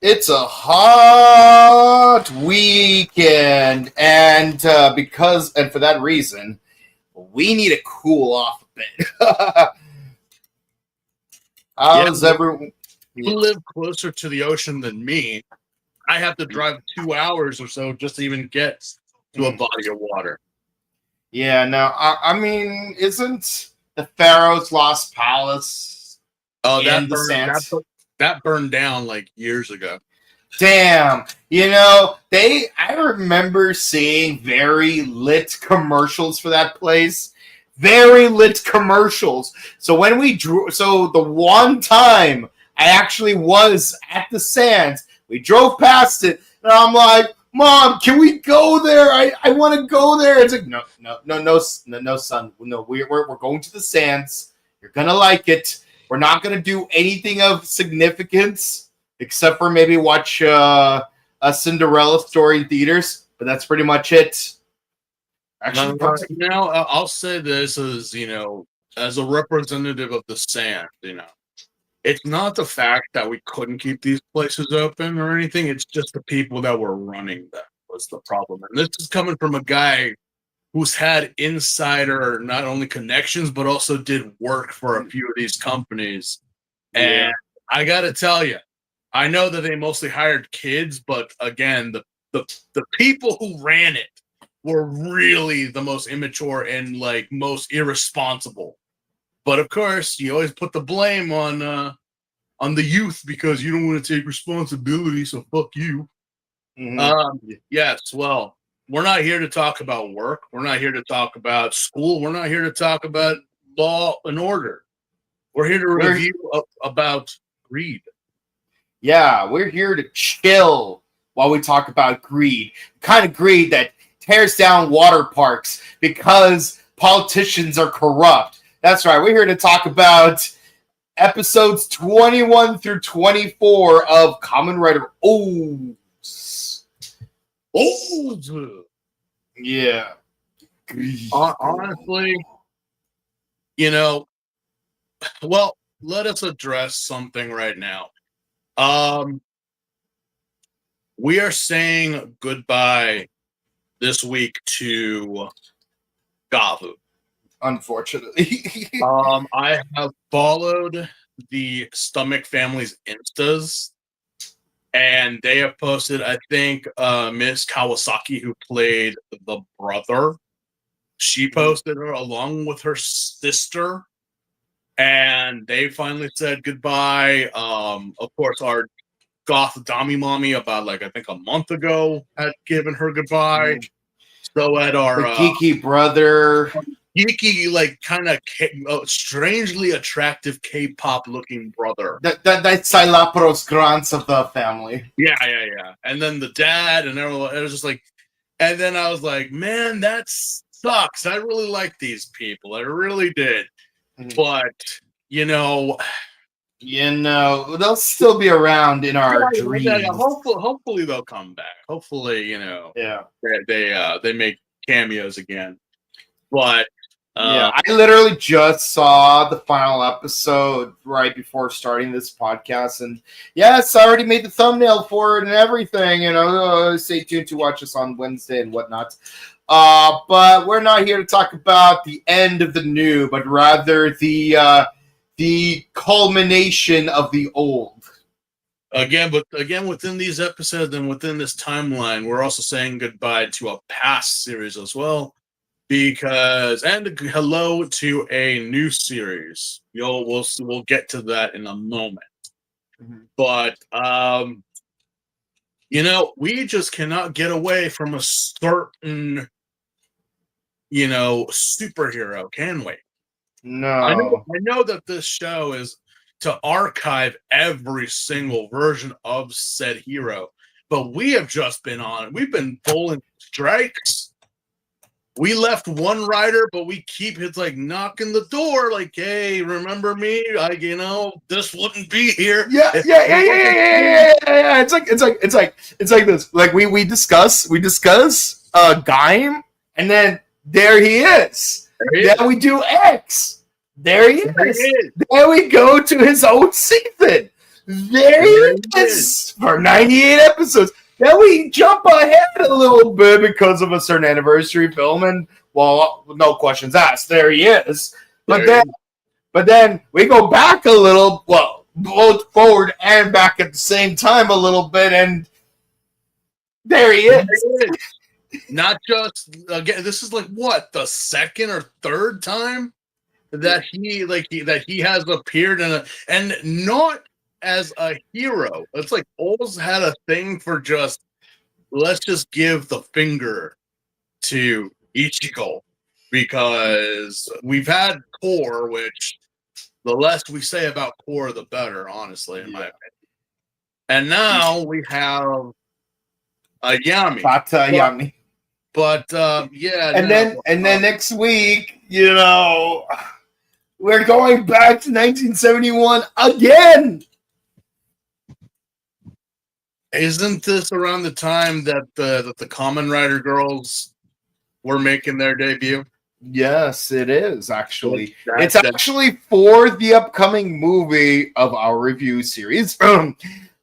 It's a hot weekend, and for that reason, we need to cool off a bit. How's everyone? You live closer to the ocean than me. I have to drive 2 hours or so just to even get to a body of water. Yeah, no, I mean, isn't the Pharaoh's Lost Palace in the sand? That burned down like years ago. Damn, I remember seeing very lit commercials for that place. Very lit commercials. So when the one time I actually was at the sands, we drove past it, and I'm like, Mom, can we go there? I want to go there. It's like, no, son. No, we're going to the sands. You're gonna like it. We're not gonna do anything of significance except for maybe watch a Cinderella story in theaters. But that's pretty much it. Actually, I'll say this as as a representative of the sand, it's not the fact that we couldn't keep these places open or anything. It's just the people that were running them was the problem. And this is coming from a guy who's had insider not only connections, but also did work for a few of these companies. Yeah. And I got to tell you, I know that they mostly hired kids, but again, the people who ran it were really the most immature and most irresponsible. But of course, you always put the blame on the youth because you don't want to take responsibility. So fuck you. Mm-hmm. Yes. Well, we're not here to talk about work. We're not here to talk about school. We're not here to talk about law and order. We're here to review about greed. Yeah, we're here to chill while we talk about greed. The kind of greed that tears down water parks because politicians are corrupt. That's right. We're here to talk about episodes 21 through 24 of Kamen Rider OOOs. Yeah. Honestly, well, let us address something right now. We are saying goodbye this week to Gavu. Unfortunately. I have followed the Stomach family's Instas, and they have posted, I think, Miss Kawasaki, who played the brother, she posted her along with her sister, and they finally said goodbye. Of course, our goth Dami mommy about I think a month ago had given her goodbye. So at our geeky brother, geeky kind of strangely attractive K-pop looking brother. That's Silapros Grants of the family. Yeah. And then the dad and everyone. It was just and then I was like, man, that sucks. I really like these people. I really did. But they'll still be around in our dreams. Yeah. Hopefully they'll come back. Hopefully, they make cameos again. But I literally just saw the final episode right before starting this podcast, and yes, I already made the thumbnail for it and everything. Stay tuned to watch us on Wednesday and whatnot. But we're not here to talk about the end of the new, but rather the culmination of the old. Again, within these episodes and within this timeline, we're also saying goodbye to a past series as well. And hello to a new series. We'll get to that in a moment. Mm-hmm. But we just cannot get away from a certain superhero, can we? No. I know that this show is to archive every single version of said hero, but we have just been we've been pulling strikes. We left one rider, but we keep knocking the door, hey, remember me? This wouldn't be here. Yeah. It's like this. We discuss Gaim, and then there he is. Then we do X. There he is. Then we go to his own season. There it is for 98 episodes. Then we jump ahead a little bit because of a certain anniversary film, and well, no questions asked. There he is. But then we go back a little, well, both forward and back at the same time a little bit, and there he is. Not just again. This is like what, the second or third time that he has appeared and not as a hero. It's like always had a thing for just, let's just give the finger to Ichigo, because we've had Core, which the less we say about Core, the better, honestly, in my opinion. And now we have Yami. Yami. But yeah. And then next week, we're going back to 1971 again. Isn't this around the time that the Kamen Rider girls were making their debut? Yes, it is actually. It's actually for the upcoming movie of our review series.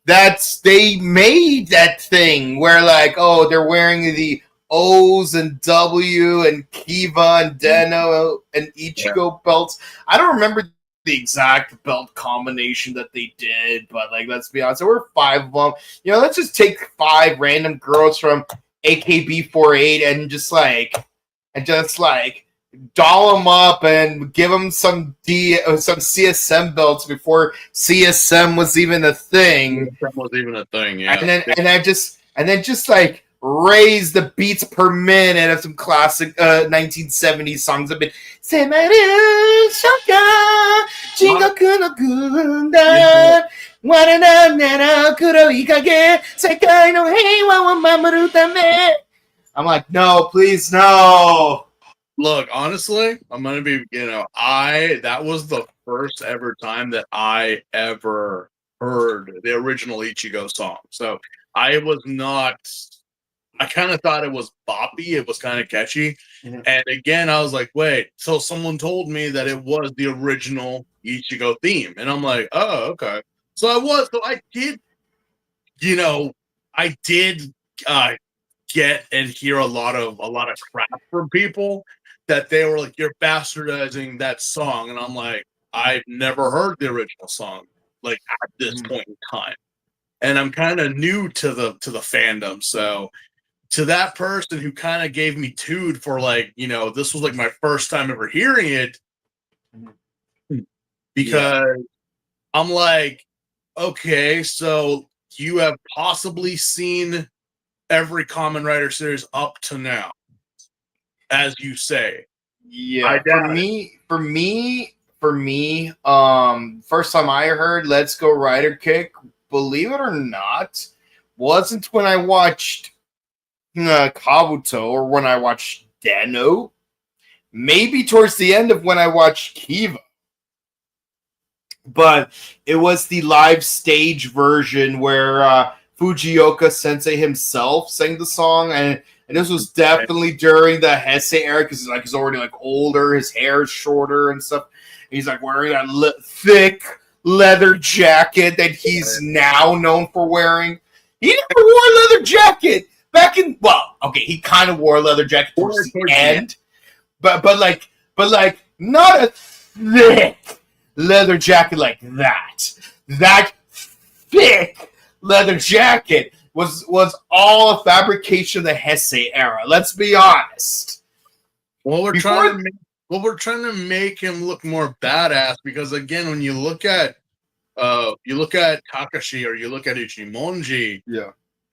That's they made that thing where like, oh, they're wearing the O's and W and Kiva and Deno and Ichigo belts. I don't remember the exact belt combination that they did, but like, let's be honest, there were 5 of them. Let's just take 5 random girls from AKB48 and just doll them up and give them some CSM belts before CSM was even a thing. Yeah. And then just like raise the beats per minute of some classic 1970s songs. I've been Semaru Shoka Jingoku no Gunda Wanana Kuro Ikage Sekai no Heiwa wa Mamoru Tame. I'm like, no, please, no. Look, honestly, I'm gonna be, that was the first ever time that I ever heard the original Ichigo song. So I kind of thought it was boppy. It was kind of catchy. Mm-hmm. And again, I was like, wait, so someone told me that it was the original Ichigo theme. And I'm like, oh, okay. So I did get and hear a lot of crap from people that they were like, you're bastardizing that song. And I'm like, I've never heard the original song like at this point in time. And I'm kind of new to the fandom. So to that person who kind of gave me tood for like, this was like my first time ever hearing it, because I'm like, okay, so you have possibly seen every Kamen Rider series up to now, as you say. Yeah, for me, first time I heard Let's Go Rider Kick, believe it or not, wasn't when I watched Kabuto or when I watched Deno. Maybe towards the end of when I watched Kiva. But it was the live stage version where Fujioka Sensei himself sang the song, and this was definitely during the Heisei era, because he's already like older, his hair is shorter and stuff. And he's like wearing that thick leather jacket that he's now known for wearing. He never wore a leather jacket back in. Well, okay, he kind of wore a leather jacket towards the end, but not a thick leather jacket like that. That thick leather jacket was all a fabrication of the Heisei era. Let's be honest. Well, we're trying to make him look more badass, because again, when you look at Takashi or you look at Ichimonji,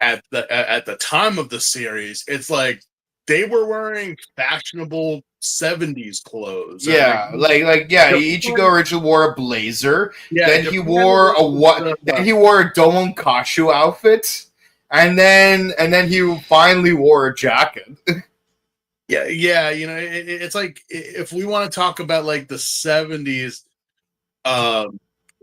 at the time of the series, it's like they were wearing fashionable 70s clothes. Yeah, Ichigo originally wore a blazer. Yeah, then he wore a Domonkashu outfit, and then he finally wore a jacket. Yeah, it's like, if we want to talk about like the 70s,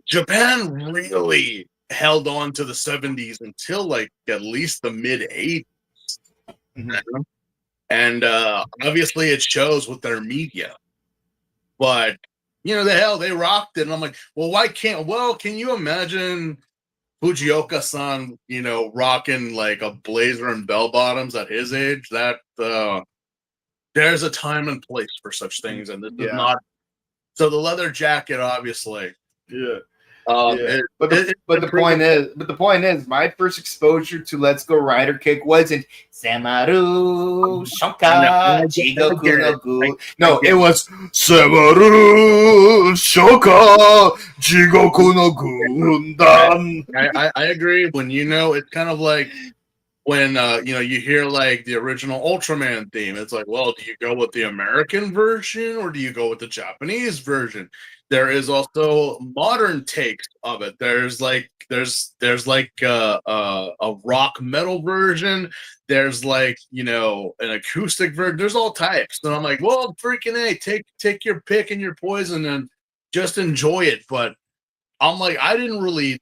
Japan really held on to the 70s until like at least the mid 80s. Mm-hmm. And obviously it shows with their media. But the hell, they rocked it. And I'm like, well, can you imagine Fujioka-san, rocking like a blazer and bell bottoms at his age, that there's a time and place for such things, and this is not. So the leather jacket, obviously. Yeah. Yeah. But the point is, my first exposure to Let's Go Rider Kick wasn't Samaru Shoka Jigoku no Gu. No, it was Samaru Shoka Jigoku no Gundan. I agree. When it's kind of like when you hear like the original Ultraman theme. It's like, well, do you go with the American version or do you go with the Japanese version? There is also modern takes of it. There's like a rock metal version. There's like an acoustic version. There's all types. And I'm like, well, freaking A, take your pick and your poison and just enjoy it. But I'm like, I didn't really.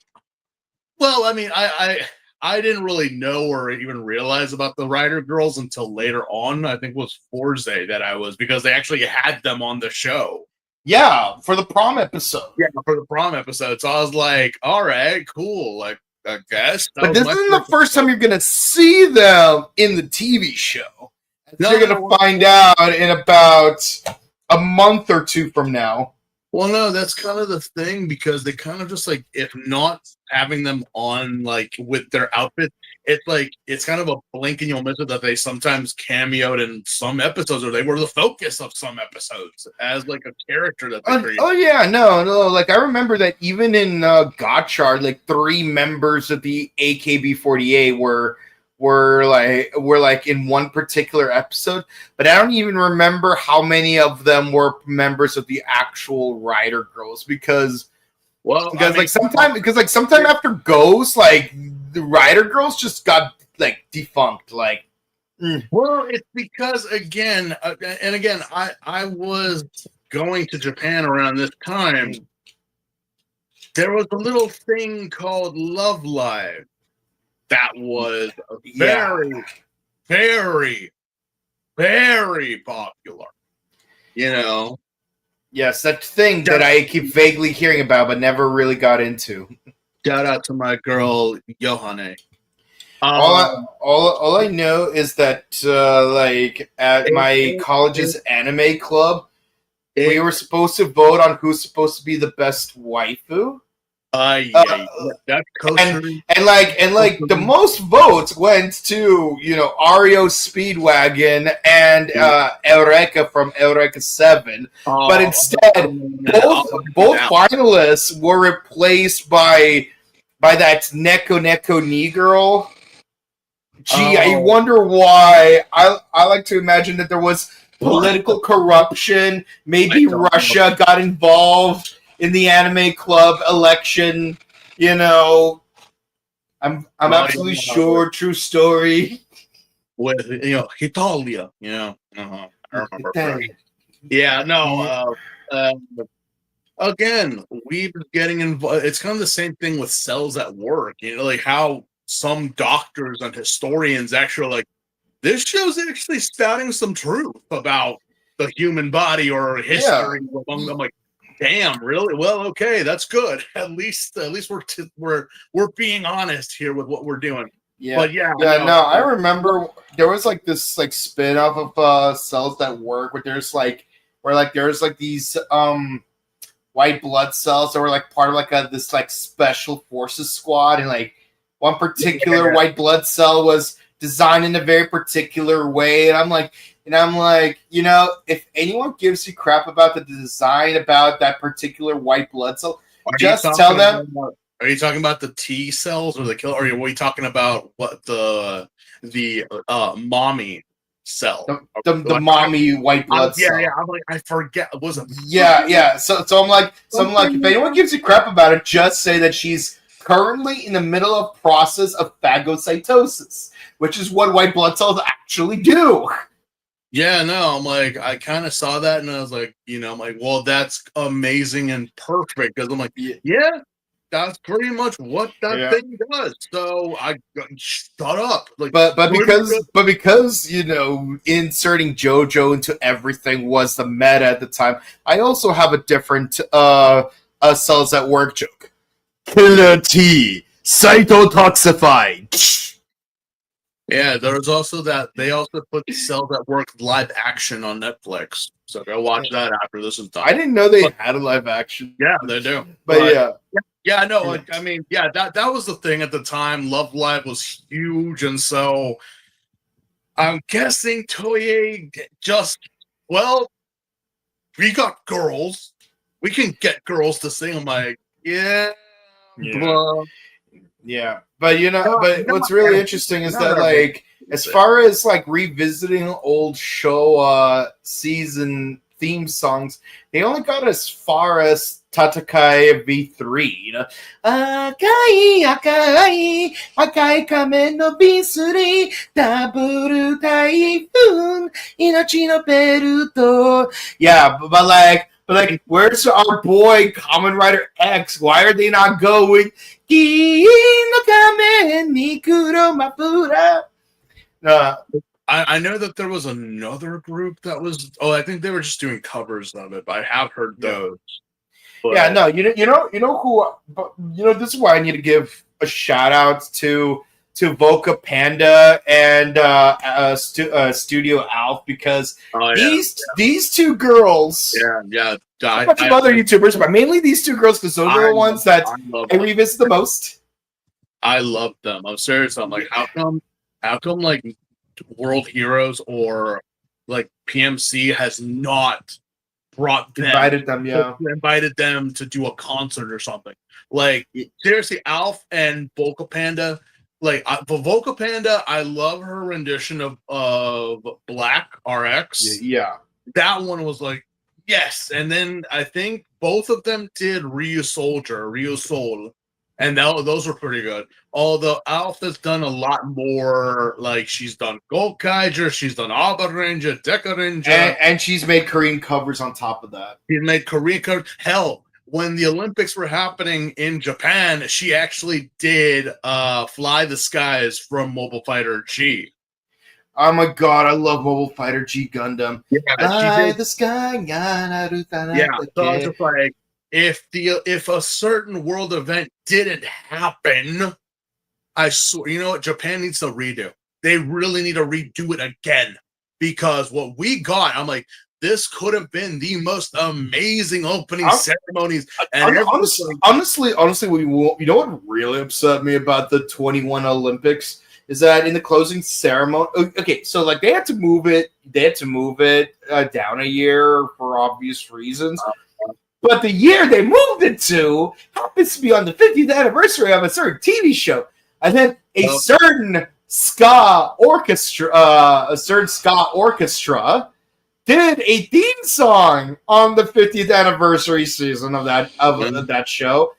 Well, I mean, I didn't really know or even realize about the Rider Girls until later on. I think it was Forze that I was, because they actually had them on the show. Yeah, for the prom episode. Yeah, for the prom episode. So I was like, all right, cool. Like, I guess. But this isn't the first time you're going to see them in the TV show. You're going to find out in about a month or two from now. Well, no, that's kind of the thing, because they kind of just like, if not having them on like with their outfit, it's like it's kind of a blink and you'll miss it that they sometimes cameoed in some episodes, or they were the focus of some episodes as like a character that they created. Oh yeah, no, like I remember that even in Gotchard, like 3 members of the AKB48 were like in one particular episode, but I don't even remember how many of them were members of the actual Rider Girls, because sometime after Ghost, like the Rider Girls just got like defunct. Like, well, it's because again, I was going to Japan around this time. There was a little thing called Love Live that was very, very, very popular. Yes, that thing that I keep vaguely hearing about but never really got into. Shout out to my girl Johanne. All I know is that like at my college's anime club, we were supposed to vote on who's supposed to be the best waifu. That's kosher. And the most votes went to Ario Speedwagon and Eureka from Eureka 7, but instead both finalists were replaced by that Neko Ni girl. Gee, I wonder why. I like to imagine that there was political corruption. Maybe Russia got involved in the anime club election. I'm absolutely sure. True story. With Italia, I remember. Yeah, no. Again, we've been getting involved. It's kind of the same thing with cells at work. Like how some doctors and historians actually like this show's actually spouting some truth about the human body or history among them. Like, damn, really? Well, okay, that's good. At least we're being honest here with what we're doing. Yeah, but I remember there was like this like spin-off of Cells That Work, where there's like these white blood cells that were like part of like this like special forces squad, and like one particular white blood cell was designed in a very particular way, and I'm like, if anyone gives you crap about the design about that particular white blood cell, just tell them. Are you talking about the T cells or the kill? Or are you talking about what the mommy cell? The mommy white blood cell. Yeah. I'm like, I forget. Was it? Yeah. So I'm like, if anyone gives you crap about it, just say that she's currently in the middle of process of phagocytosis, which is what white blood cells actually do. Yeah, no, I'm like, I kind of saw that and I was like, I'm like, well, that's amazing and perfect, because I'm like, yeah, that's pretty much what that thing does. So I shut up. Like, but because inserting JoJo into everything was the meta at the time, I also have a different Cells at Work joke. Killer T. Saito Toxified. Yeah, there was also that they also put Cells at Work live action on Netflix. So go watch that after this is done. I didn't know they had a live action. Yeah, they do. But yeah. Yeah, no, I mean, yeah, that was the thing at the time. Love Live was huge, and so I'm guessing Toei just, well, we got girls. We can get girls to sing. I'm like, blah. Yeah, but what's really interesting is that, like, as far as like revisiting old show season theme songs, they only got as far as Tatakai V3, Akai akai akai kamen no V3 double typhoon inochi no Peruto. Yeah, but like, where's our boy Kamen Rider X? Why are they not going? I know that there was another group that was. Oh, I think they were just doing covers of it, but I have heard those. But, yeah, no, you know who? This is why I need to give a shout out to Voca Panda and Studio Alf, because these two girls. Yeah. A bunch of other YouTubers, but mainly these two girls, because those are the ones that I revisit the most. I love them. I'm serious. I'm like, how come like World Heroes or like PMC has not brought them, invited them to do a concert or something? Like, seriously, Alf and Voca Panda. Like, for Voca Panda, I love her rendition of Black RX. Yeah, that one was like, yes. And then I think both of them did Ryu Soul, and those were pretty good. Although Alf has done a lot more, like she's done Gokaiger, she's done Power Ranger, Deca Ranger, and she's made Korean covers on top of that. She's made Korean covers. Hell, when the Olympics were happening in Japan, she actually did Fly the Skies from Mobile Fighter G. Oh my god, I love Mobile Fighter G Gundam. Yeah, the sky. So I was just like, if a certain world event didn't happen, I swear, you know what? Japan needs to redo. They really need to redo it again, because what we got, I'm like, this could have been the most amazing opening ceremonies. And honestly, you know what really upset me about the 21 Olympics is that in the closing ceremony, okay, so like they had to move it down a year for obvious reasons. But the year they moved it to happens to be on the 50th anniversary of a certain TV show. And then a certain ska orchestra did a theme song on the 50th anniversary season of that show.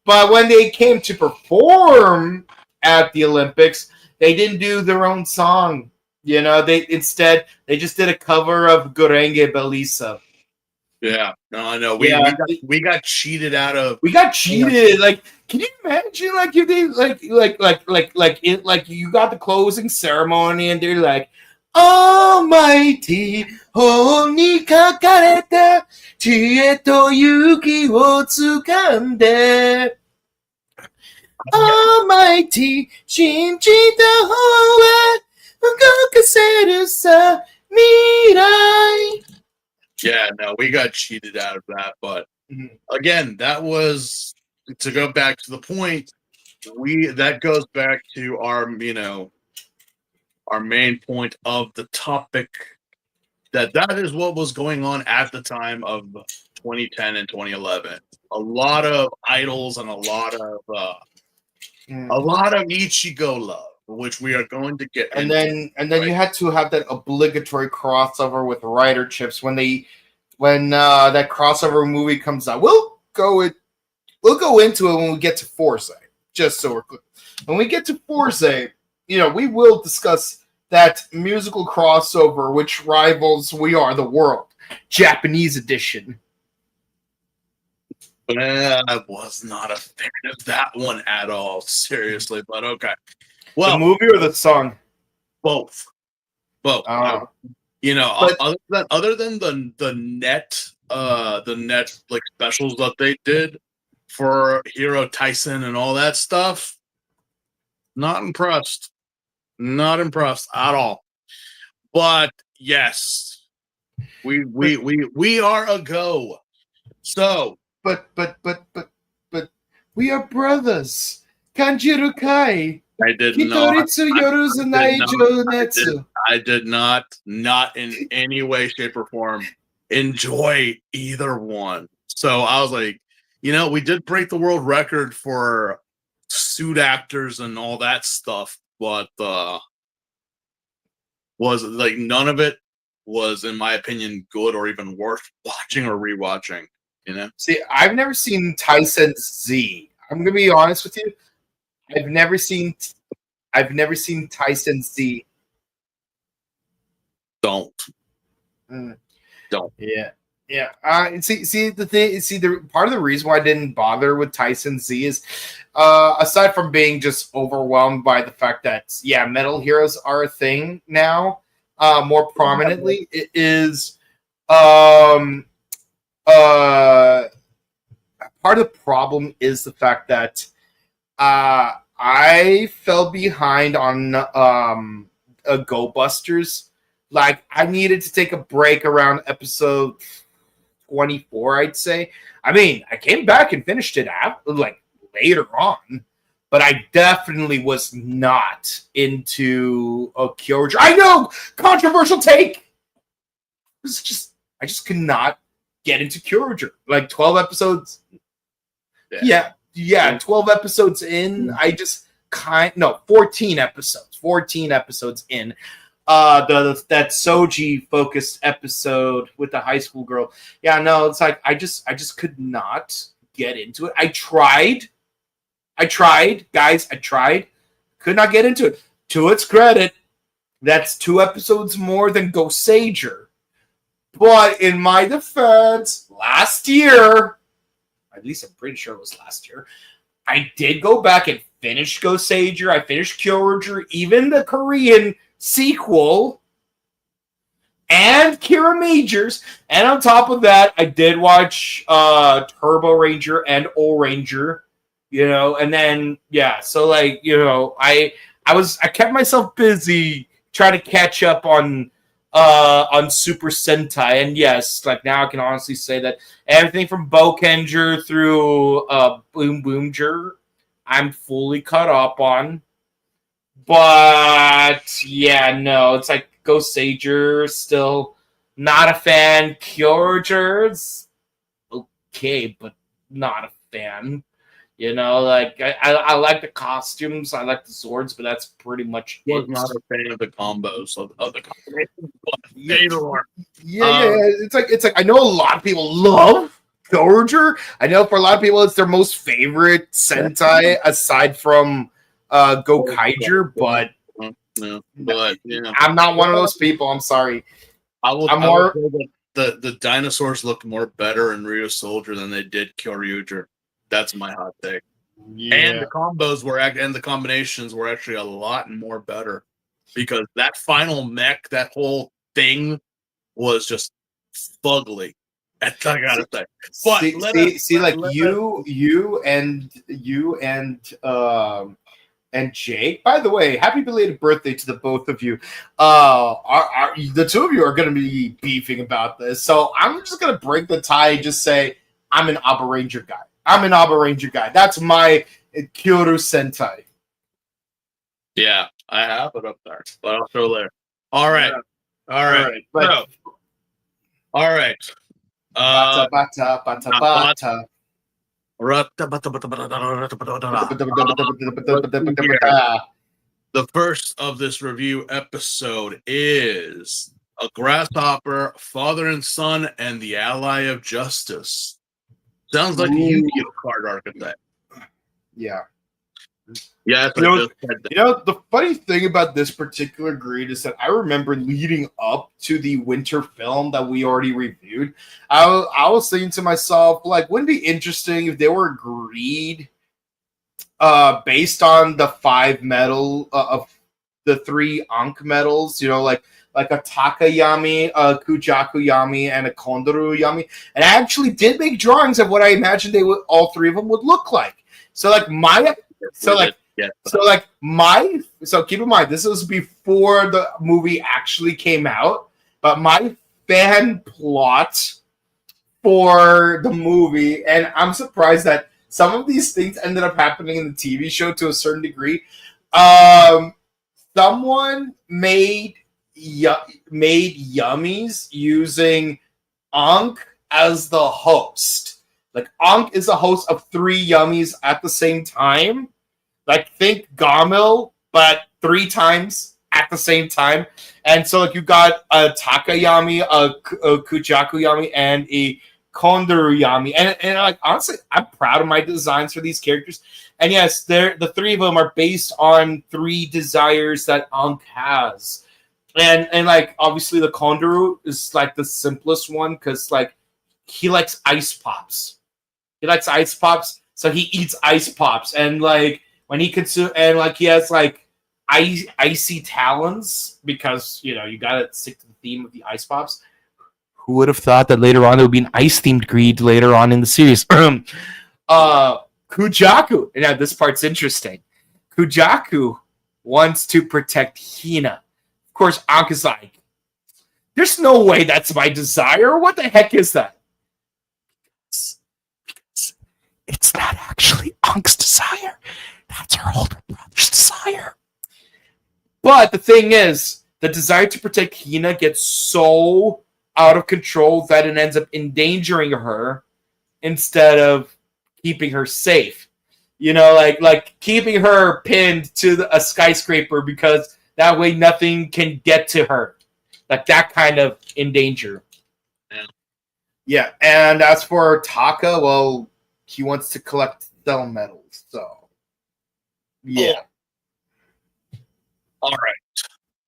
But when they came to perform at the Olympics, they didn't do their own song. They just did a cover of Gorenge Belisa. Yeah, no, I know. We got cheated out of. We got cheated. Like, can you imagine? Like, if they like you got the closing ceremony and they're like, "Almighty, Honi kakareta, chie to yuki wo tsukande. Almighty, shinjita hou wa ugokaseru sa mirai." Yeah, no, we got cheated out of that. But again, that was, to go back to the point, that goes back to our main point of the topic, that is what was going on at the time of 2010 and 2011. A lot of idols and a lot of Ichigo love, which we are going to get and then you had to have that obligatory crossover with Rider Chips when that crossover movie comes out. We'll go into it when we get to Forza, just so we're clear. When we get to Forza, we will discuss that musical crossover which rivals We Are the World, Japanese edition. I was not a fan of that one at all, seriously, but okay. Well, the movie or the song? Both. Other than the net like specials that they did for Hero Tyson and all that stuff, Not impressed. Not impressed at all. But yes, we are a go. So, but we are brothers. Kanjiro Kai. I did Kitoritsu Yoruzu Naijo Netsu. I did not in any way, shape, or form enjoy either one. So I was like, we did break the world record for suit actors and all that stuff, but was like none of it was, in my opinion, good or even worth watching or rewatching. See, I've never seen Tyson Z. I'm gonna be honest with you. I've never seen Tyson Z. Don't. Yeah. The part of the reason why I didn't bother with Tyson Z is, aside from being just overwhelmed by the fact that metal heroes are a thing now, more prominently, it is part of the problem is the fact that I fell behind on Go Busters. Like, I needed to take a break around episode 24, I'd say. I mean, I came back and finished it later on, but I definitely was not into a Kyoji. I know, controversial take. I just could not get into Kyoji. Like 12 episodes. Yeah, 12 episodes in. I just 14 episodes. 14 episodes in. That Soji focused episode with the high school girl. Yeah, no, it's like I just could not get into it. I tried, guys. I tried. Could not get into it. To its credit, that's 2 episodes more than Go Sager. But in my defense, last year, at least I'm pretty sure it was last year, I did go back and finish Go Sager. I finished Kyoji, even the Korean sequel, and Kira Majors, and on top of that, I did watch Turbo Ranger and O Ranger, and then so I kept myself busy trying to catch up on Super Sentai, and yes, like now I can honestly say that everything from Bokenger through Boom Boomger, I'm fully caught up on. But it's like Go Sager, still not a fan. Kyoger's okay, but not a fan. I like the costumes, I like the swords, but that's pretty much it. Was not a fan of the combos of the combinations. It's like I know a lot of people love Kyoger. I know for a lot of people it's their most favorite Sentai aside from Go Kaiger, but I'm not one of those people. I'm sorry. I will say that the dinosaurs look more better in Rio Soldier than they did Kyoryuger. That's my hot take. Yeah. And the combos and the combinations were actually a lot more better because that final mech, that whole thing was just fugly. That's I gotta say. But you and Jake, by the way, happy belated birthday to the both of you. The two of you are going to be beefing about this. So I'm just going to break the tie and just say I'm an Aba Ranger guy. That's my Kyoru Sentai. Yeah, I have it up there, but I'll show later. All right. Bata. The first of this review episode is A Grasshopper, Father and Son, and the Ally of Justice. Sounds like a Yu-Gi-Oh card archetype. Yeah. Yeah, the funny thing about this particular greed is that I remember leading up to the winter film that we already reviewed, I was thinking to myself, like, wouldn't it be interesting if they were greed based on the 5 metal of the 3 Ankh medals, like a Takayami, a Kujaku Yami, and a Kondoru Yami. And I actually did make drawings of what I imagined all 3 of them would look like. So like Yeah. So like so keep in mind this was before the movie actually came out, but my fan plot for the movie, and I'm surprised that some of these things ended up happening in the TV show to a certain degree. Um, someone made yummies using Ankh as the host. Like Ankh is a host of 3 yummies at the same time. Like think Gamil, but 3 times at the same time. And so like you got a Takayami, a Kujaku Yami, and a Kondoru Yami. And like honestly, I'm proud of my designs for these characters. And yes, the 3 of them are based on 3 desires that Ankh has. And like obviously the Kondoru is like the simplest one because like he likes ice pops. He likes ice pops, so he eats ice pops. And like when he consume and like he has like icy talons because you know you gotta stick to the theme of the ice pops. Who would have thought that later on there would be an ice themed greed later on in the series? Kujaku. Now this part's interesting. Kujaku wants to protect Hina. Of course, Ankh is like, there's no way that's my desire. What the heck is that? It's not actually Ankh's desire. That's her older brother's desire. But the thing is, the desire to protect Hina gets so out of control that it ends up endangering her instead of keeping her safe. You know, like keeping her pinned to a skyscraper because that way nothing can get to her. Like that kind of in danger. Yeah, and as for Taka, well, he wants to collect cell metals, so yeah. All right.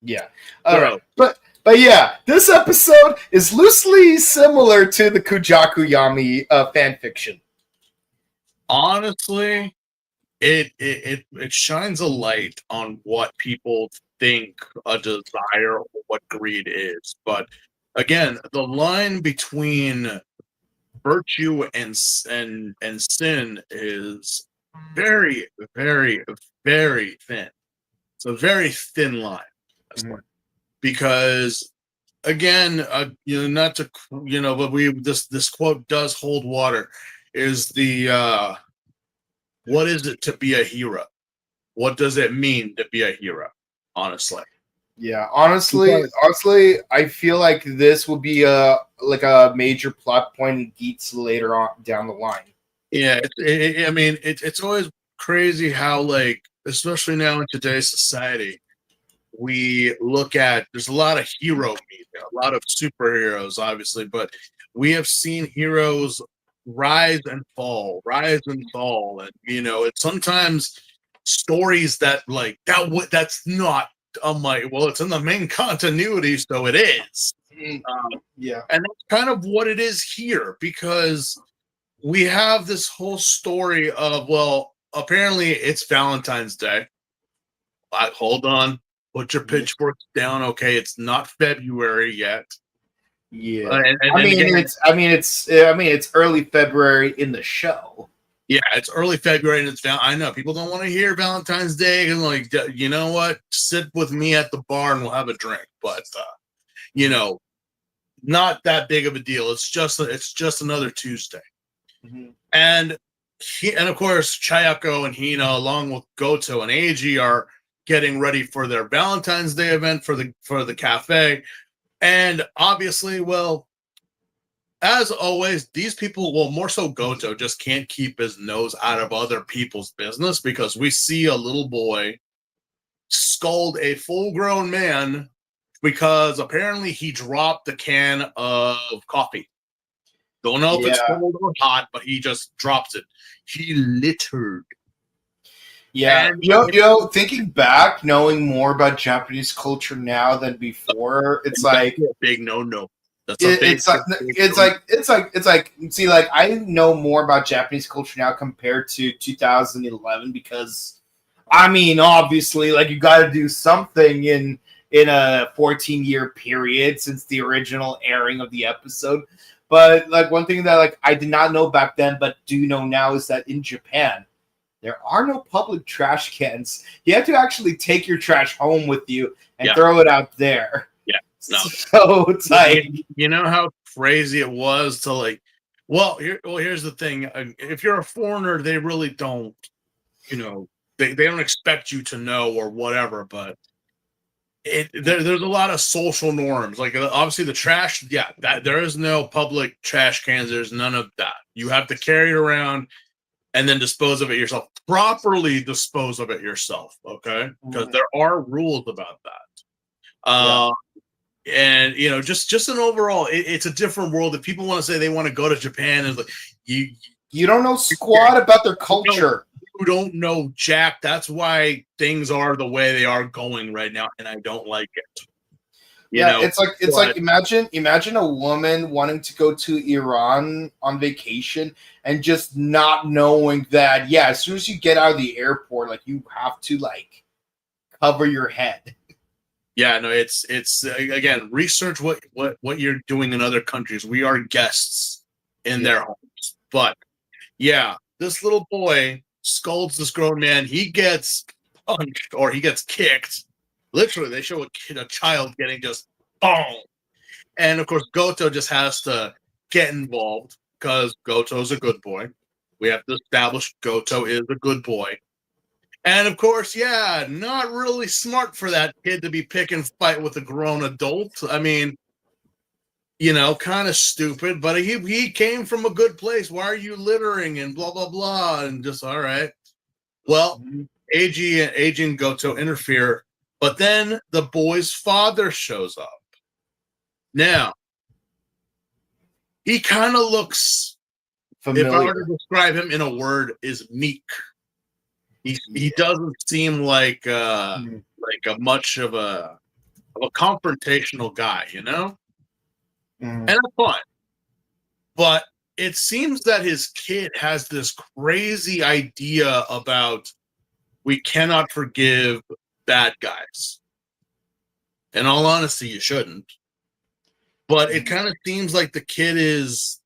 Yeah. All right. But yeah, this episode is loosely similar to the Kujaku Yami fan fiction. Honestly, it shines a light on what people think a desire or what greed is. But again, the line between virtue and sin is very, very, very thin. It's a very thin line. Because again, not to but this quote does hold water. Is the what is it to be a hero? What does it mean to be a hero? Honestly. Yeah, honestly, I feel like this will be a major plot point in Geats later on down the line. Yeah, it's always crazy how like, especially now in today's society, we look at there's a lot of hero media, a lot of superheroes, obviously, but we have seen heroes rise and fall, and it's sometimes stories that like that's not well, it's in the main continuity, so it is. Yeah, and that's kind of what it is here because we have this whole story of, well, apparently it's Valentine's Day. Hold on. Put your pitchforks down. Okay, it's not February yet. Yeah, it's early February in the show. Yeah, it's early February and it's down. I know people don't want to hear Valentine's Day and like, you know what? Sit with me at the bar and we'll have a drink. But not that big of a deal. It's just another Tuesday. Mm-hmm. And of course Chayako and Hina, along with Goto and Eiji, are getting ready for their Valentine's Day event for the cafe. And obviously, well, as always, these people, well, more so Goto, just can't keep his nose out of other people's business because we see a little boy scold a full-grown man because apparently he dropped the can of coffee. Don't know if it's cold or hot, but he just drops it. He littered. Yeah, and, thinking back, knowing more about Japanese culture now than before, it's like a big no. It's like see, like I know more about Japanese culture now compared to 2011 because, I mean, obviously, like you got to do something in a 14-year period since the original airing of the episode. But like one thing that like I did not know back then, but do know now is that in Japan, there are no public trash cans. You have to actually take your trash home with you and Yeah. throw it out there. Yeah, no. So it's like, you know how crazy it was to like. Well, here's the thing. If you're a foreigner, they really don't. You know, they don't expect you to know or whatever. But there's a lot of social norms. Like obviously the trash. Yeah, that there is no public trash cans. There's none of that. You have to carry it around and then dispose of it yourself. Properly dispose of it yourself. Okay, because there are rules about that. And you know, just an overall, it's a different world. If people want to say they want to go to Japan, and like you don't know squat about their culture. You don't know jack. That's why things are the way they are going right now, and I don't like it. You know, it's like imagine a woman wanting to go to Iran on vacation and just not knowing that as soon as you get out of the airport, like you have to like cover your head. Yeah, no, it's again, research what you're doing in other countries. We are guests in their homes. But yeah, this little boy scolds this grown man. He gets punched or he gets kicked. Literally, they show a child getting just boom. And of course, Goto just has to get involved because Goto's a good boy. We have to establish Goto is a good boy. And of course, not really smart for that kid to be picking fight with a grown adult. I mean, you know, kind of stupid, but he came from a good place. Why are you littering and blah, blah, blah? And just, all right. Well, Eiji and Goto interfere, but then the boy's father shows up. Now, he kind of looks familiar. If I were to describe him in a word, is meek. He doesn't seem like a much of a confrontational guy, you know? And that's fine. But it seems that his kid has this crazy idea about we cannot forgive bad guys. In all honesty, you shouldn't. But it kind of seems like the kid is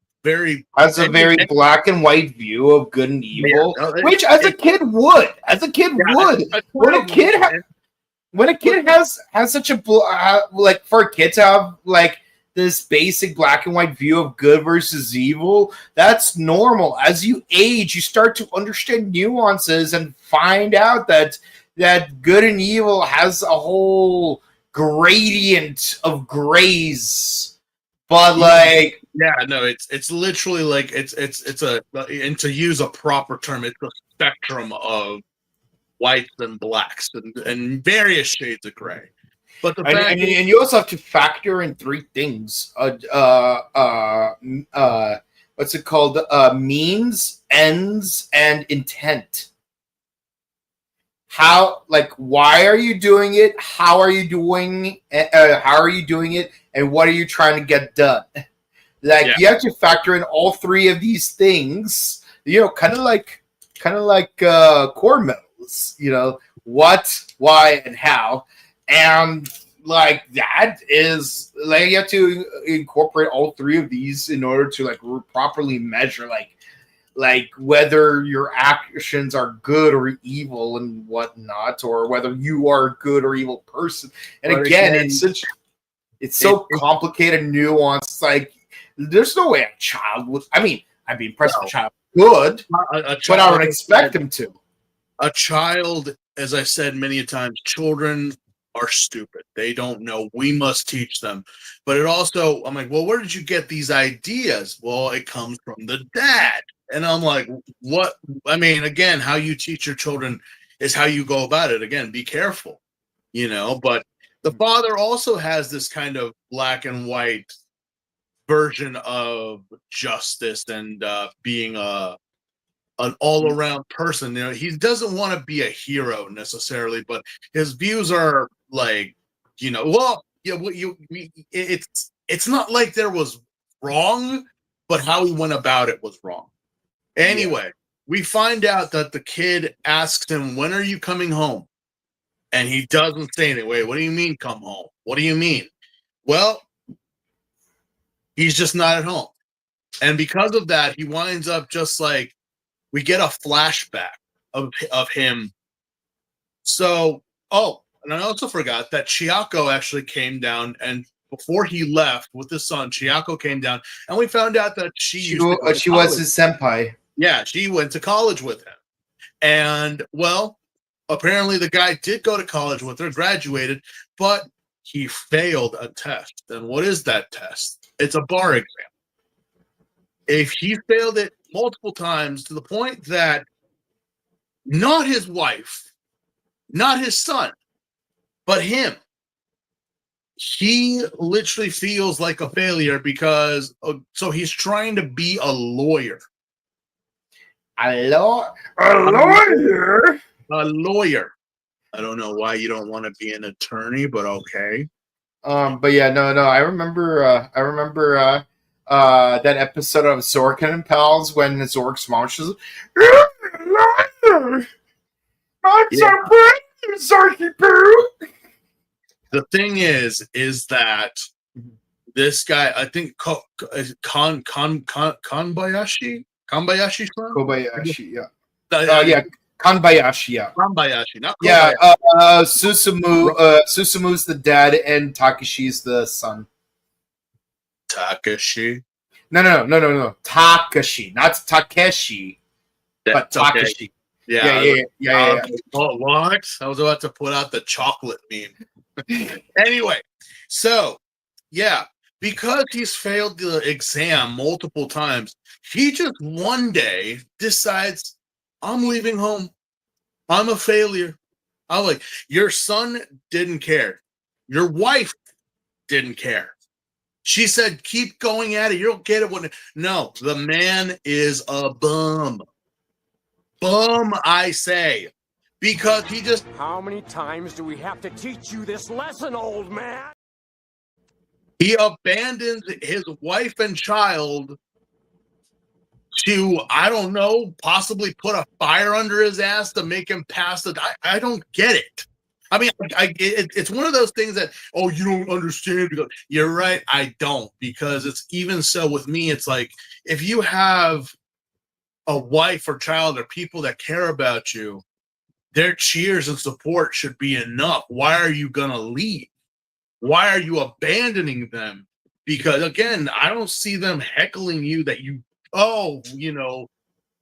has a very black and white view of good and evil, which as a kid would. When a kid has such a like for a kid to have like this basic black and white view of good versus evil, that's normal. As you age, you start to understand nuances and find out that good and evil has a whole gradient of grays. But like, it's literally like it's a, and to use a proper term, it's a spectrum of whites and blacks and various shades of gray. But and you also have to factor in three things. What's it called? Means, ends, and intent. How, like, why are you doing it? How are you doing it? And what are you trying to get done? Like, you have to factor in all three of these things. You know, kind of like core metals. You know, what, why, and how. And like that is like you have to incorporate all three of these in order to like properly measure like whether your actions are good or evil and whatnot, or whether you are a good or evil person. And again, it's so complicated and nuanced. It's like there's no way a child would. I mean, I'd be impressed if a child would, but I would expect him to. A child, as I said many times, children are stupid. They don't know. We must teach them. But it also, I'm like, well, where did you get these ideas? Well, it comes from the dad. And I'm like, what? I mean, again, how you teach your children is how you go about it. Again, be careful, you know. But the father also has this kind of black and white version of justice and being an all-around person. You know, he doesn't want to be a hero necessarily, but his views are like, you know, well, it's not like there was wrong, but how he went about it was wrong. Anyway, we find out that the kid asks him, when are you coming home? And he doesn't say anything. Wait, what do you mean come home? What do you mean? Well, he's just not at home. And because of that, he winds up just like, we get a flashback of him. So, and I also forgot that Chiako actually came down, and before he left with his son, Chiako came down, and we found out that she was his senpai. Yeah, she went to college with him. And, well, apparently the guy did go to college with her, graduated, but he failed a test. And what is that test? It's a bar exam. If he failed it multiple times to the point that not his wife, not his son, but him, he literally feels like a failure because so he's trying to be a lawyer. A lawyer? A lawyer. I don't know why you don't want to be an attorney, but okay. But yeah, no. I remember that episode of Zorkin and Pals when Zork's mom was I'm so proud of Zorky Poo. The thing is that this guy, I think Kanbayashi, yeah. Yeah, Kanbayashi, yeah. Kanbayashi, not Kobayashi. Yeah, Susumu's the dad and Takeshi's the son. Takeshi? No. Takashi, not Takeshi, but Takeshi. Okay. Yeah. Oh, what? I was about to put out the chocolate meme. Anyway, so, yeah, because he's failed the exam multiple times, he just one day decides, I'm leaving home. I'm a failure. I'm like, your son didn't care. Your wife didn't care. She said, keep going at it. You don't get it. No, the man is a bum. Bum, I say. Because he just... How many times do we have to teach you this lesson, old man? He abandons his wife and child to, I don't know, possibly put a fire under his ass to make him pass it. I don't get it. I mean, it's one of those things that, you don't understand. You're right, I don't. Because it's even so with me, it's like, if you have a wife or child or people that care about you, their cheers and support should be enough. Why are you going to leave? Why are you abandoning them? Because, again, I don't see them heckling you that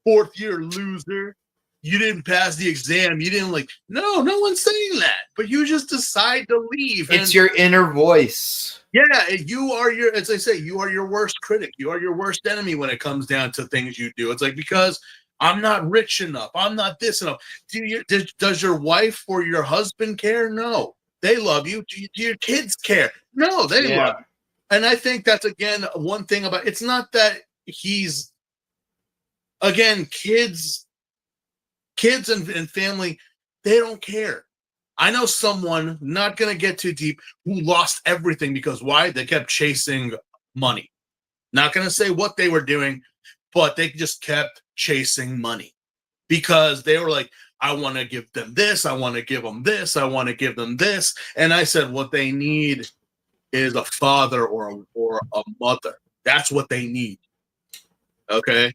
fourth year loser. You didn't pass the exam. You didn't no one's saying that. But you just decide to leave. It's your inner voice. Yeah, you are as I say, you are your worst critic. You are your worst enemy when it comes down to things you do. It's like, because I'm not rich enough. I'm not this enough. Does your wife or your husband care? No. They love you. Do your kids care? No, they love you. And I think that's, again, one thing about it's not that he's, again, kids and family, they don't care. I know someone, not going to get too deep, who lost everything because why? They kept chasing money. Not going to say what they were doing, but they just kept chasing money because they were like, I want to give them this. I want to give them this. I want to give them this. And I said, what they need is a father or a mother. That's what they need. Okay.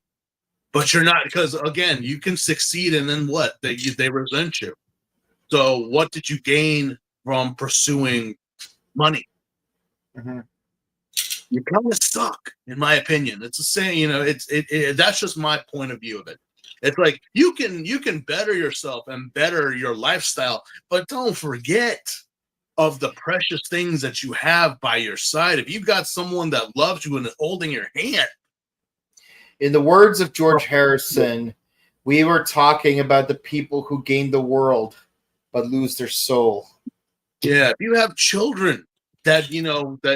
But you're not, because again, you can succeed and then what? They resent you. So what did you gain from pursuing money? Mm-hmm. You kind of suck, in my opinion. It's the same, that's just my point of view of it. It's like you can better yourself and better your lifestyle, but don't forget of the precious things that you have by your side. If you've got someone that loves you and is holding your hand. In the words of George Harrison, we were talking about the people who gain the world but lose their soul. Yeah, if you have children that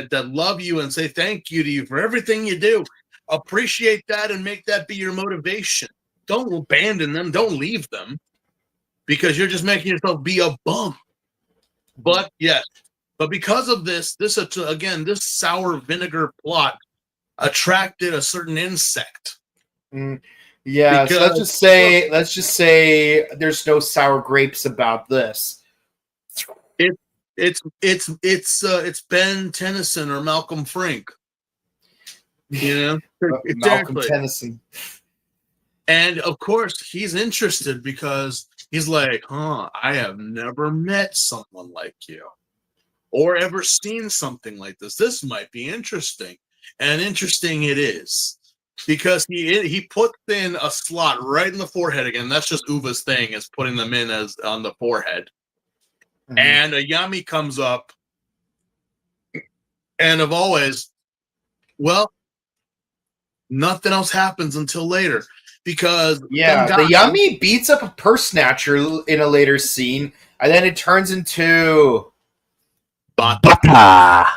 that love you and say thank you to you for everything you do, appreciate that and make that be your motivation. Don't abandon them. Don't leave them because you're just making yourself be a bum. But yes, but because of this sour vinegar plot attracted a certain insect. Yeah, so let's just say there's no sour grapes about this. It's Ben Tennyson or Malcolm Frank. Malcolm Tennyson. And of course, he's interested because he's like, huh, I have never met someone like you or ever seen something like this. This might be interesting. And interesting it is. Because he puts in a slot right in the forehead again. That's just Uva's thing, is putting them in as on the forehead. Mm-hmm. And a Yami comes up, and of always, well, nothing else happens until later. Because the Yami beats up a purse snatcher in a later scene, and then it turns into Bata.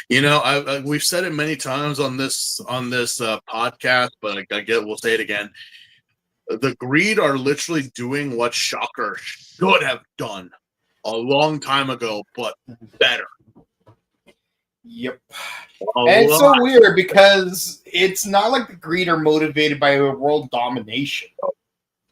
You know, we've said it many times on this podcast, but I get we'll say it again. The Greed are literally doing what Shocker should have done a long time ago, but better. Yep. And it's so weird because it's not like the Greed are motivated by world domination.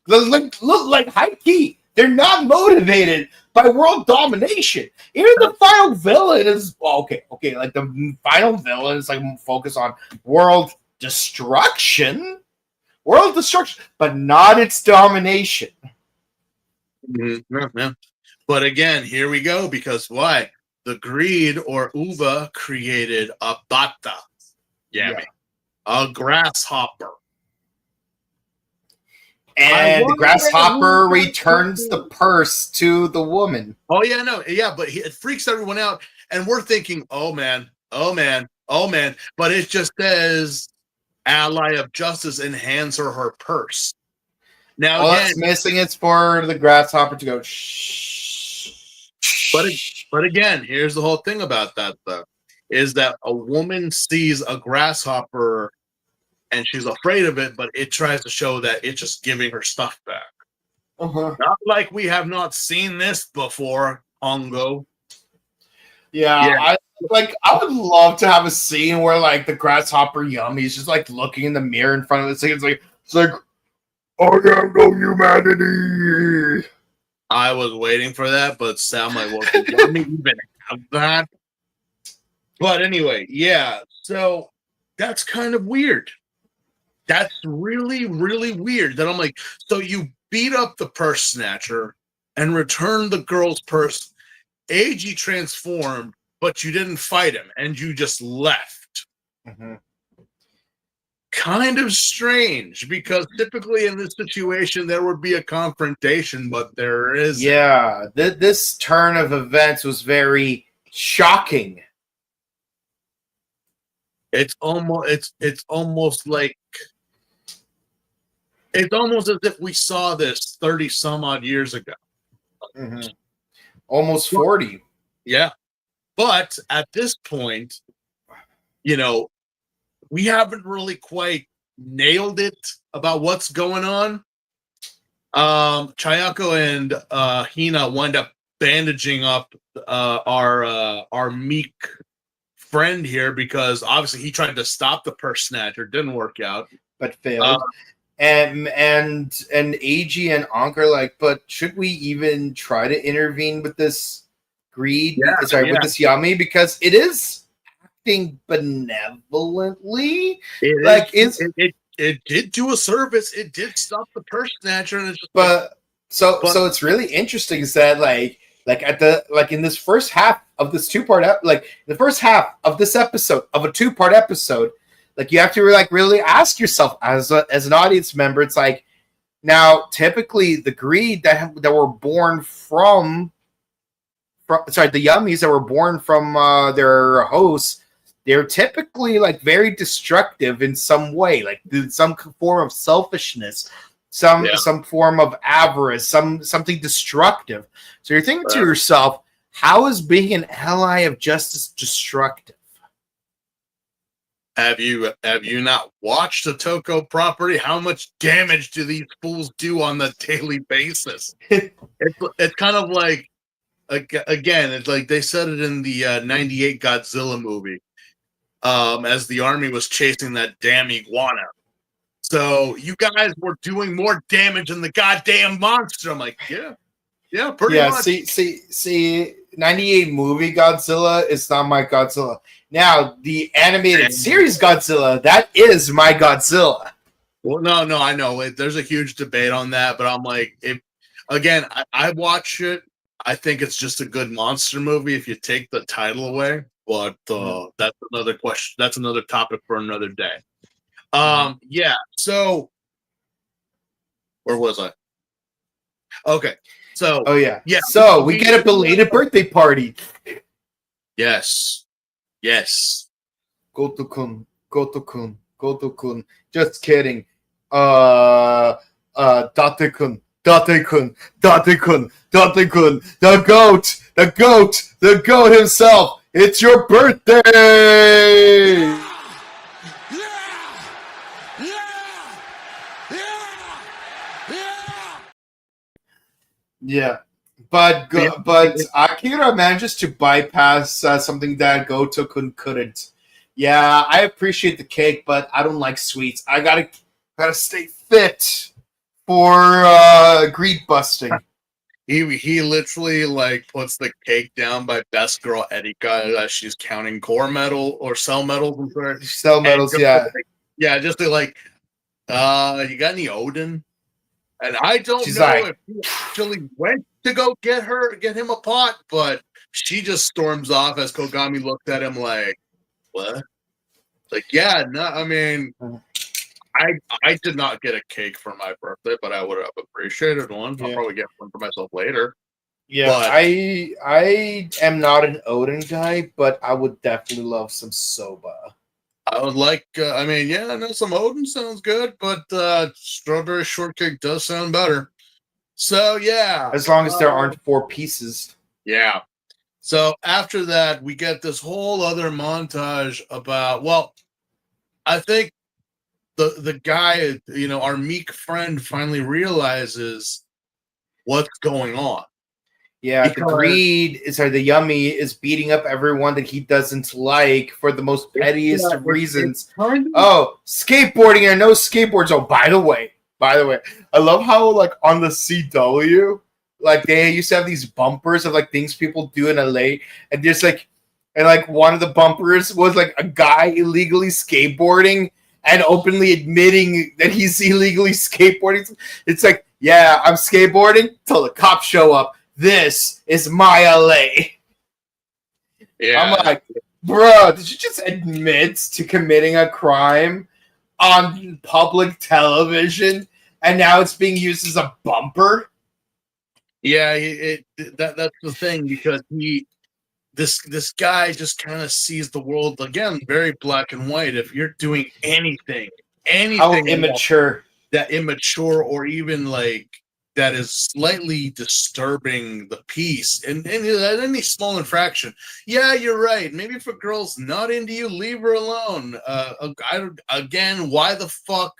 Look like high key. They're not motivated by world domination. Even the final villain is okay. Like the final villain is like focused on world destruction, but not its domination. Mm-hmm. But again, here we go, because why? The Greed or Uva created a Bata, a grasshopper. And the grasshopper returns the purse to the woman. Oh, but it freaks everyone out. And we're thinking, oh, man. But it just says ally of justice and hands her purse. Now, all it's missing is for the grasshopper to go, shh. But again, here's the whole thing about that, though, is that a woman sees a grasshopper and she's afraid of it, but it tries to show that it's just giving her stuff back. Uh-huh. Not like we have not seen this before, Hongo. Yeah. I would love to have a scene where like the grasshopper Yummy's just like looking in the mirror in front of the thing. It's like, I am no humanity. I was waiting for that, but sound like, well, Yummy even have that. But anyway, yeah. So that's kind of weird. That's really, really weird. That I'm like, so you beat up the purse snatcher and returned the girl's purse. AG transformed, but you didn't fight him, and you just left. Mm-hmm. Kind of strange, because typically in this situation there would be a confrontation, but there isn't. Yeah, this turn of events was very shocking. It's almost like it's almost as if we saw this 30 some odd years ago. Mm-hmm. Almost 40. Yeah. But at this point, you know, we haven't really quite nailed it about what's going on. Chayako and Hina wind up bandaging up our meek friend here, because obviously he tried to stop the purse snatcher, didn't work out, but failed. And AG and Ankh are like, but should we even try to intervene with this Greed? With this Yami, because it is acting benevolently. It did do a service. It did stop the purse snatcher, and it's just so it's really interesting is that in this first half of this two-part the first half of this episode of a two-part episode, like you have to really ask yourself as an audience member, it's like, now typically the Greed that were born from the Yummies that were born from their hosts, they're typically like very destructive in some way, like some form of selfishness, some form of avarice, something destructive. So you're thinking to yourself, how is being an ally of justice destructive? Have you not watched the Toko property? How much damage do these fools do on the daily basis? It's kind of like, again, it's like they said it in the 98 Godzilla movie, as the army was chasing that damn iguana. So you guys were doing more damage than the goddamn monster. I'm like, yeah, pretty much. See, 98 movie Godzilla is not my Godzilla. Now, the animated series Godzilla, that is my Godzilla. Well, no, I know. There's a huge debate on that, but I'm like, again, I watch it. I think it's just a good monster movie if you take the title away. But that's another question. That's another topic for another day. Yeah. So where was I? Okay. So Oh yeah. yeah. So we get a belated birthday party. Yes. Goto-kun, Goto-kun, Goto-kun. Just kidding. Date-kun, Date-kun, Date-kun, Date-kun. The goat himself. It's your birthday. Yeah. But Akira manages to bypass something that Goto-kun couldn't. Yeah, I appreciate the cake, but I don't like sweets. I gotta stay fit for greed busting. He literally like puts the cake down by best girl Erika as she's counting core metal or cell medals. Cell medals, yeah. Yeah, just to like, you got any Odin? And I don't She's know like, if he actually went to go get him a pot, but she just storms off as Kogami looked at him like, what? Like, yeah, no, I mean, I did not get a cake for my birthday, but I would have appreciated one. Yeah. I'll probably get one for myself later. Yeah, but, I am not an Odin guy, but I would definitely love some soba. I would like, I mean, yeah, I know some Odin sounds good, but strawberry shortcake does sound better. So, yeah. As long as there aren't 4 pieces. Yeah. So, after that, we get this whole other montage about, well, I think the guy, you know, our meek friend finally realizes what's going on. Yeah, the Yummy is beating up everyone that he doesn't like for the most pettiest of reasons. Oh, skateboarding and no skateboards. Oh, by the way, I love how like on the CW, like they used to have these bumpers of like things people do in LA, and just like, and like one of the bumpers was like a guy illegally skateboarding and openly admitting that he's illegally skateboarding. It's like, yeah, I'm skateboarding till the cops show up. This is my LA. Yeah. I'm like, bro, did you just admit to committing a crime on public television and now it's being used as a bumper? Yeah, that's the thing, because this guy just kind of sees the world again very black and white. If you're doing anything how immature, that immature or even like that is slightly disturbing the peace and any small infraction. Yeah, you're right. Maybe if a girl's not into you, leave her alone. Again, why the fuck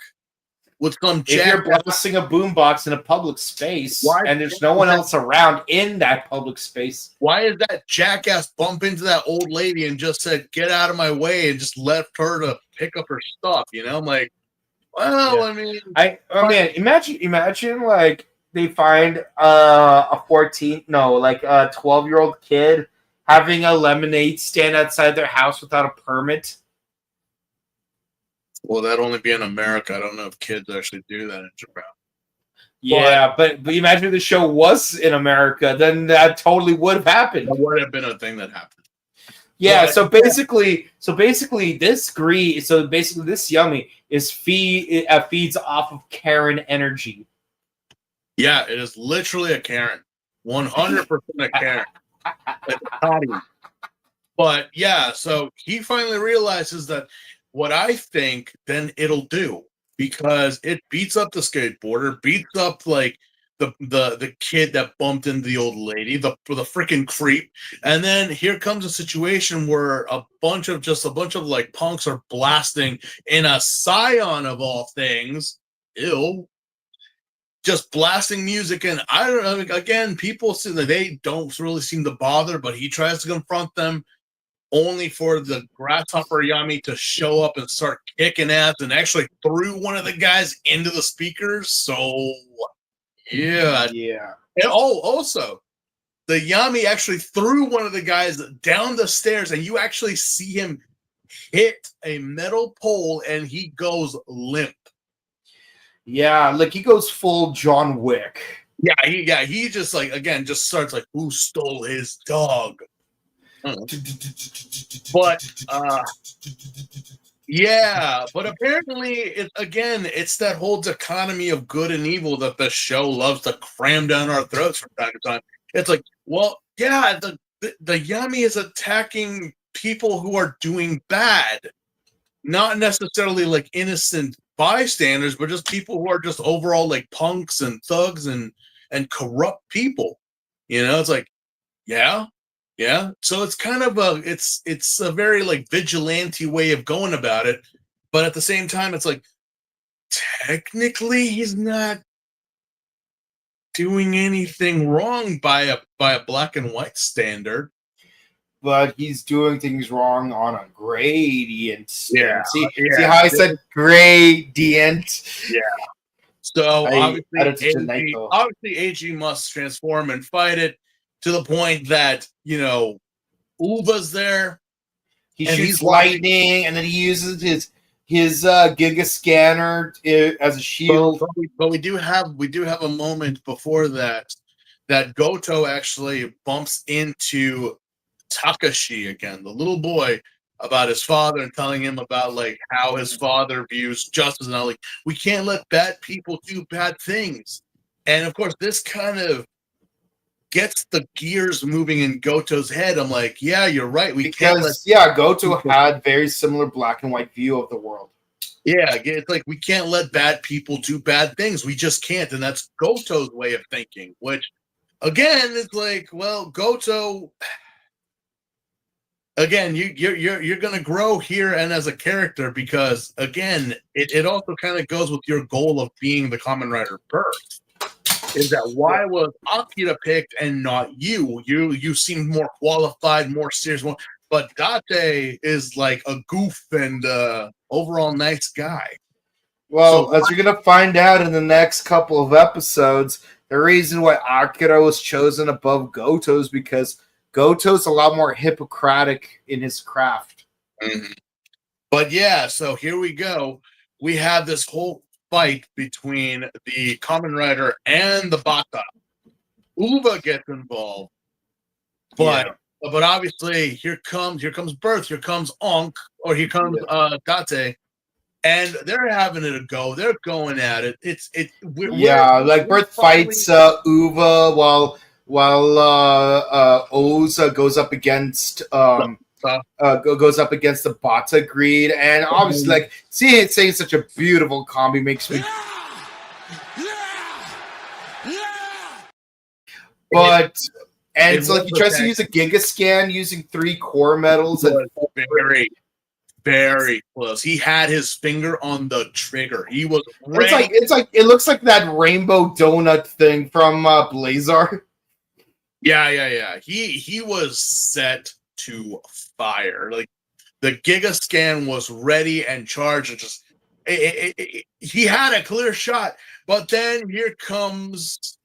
would some if you're blasting a boombox in a public space and there's no one else around in that public space? Why did that jackass bump into that old lady and just said, "Get out of my way," and just left her to pick up her stuff? You know, I'm like, well, yeah. I mean, imagine like they find a 12-year-old kid having a lemonade stand outside their house without a permit. Well, that'd only be in America. I don't know if kids actually do that in Japan. Yeah, but imagine if the show was in America, then that totally would have happened. That would have been a thing that happened. Yeah, so basically this Yummy is feeds off of Karen energy. Yeah, it is literally a Karen. 100% a Karen. But yeah, so he finally realizes that what I think then it'll do, because it beats up the skateboarder, beats up like the kid that bumped into the old lady, the freaking creep, and then here comes a situation where a bunch of like punks are blasting in a Scion of all things. Ew. Just blasting music, and I don't know. Again, people say that they don't really seem to bother, but he tries to confront them, only for the grasshopper Yami to show up and start kicking ass, and actually threw one of the guys into the speakers. So, yeah. And also, the Yami actually threw one of the guys down the stairs, and you actually see him hit a metal pole, and he goes limp. Yeah, like he goes full John Wick. He just like again just starts like who stole his dog. But yeah, but apparently it's that whole dichotomy of good and evil that the show loves to cram down our throats from time to time. It's like, well, yeah, the Yummy is attacking people who are doing bad, not necessarily like innocent bystanders, but just people who are just overall like punks and thugs and corrupt people. It's like, yeah. So it's kind of it's a very like vigilante way of going about it, but at the same time, it's like technically he's not doing anything wrong by a black and white standard. But he's doing things wrong on a gradient. Yeah. See how I said gradient? Yeah. So obviously AG must transform and fight it to the point that, Uva's there. He shoots lightning, and then he uses his Giga Scanner as a shield. But we do have a moment before that Goto actually bumps into Takashi again, the little boy, about his father and telling him about like how his father views justice and all. Like, we can't let bad people do bad things. And of course, this kind of gets the gears moving in Goto's head. I'm like, yeah, you're right. Goto had very similar black and white view of the world. Yeah, it's like we can't let bad people do bad things. We just can't, and that's Goto's way of thinking. Which, again, it's like, well, Goto. Again, you're gonna grow here and as a character because again, it also kind of goes with your goal of being the Kamen Rider first. Is that why was Akira picked and not you? You seemed more qualified, more serious, but Date is like a goof and overall nice guy. Well, as you're gonna find out in the next couple of episodes, the reason why Akira was chosen above Goto is because Goto's a lot more Hippocratic in his craft. Mm-hmm. But yeah, so here we go. We have this whole fight between the Kamen Rider and the Bata. Uva gets involved, but obviously here comes Birth, here comes Onk, or here comes Date, and they're having it a go. They're going at it. Birth fights Uva while Oza goes up against goes up against the Bata greed, and obviously like seeing it saying such a beautiful combi makes me so like he tries to use a Giga Scan using 3 core metals and very, very close. He had his finger on the trigger. He was ready. It looks like that rainbow donut thing from Blazar. Yeah. He was set to fire. Like the Giga Scan was ready and charged, and just he had a clear shot. But then here comes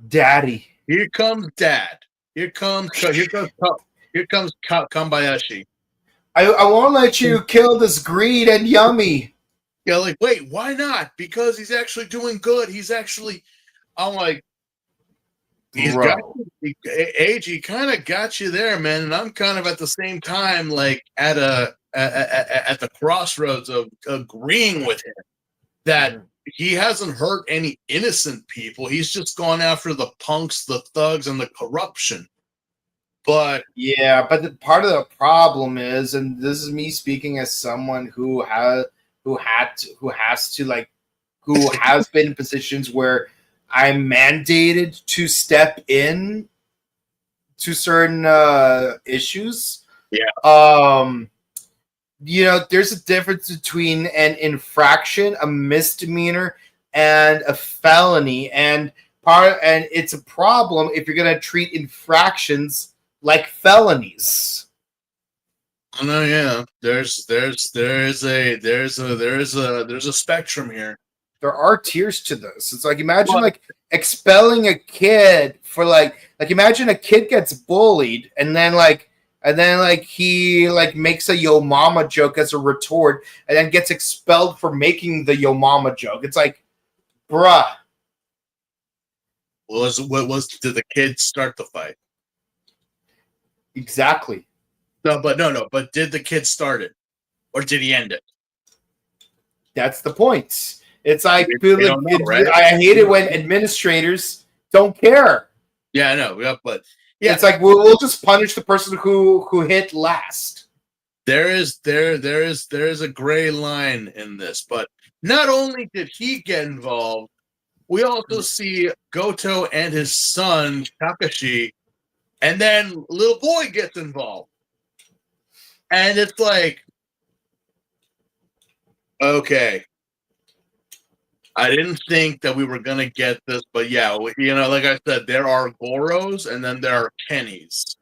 Daddy. Here comes Dad. Here comes Kambayashi. I won't let you kill this greed and Yummy. Yeah, like wait, why not? Because he's actually doing good. I'm like. He's got age. He kind of got you there, man, and I'm kind of at the same time like at the crossroads of agreeing with him that he hasn't hurt any innocent people. He's just gone after the punks, the thugs, and the corruption. But part of the problem is, and this is me speaking as someone who has been in positions where I'm mandated to step in to certain issues. Yeah. There's a difference between an infraction, a misdemeanor, and a felony, and it's a problem if you're going to treat infractions like felonies. Oh no, yeah. There's a spectrum here. There are tiers to this. It's like imagine expelling a kid for imagine a kid gets bullied and then he makes a yo mama joke as a retort and then gets expelled for making the yo mama joke. It's like Bruh. Did the kid start the fight? Exactly. No. But did the kid start it, or did he end it? That's the point. It's like, We don't know, right? I hate it when administrators don't care. Yeah, I know. Yeah, but yeah, it's like we'll just punish the person who hit last. There is a gray line in this, but not only did he get involved, we also see Goto and his son Takashi, and then little boy gets involved, and it's like, okay, I didn't think that we were gonna get this, but yeah, you know, like I said, there are Goros and then there are Kennys.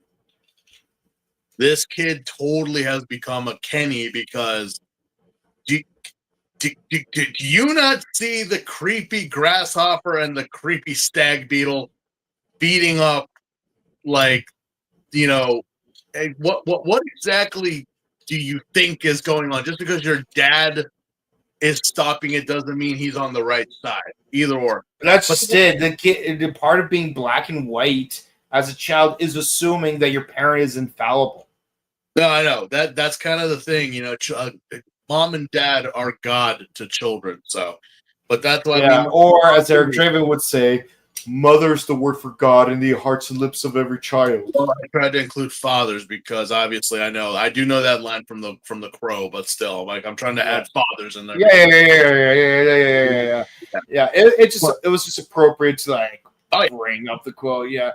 This kid totally has become a Kenny because do you not see the creepy grasshopper and the creepy stag beetle beating up, like, you know, what exactly do you think is going on? Just because your dad is stopping it doesn't mean he's on the right side. Either or. That's just it. The part of being black and white as a child is assuming that your parent is infallible. No, I know that's kind of the thing, you know. Mom and dad are God to children, so. But that's why or as Eric Draven would say, mother's the word for God in the hearts and lips of every child. Well, I tried to include fathers because obviously I do know that line from the Crow, but still, like, I'm trying to add fathers in there. Yeah. It was just appropriate to bring up the quote. Yeah.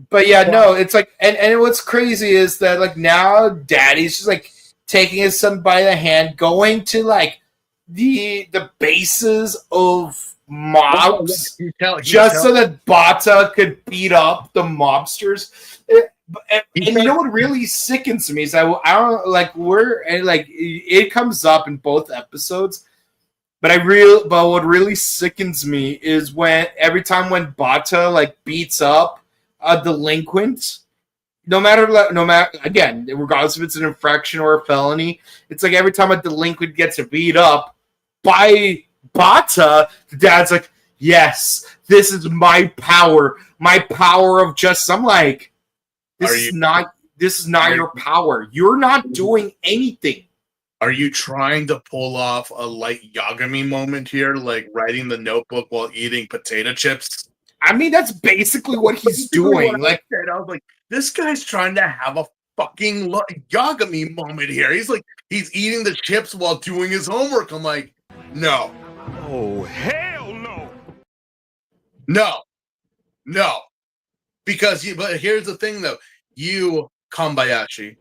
But yeah, no, it's like, and what's crazy is that like now daddy's just like taking his son by the hand, going to like the bases of mobs so that Bata could beat up the mobsters. And you know what really sickens me is I don't like it comes up in both episodes. But what really sickens me is when every time when Bata like beats up a delinquent, no matter again, regardless if it's an infraction or a felony, it's like every time a delinquent gets beat up by Bata, the dad's like, "Yes, this is my power of justice." I'm like, this is not your power. You're not doing anything. Are you trying to pull off a light Yagami moment here, like writing the notebook while eating potato chips? I mean, that's basically what he's doing. I was like, this guy's trying to have a fucking Yagami moment here. He's eating the chips while doing his homework. I'm like, no. Oh, hell no. No. But here's the thing, though. You, Kambayashi,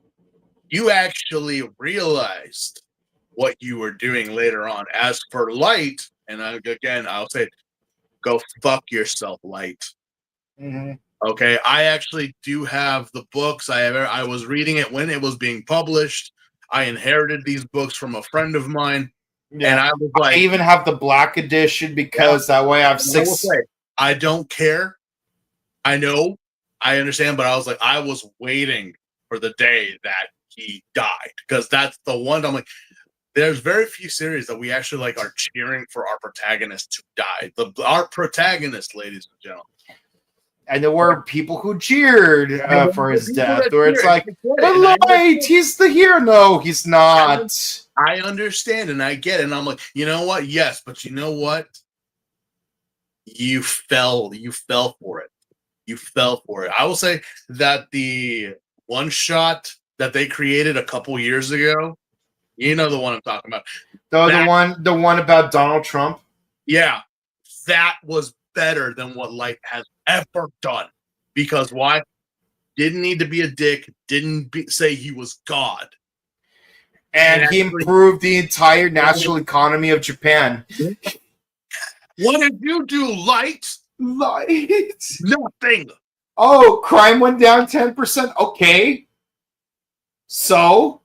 you actually realized what you were doing later on. As for Light, and I'll say, go fuck yourself, Light. Mm-hmm. Okay, I actually do have the books. I was reading it when it was being published. I inherited these books from a friend of mine, and I was like, I even have the black edition because that way I have 6. I don't care. I know, I understand, but I was waiting for the day that he died, because that's the one I'm like, there's very few series that we actually are cheering for our protagonist to die. Our protagonist, ladies and gentlemen. And there were people who cheered for his death, where it's like, but Light, he's the hero. No, he's not. I understand and I get it. And I'm like, you know what? Yes, but you know what? You fell for it. You fell for it. I will say that the one shot that they created a couple years ago, you know the one I'm talking about. The one about Donald Trump. Yeah, that was better than what Light has ever done. Because why? Didn't need to be a dick. Say he was God. And he improved the entire national economy of Japan. What did you do, Light? Light. Nothing. Oh, crime went down 10%. Okay. So?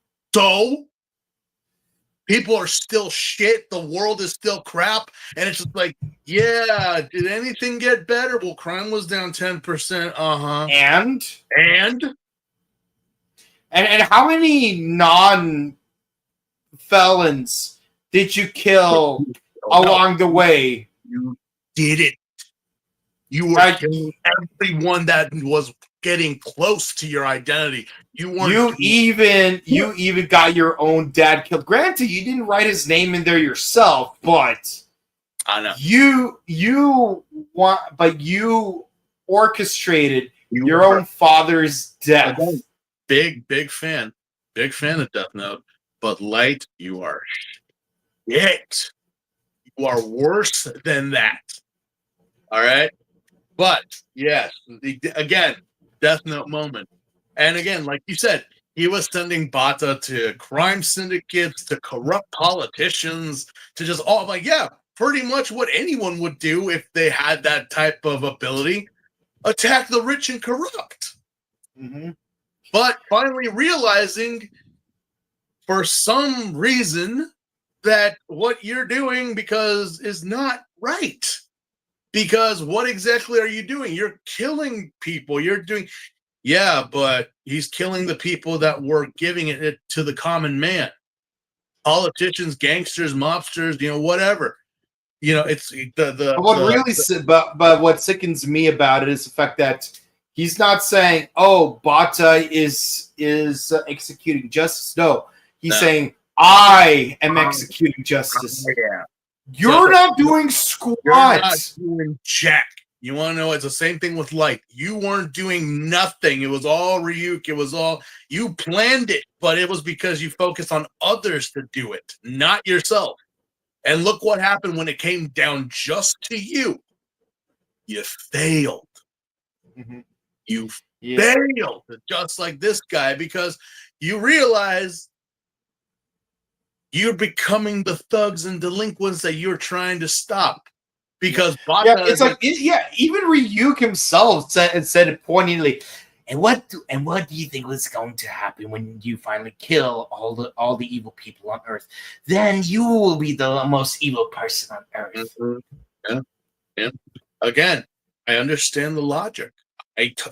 People are still shit. The world is still crap. And it's just like, yeah, did anything get better? Well, crime was down 10%. Uh-huh. And how many non-felons did you kill along the way? didn't. You were killing everyone that was getting close to your identity. You weren't. You even got your own dad killed. Granted, you didn't write his name in there yourself, but I know you orchestrated your own father's death. Big fan of Death Note. But Light, you are shit. You are worse than that. All right. But yes, again, Death Note moment. And again, like you said, he was sending Bata to crime syndicates, to corrupt politicians, to just all like, yeah, pretty much what anyone would do if they had that type of ability. Attack the rich and corrupt. Mm-hmm. But finally realizing for some reason that what you're doing is not right. Because what exactly are you doing? You're killing people. You're doing, yeah, but he's killing the people that were giving it to the common man. Politicians, gangsters, mobsters, whatever. It's but what sickens me about it is the fact that he's not saying, "Oh, Bata is executing justice." No, he's saying, "I am executing justice." Yeah. You're not doing squat. You're not doing jack. You want to know? It's the same thing with Light. You weren't doing nothing. It was all Ryuk. It was all you planned it, but it was because you focused on others to do it, not yourself. And look what happened when it came down just to you. You failed. Mm-hmm. You failed, just like this guy, because you realize you're becoming the thugs and delinquents that you're trying to stop. Because Bata even Ryuk himself said it poignantly. And what do you think was going to happen when you finally kill all the evil people on Earth? Then you will be the most evil person on Earth. Mm-hmm. Yeah. Again, I understand the logic.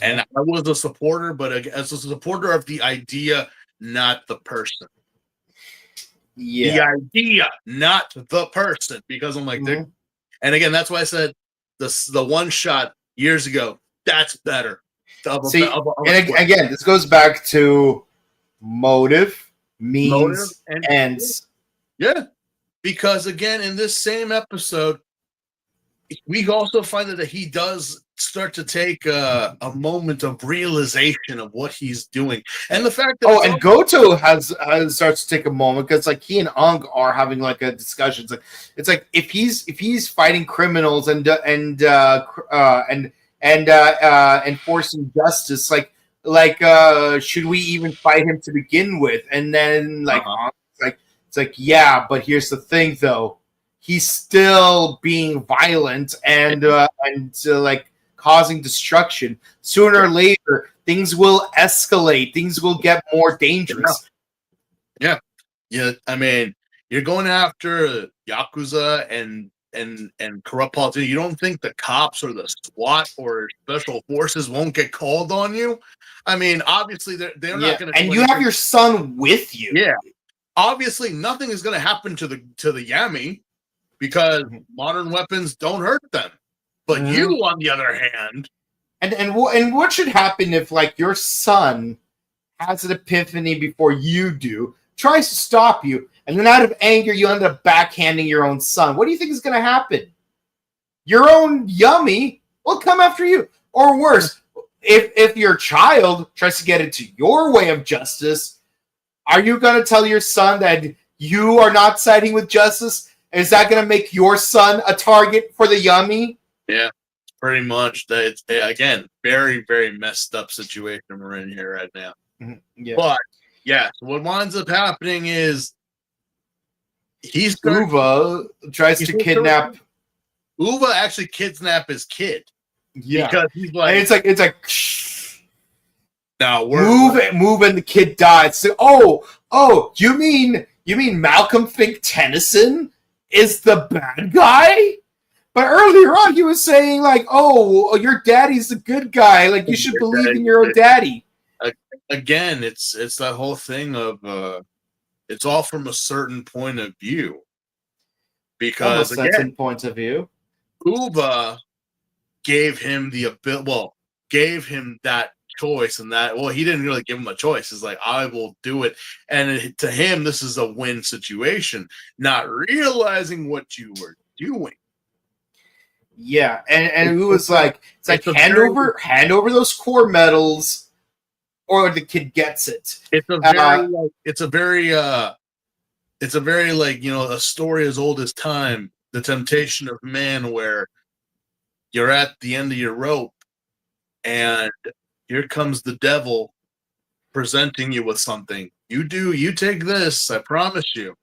And I was a supporter, but as a supporter of the idea, not the person. Yeah. The idea, not the person. Because I'm like, mm-hmm. And again, that's why I said the one shot years ago. That's better. Again, this goes back to motive, means, ends. Yeah, because again, in this same episode, we also find that he does start to take a moment of realization of what he's doing, and the fact that and Goto has starts to take a moment because like he and Ung are having like a discussion. It's like if he's fighting criminals and enforcing justice, should we even fight him to begin with? And then it's like yeah, but here's the thing though. He's still being violent and causing destruction. Sooner or later, things will escalate. Things will get more dangerous. Yeah. I mean, you're going after Yakuza and corrupt politicians. You don't think the cops or the SWAT or special forces won't get called on you? I mean, obviously they're not going to. And you have your son with you. Yeah. Obviously, nothing is going to happen to the Yami. Because modern weapons don't hurt them, but you, on the other hand, and what should happen if like your son has an epiphany before you do, tries to stop you, and then out of anger you end up backhanding your own son? What do you think is going to happen? Your own Yummy will come after you, or worse, if your child tries to get into your way of justice, are you going to tell your son that you are not siding with justice? Is that going to make your son a target for the Yummy? Yeah, pretty much. It's, again, very, very messed up situation we're in here right now. Mm-hmm. Yeah. But, yeah, what winds up happening is Uva tries to kidnap. Uva actually kidnap his kid. Yeah. Because he's like... And it's like... Now, move, and the kid dies. So, you mean Malcolm Fink Tennyson is the bad guy? But earlier on, he was saying like, "Oh, your daddy's the good guy. Like you should believe in your own daddy." Again, it's that whole thing of it's all from a certain point of view. Because from a certain point of view, Uba gave him gave him that choice, and that he didn't really give him a choice. It's like, I will do it, and to him this is a win situation, not realizing what you were doing. Yeah, and it was like, it's like, hand over those core medals, or the kid gets it. It's a very like, a story as old as time, the temptation of man, where you're at the end of your rope and here comes the devil presenting you with something. You take this, I promise you.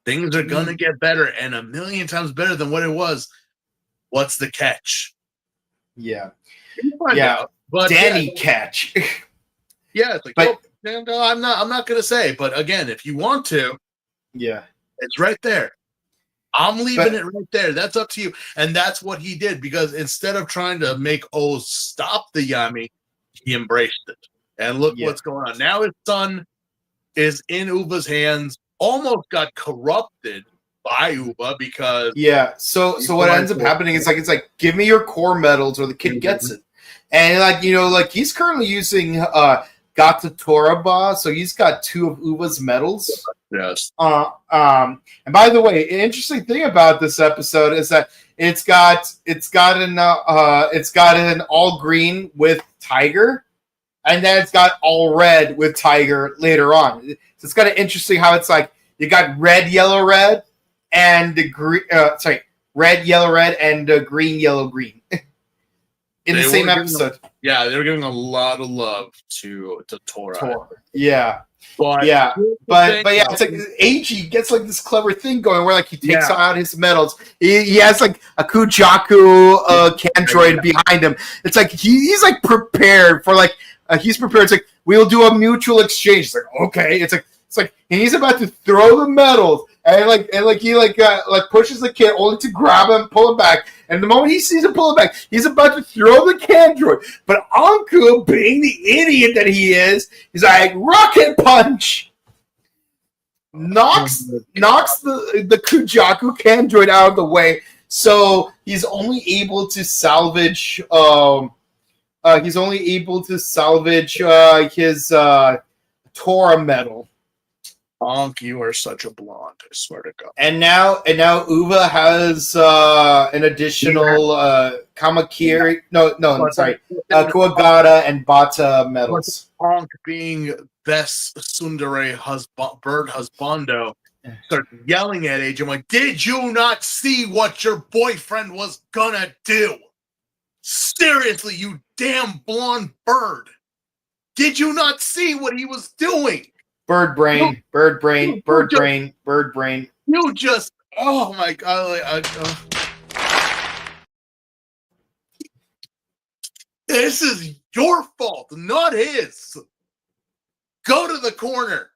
Things are going to get better, and 1,000,000 times better than what it was. What's the catch? Yeah. Out. But Danny catch. Yeah, it's like, I'm not going to say, but again, if you want to, it's right there. I'm leaving it right there. That's up to you. And that's what he did, because instead of trying to make O stop the Yami, he embraced it. And look what's going on. Now his son is in Uba's hands, almost got corrupted by Uba because... Yeah, so what ends up happening is it's like, give me your core medals or the kid gets it. And he's currently using Gata Toraba, so he's got 2 of Uba's medals. Yes. And by the way, an interesting thing about this episode is that it's got an all green with Tiger, and then it's got all red with Tiger later on. So it's kind of interesting how it's like you got red, yellow, red, and the green. Red, yellow, red, and green, yellow, green. In the same episode. They were giving a lot of love to Tora. Yeah. But it's like AG gets like this clever thing going where like he takes out his medals. He has like a Kujaku Candroid behind him. It's like he's like prepared for like he's prepared. It's like, we'll do a mutual exchange. It's like, okay. It's like and he's about to throw the medals and he pushes the kid only to grab him, pull him back. And the moment he sees him pull it back, he's about to throw the Candroid. But Anku, being the idiot that he is, he's like, rocket punch! Knocks the Kujaku Candroid out of the way. So he's only able to salvage his Tora medal. Bonk, you are such a blonde, I swear to God. And now Uva has an additional Kamakiri. Kuwagata and Bata medals. Bonk, being best tsundere bird husbando, starts yelling at Age. I'm like, did you not see what your boyfriend was gonna do? Seriously, you damn blonde bird. Did you not see what he was doing? Bird brain. You just, oh my God. This is your fault, not his. Go to the corner.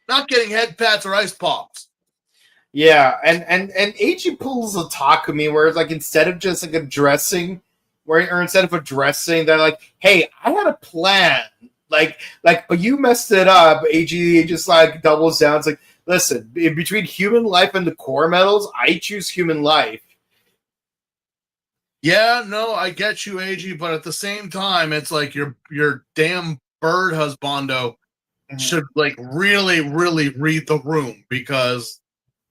Not getting head pats or ice pops. Yeah, and Eiichi pulls a Takumi where it's like, instead of just like addressing, they're like, hey, I had a plan. But you messed it up. AG just like doubles down. It's like, listen, between human life and the core medals, I choose human life. Yeah, no, I get you, AG, but at the same time, it's like your damn bird husbando should like really, really read the room, because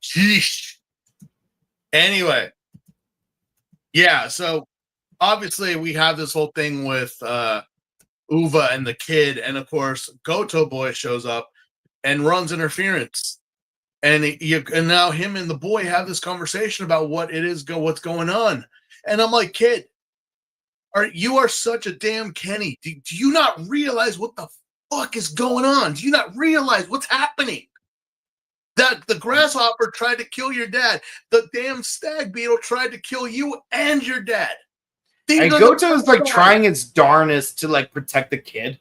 sheesh. Anyway. Yeah, so obviously we have this whole thing with Uva and the kid, and of course Goto boy shows up and runs interference, and now him and the boy have this conversation about what's going on, and I'm like, kid, you are such a damn Kenny. Do you not realize what the fuck is going on? Do you not realize what's happening? That the grasshopper tried to kill your dad, the damn stag beetle tried to kill you and your dad. And Goto is like trying his darnest to like protect the kid.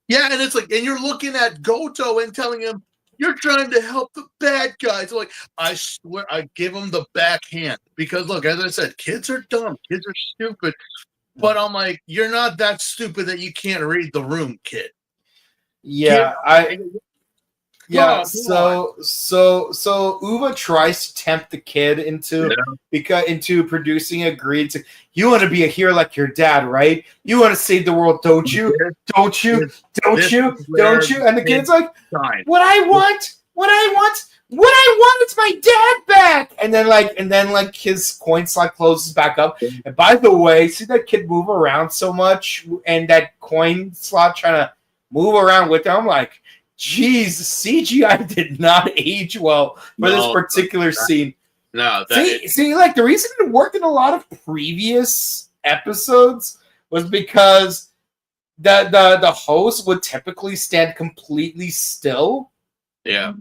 Yeah, and it's like, and you're looking at Goto and telling him you're trying to help the bad guys. Like, I swear, I give him the backhand, because look, as I said, kids are dumb, kids are stupid. But I'm like, you're not that stupid that you can't read the room, kid. Yeah, Yeah, Come on. so Uva tries to tempt the kid into producing a greed. To, you want to be a hero like your dad, right? You want to save the world, don't you? Don't you? This, Don't this you? is where Don't you? And the kid kid's like, shines. what I want, what I want is my dad back. And then like his coin slot closes back up. And by the way, see that kid move around so much, and that coin slot trying to move around with him. I'm like, geez, CGI did not age well for this particular scene. No, see, like the reason it worked in a lot of previous episodes was because the host would typically stand completely still. Yeah.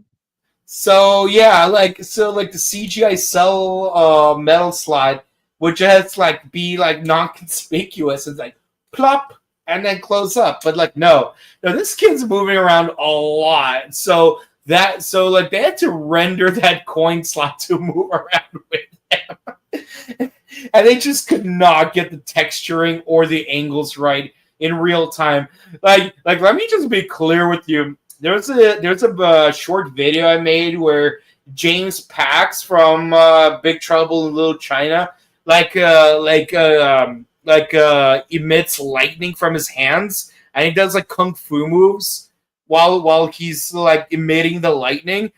So yeah, like the CGI cell metal slide would just like be like non-conspicuous. It's like plop and then close up. But like no, this kid's moving around a lot. So like they had to render that coin slot to move around with him. And they just could not get the texturing or the angles right in real time. Like let me just be clear with you. There's a short video I made where James Pax from Big Trouble in Little China emits lightning from his hands, and he does like kung fu moves while he's like emitting the lightning.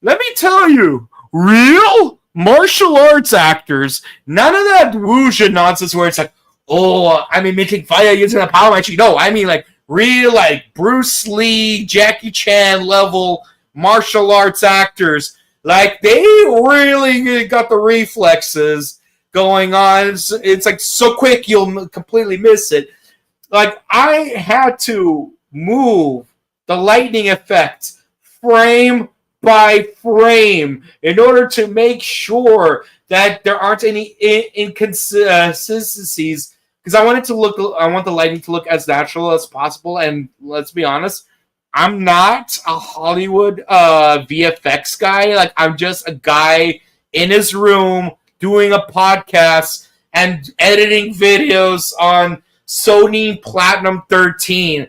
Let me tell you, real martial arts actors, none of that wuxia nonsense where it's like, oh, I'm emitting fire using a power magic. No, I mean like real like Bruce Lee, Jackie Chan level martial arts actors. Like they really got the reflexes going on. It's like so quick you'll completely miss it. Like I had to move the lightning effect frame by frame in order to make sure that there aren't any inconsistencies, because I want the lighting to look as natural as possible. And let's be honest, I'm not a Hollywood VFX guy. Like I'm just a guy in his room doing a podcast and editing videos on Sony Platinum 13.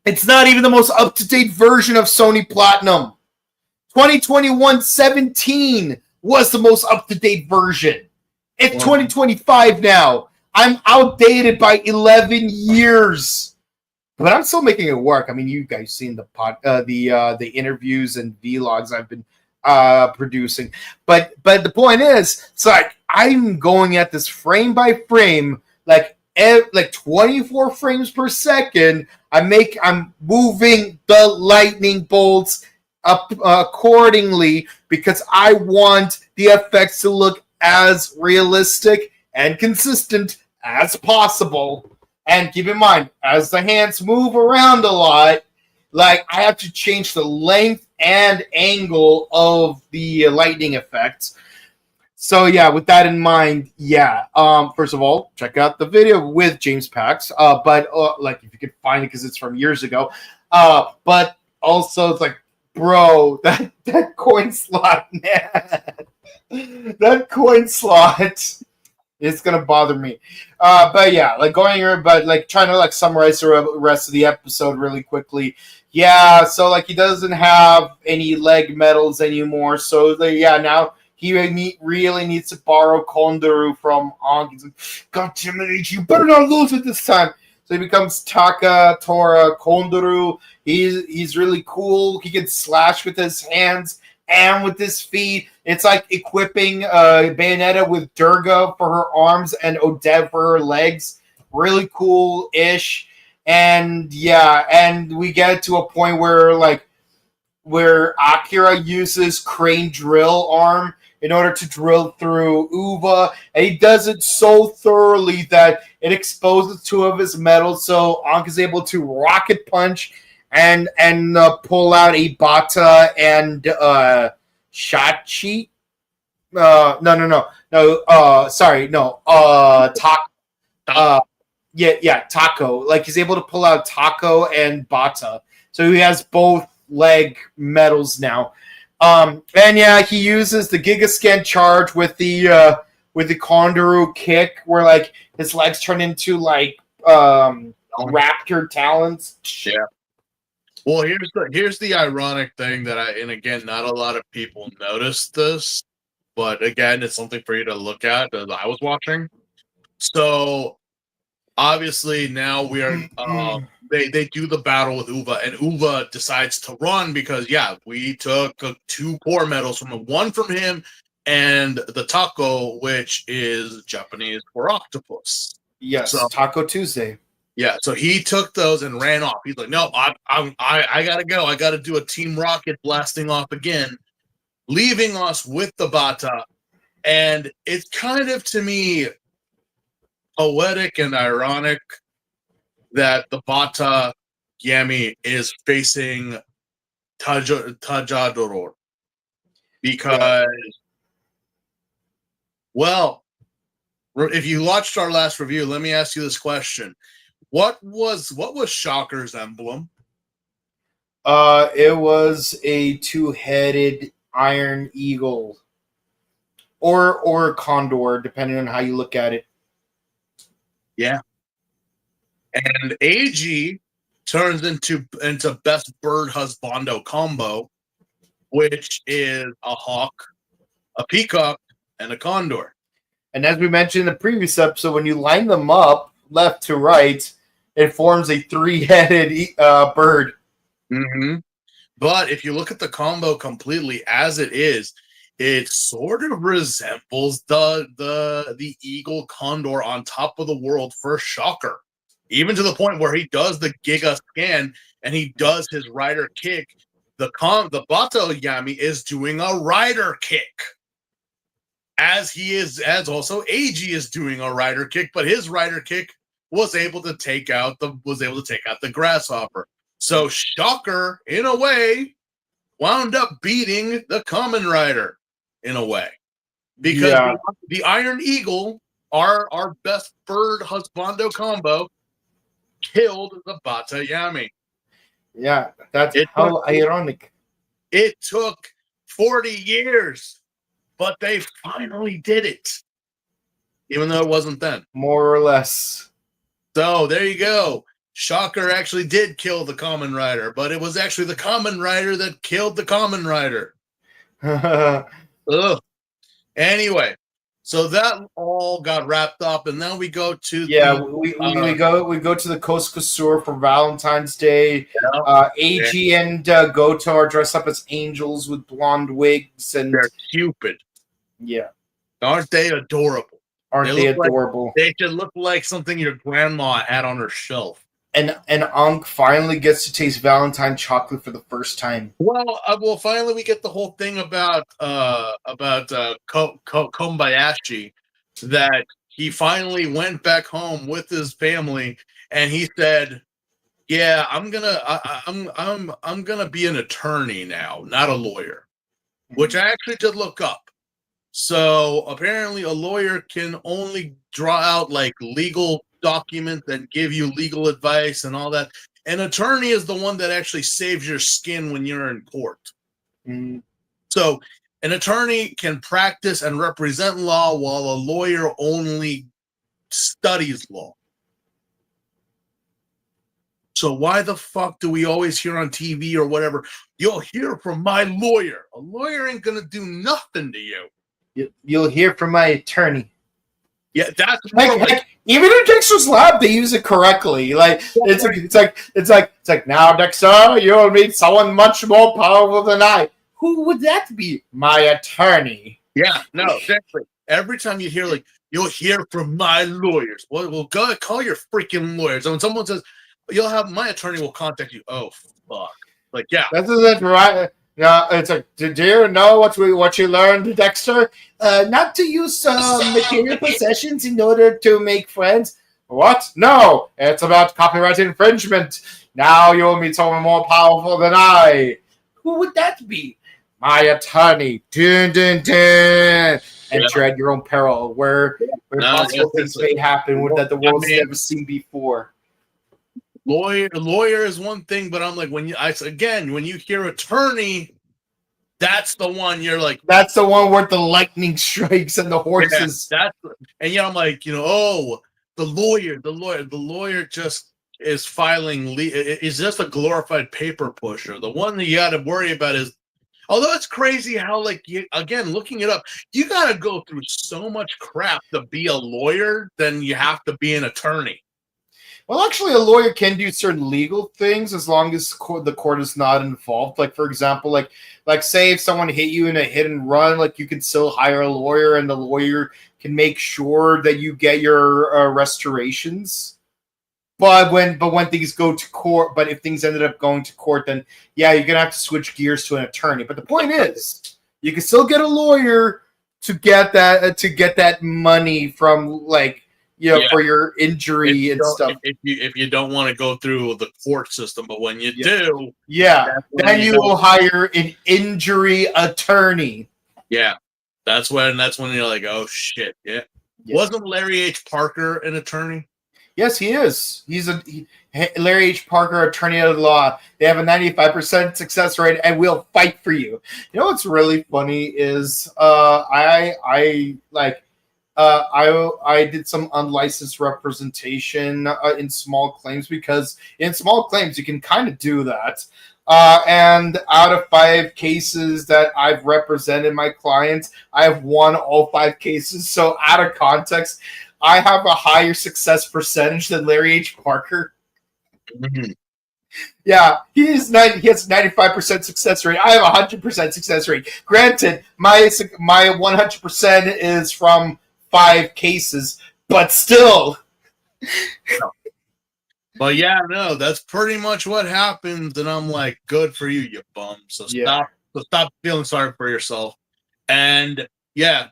It's not even the most up-to-date version of Sony Platinum. 2021 17 was the most up-to-date version. It's 2025 now. I'm outdated by 11 years. But I'm still making it work. I mean, you guys seen the interviews and vlogs I've been producing. But the point is, it's like I'm going at this frame by frame, like 24 frames per second. I'm moving the lightning bolts up accordingly because I want the effects to look as realistic and consistent as possible. And keep in mind, as the hands move around a lot, like I have to change the length and angle of the lightning effects. So yeah, with that in mind, yeah. First of all, check out the video with James Pax. But like if you could find it because it's from years ago. But also it's like, bro, that coin slot, man, that coin slot. It's gonna bother me, but yeah, like trying to like summarize the rest of the episode really quickly. Yeah, so like he doesn't have any leg medals anymore, so now he really needs to borrow Kondoru from Ankh. He's like, God damn it, you better not lose it this time. So he becomes Taka Tora Kondoru. He's really cool. He can slash with his hands and with his feet. It's like equipping Bayonetta with Durga for her arms and Odette for her legs. Really cool-ish. And yeah, and we get to a point where Akira uses Crane drill arm in order to drill through Uva. And he does it so thoroughly that it exposes two of his metals, so Ankh is able to rocket punch and pull out a Bata and Shachi. Taco. Like he's able to pull out Taco and Bata. So he has both leg medals now. And yeah, he uses the Gigascan charge with the Kondoru kick, where like his legs turn into like raptor talons. Yeah. Well, here's the ironic thing and again, not a lot of people noticed this, but again, it's something for you to look at that I was watching. So obviously now we are they do the battle with Uva, and Uva decides to run because we took 2 core medals from him, one from him and the taco, which is Japanese for octopus. Yes, So, Taco Tuesday. Yeah, so he took those and ran off. He's like, no, I gotta go. I gotta do a Team Rocket blasting off again, leaving us with the Bata. And it's kind of, to me, poetic and ironic that the Bata Yami is facing Tajadoror. Because, well, if you watched our last review, let me ask you this question. What was Shocker's emblem? It was a 2-headed iron eagle, or condor, depending on how you look at it. Yeah, and AG turns into best bird husbando combo, which is a hawk, a peacock, and a condor. And as we mentioned in the previous episode, when you line them up left to right, it forms a 3-headed bird. Mm-hmm. But if you look at the combo completely as it is, it sort of resembles the eagle condor on top of the world for Shocker. Even to the point where he does the Giga scan and he does his rider kick. The Bato Yami is doing a rider kick. As also AG is doing a rider kick, but his rider kick was able to take out the grasshopper. So Shocker, in a way, wound up beating the Kamen Rider in a way. Because the Iron Eagle, our best bird husbando combo, killed the Bata Yami. Yeah, that's how ironic. It took 40 years, but they finally did it. Even though it wasn't then. More or less. So there you go. Shocker actually did kill the Kamen Rider, but it was actually the Kamen Rider that killed the Kamen Rider. Ugh. Anyway, so that all got wrapped up, and then we go to we go to the Kosuke Sur for Valentine's Day. AG and Goto are dressed up as angels with blonde wigs, and they're Cupid. Yeah, aren't they adorable? Aren't they adorable? They should look like something your grandma had on her shelf. And Ankh finally gets to taste Valentine chocolate for the first time. Well, finally we get the whole thing about Kobayashi, that he finally went back home with his family, and he said, "Yeah, I'm gonna be an attorney now, not a lawyer," which I actually did look up. So apparently a lawyer can only draw out like legal documents and give you legal advice and all that. An attorney is the one that actually saves your skin when you're in court. Mm. So an attorney can practice and represent law, while a lawyer only studies law. So why the fuck do we always hear on TV or whatever, you'll hear from my lawyer? A lawyer ain't gonna do nothing to you. You'll hear from my attorney. Yeah, that's like even in Dexter's Lab, they use it correctly. Like it's like now, Dexter, you'll meet someone much more powerful than I. Who would that be? My attorney. Yeah, no, exactly. Every time you hear like you'll hear from my lawyers. Well, go call your freaking lawyers. And when someone says you'll have my attorney will contact you. Oh fuck! Like that's right. Yeah, it's like, do you know what you learned, Dexter? Not to use material possessions in order to make friends. What? No, it's about copyright infringement. Now you'll meet someone more powerful than I. Who would that be? My attorney. Dun, dun, dun. And tread your own peril, where possible things may happen that the world's never seen before. Lawyer is one thing, but I'm like, when you hear attorney, that's the one you're like. That's the one where the lightning strikes and the horses. And I'm like, the lawyer just is is just a glorified paper pusher. The one that you got to worry about is, although it's crazy how, like, again, looking it up, you got to go through so much crap to be a lawyer than you have to be an attorney. Well, actually, a lawyer can do certain legal things as long as the court is not involved. Like, for example, like say if someone hit you in a hit and run, like you can still hire a lawyer, and the lawyer can make sure that you get your restorations. But when things go to court, but if things ended up going to court, then yeah, you're gonna have to switch gears to an attorney. But the point is, you can still get a lawyer to get that money from, like, for your injury and stuff. If you don't want to go through the court system, but when you do, then you will hire an injury attorney. Yeah, that's when you're like, oh shit, yeah. Wasn't Larry H. Parker an attorney? Yes, he is. Larry H. Parker, attorney at law. They have a 95% success rate, and we'll fight for you. You know what's really funny is I did some unlicensed representation in small claims, because in small claims you can kind of do that. And out of 5 cases that I've represented my clients, I have won all 5 cases. So out of context, I have a higher success percentage than Larry H. Parker. Mm-hmm. Yeah, he has 95% success rate. I have a 100% success rate. Granted, my 100% is from 5 cases, but still. But yeah, no, that's pretty much what happens, and I'm like, good for you, you bum. So stop feeling sorry for yourself. And yeah,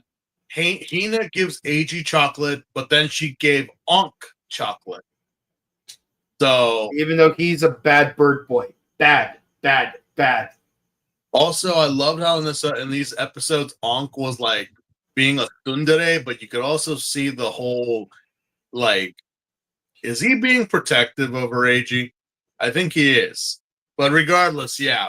Hina gives AG chocolate, but then she gave Onk chocolate. So even though he's a bad bird boy, bad. Also, I loved how in these episodes, Onk was like being a tsundere, but you could also see the whole, like, is he being protective over AG? I think he is. But regardless, yeah,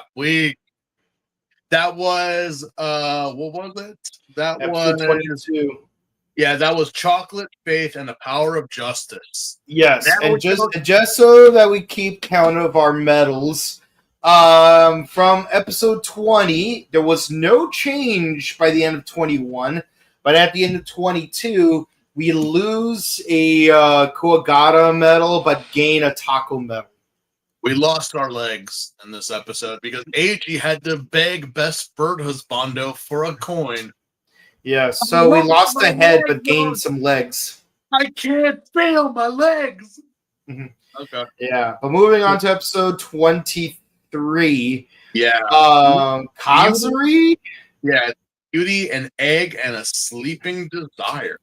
that was what was it? That Episode 22. Yeah, that was Chocolate, Faith, and the Power of Justice. Yes, and just so that we keep count of our medals, from episode 20, there was no change by the end of 21, but at the end of 22, we lose a Kuwagata medal, but gain a Taco medal. We lost our legs in this episode because AG had to beg Best Bird Husbando for a coin. Yeah, so we lost a head, but gained some legs. I can't feel my legs. Mm-hmm. Okay. Yeah, but moving on to episode 23. Yeah. Kazuri? Yeah, Beauty, an Egg, and a Sleeping Desire.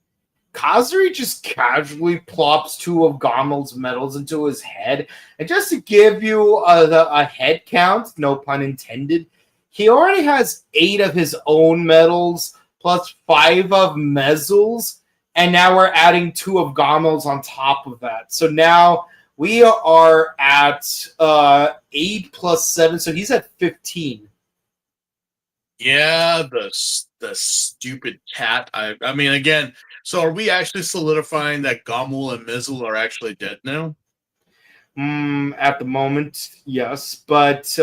Kazuri just casually plops 2 of Gamel's medals into his head. And just to give you a head count, no pun intended, he already has 8 of his own medals, plus 5 of Mezul's, and now we're adding 2 of Gamel's on top of that. So now we are at 8 plus 7, so he's at 15. Yeah, the stupid cat. I mean, again, so are we actually solidifying that Gamul and Mizul are actually dead now? At the moment, yes, but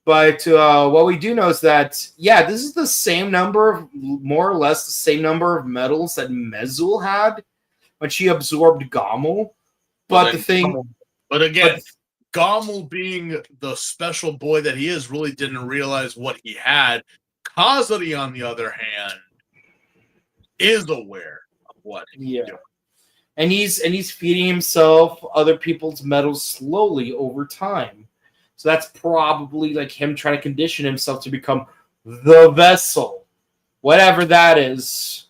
what we do know is that, yeah, this is the same number of, more or less the same number of medals that Mezul had when she absorbed Gamul. But Gamul, being the special boy that he is, really didn't realize what he had. Kazuri, on the other hand, is aware of what he's doing. And he's feeding himself other people's medals slowly over time. So that's probably like him trying to condition himself to become the vessel. Whatever that is.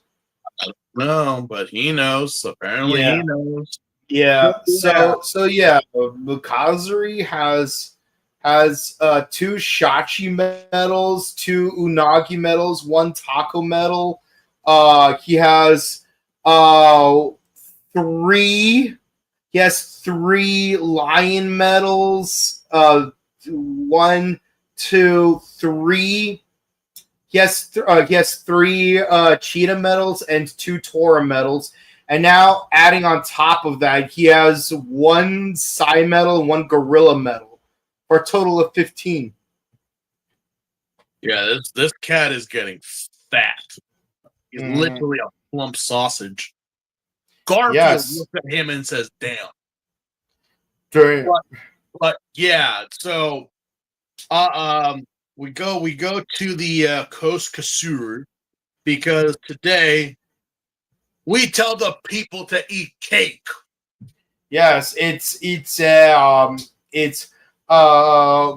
I don't know, but he knows. Apparently he knows. Yeah. So Kazuri has 2 Shachi medals, 2 Unagi medals, 1 Taco medal. He has 3. He has 3 Lion medals. 1, 2, 3. He has 3 Cheetah medals and 2 Tora medals. And now adding on top of that, he has 1 Psy medal and 1 Gorilla medal for a total of 15. Yeah, this cat is getting fat. He's literally a plump sausage. Garfield looks at him and says, "Damn." But yeah, so we go to the Coast Kasur because today we tell the people to eat cake. Yes, it's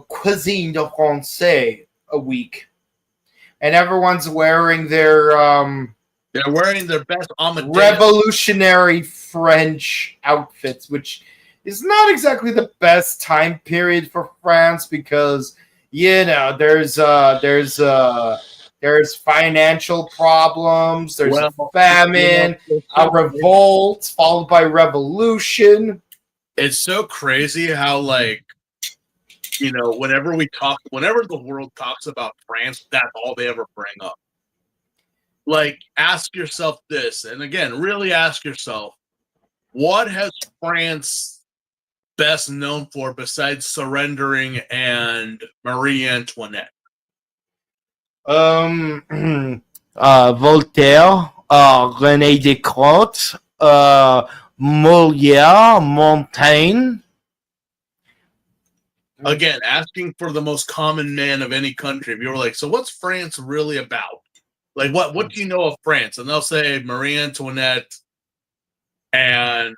cuisine de français a week, and everyone's wearing their they're wearing their best Amadeus revolutionary French outfits, which is not exactly the best time period for France because there's financial problems, there's a famine, a revolt followed by revolution. It's so crazy how whenever the world talks about France, that's all they ever bring up. Ask yourself this, and again, really ask yourself, what has France best known for besides surrendering and Marie Antoinette? Voltaire, René Descartes, Molière, Montaigne. Again, asking for the most common man of any country. If you were like, so what's France really about? What do you know of France? And they'll say Marie Antoinette and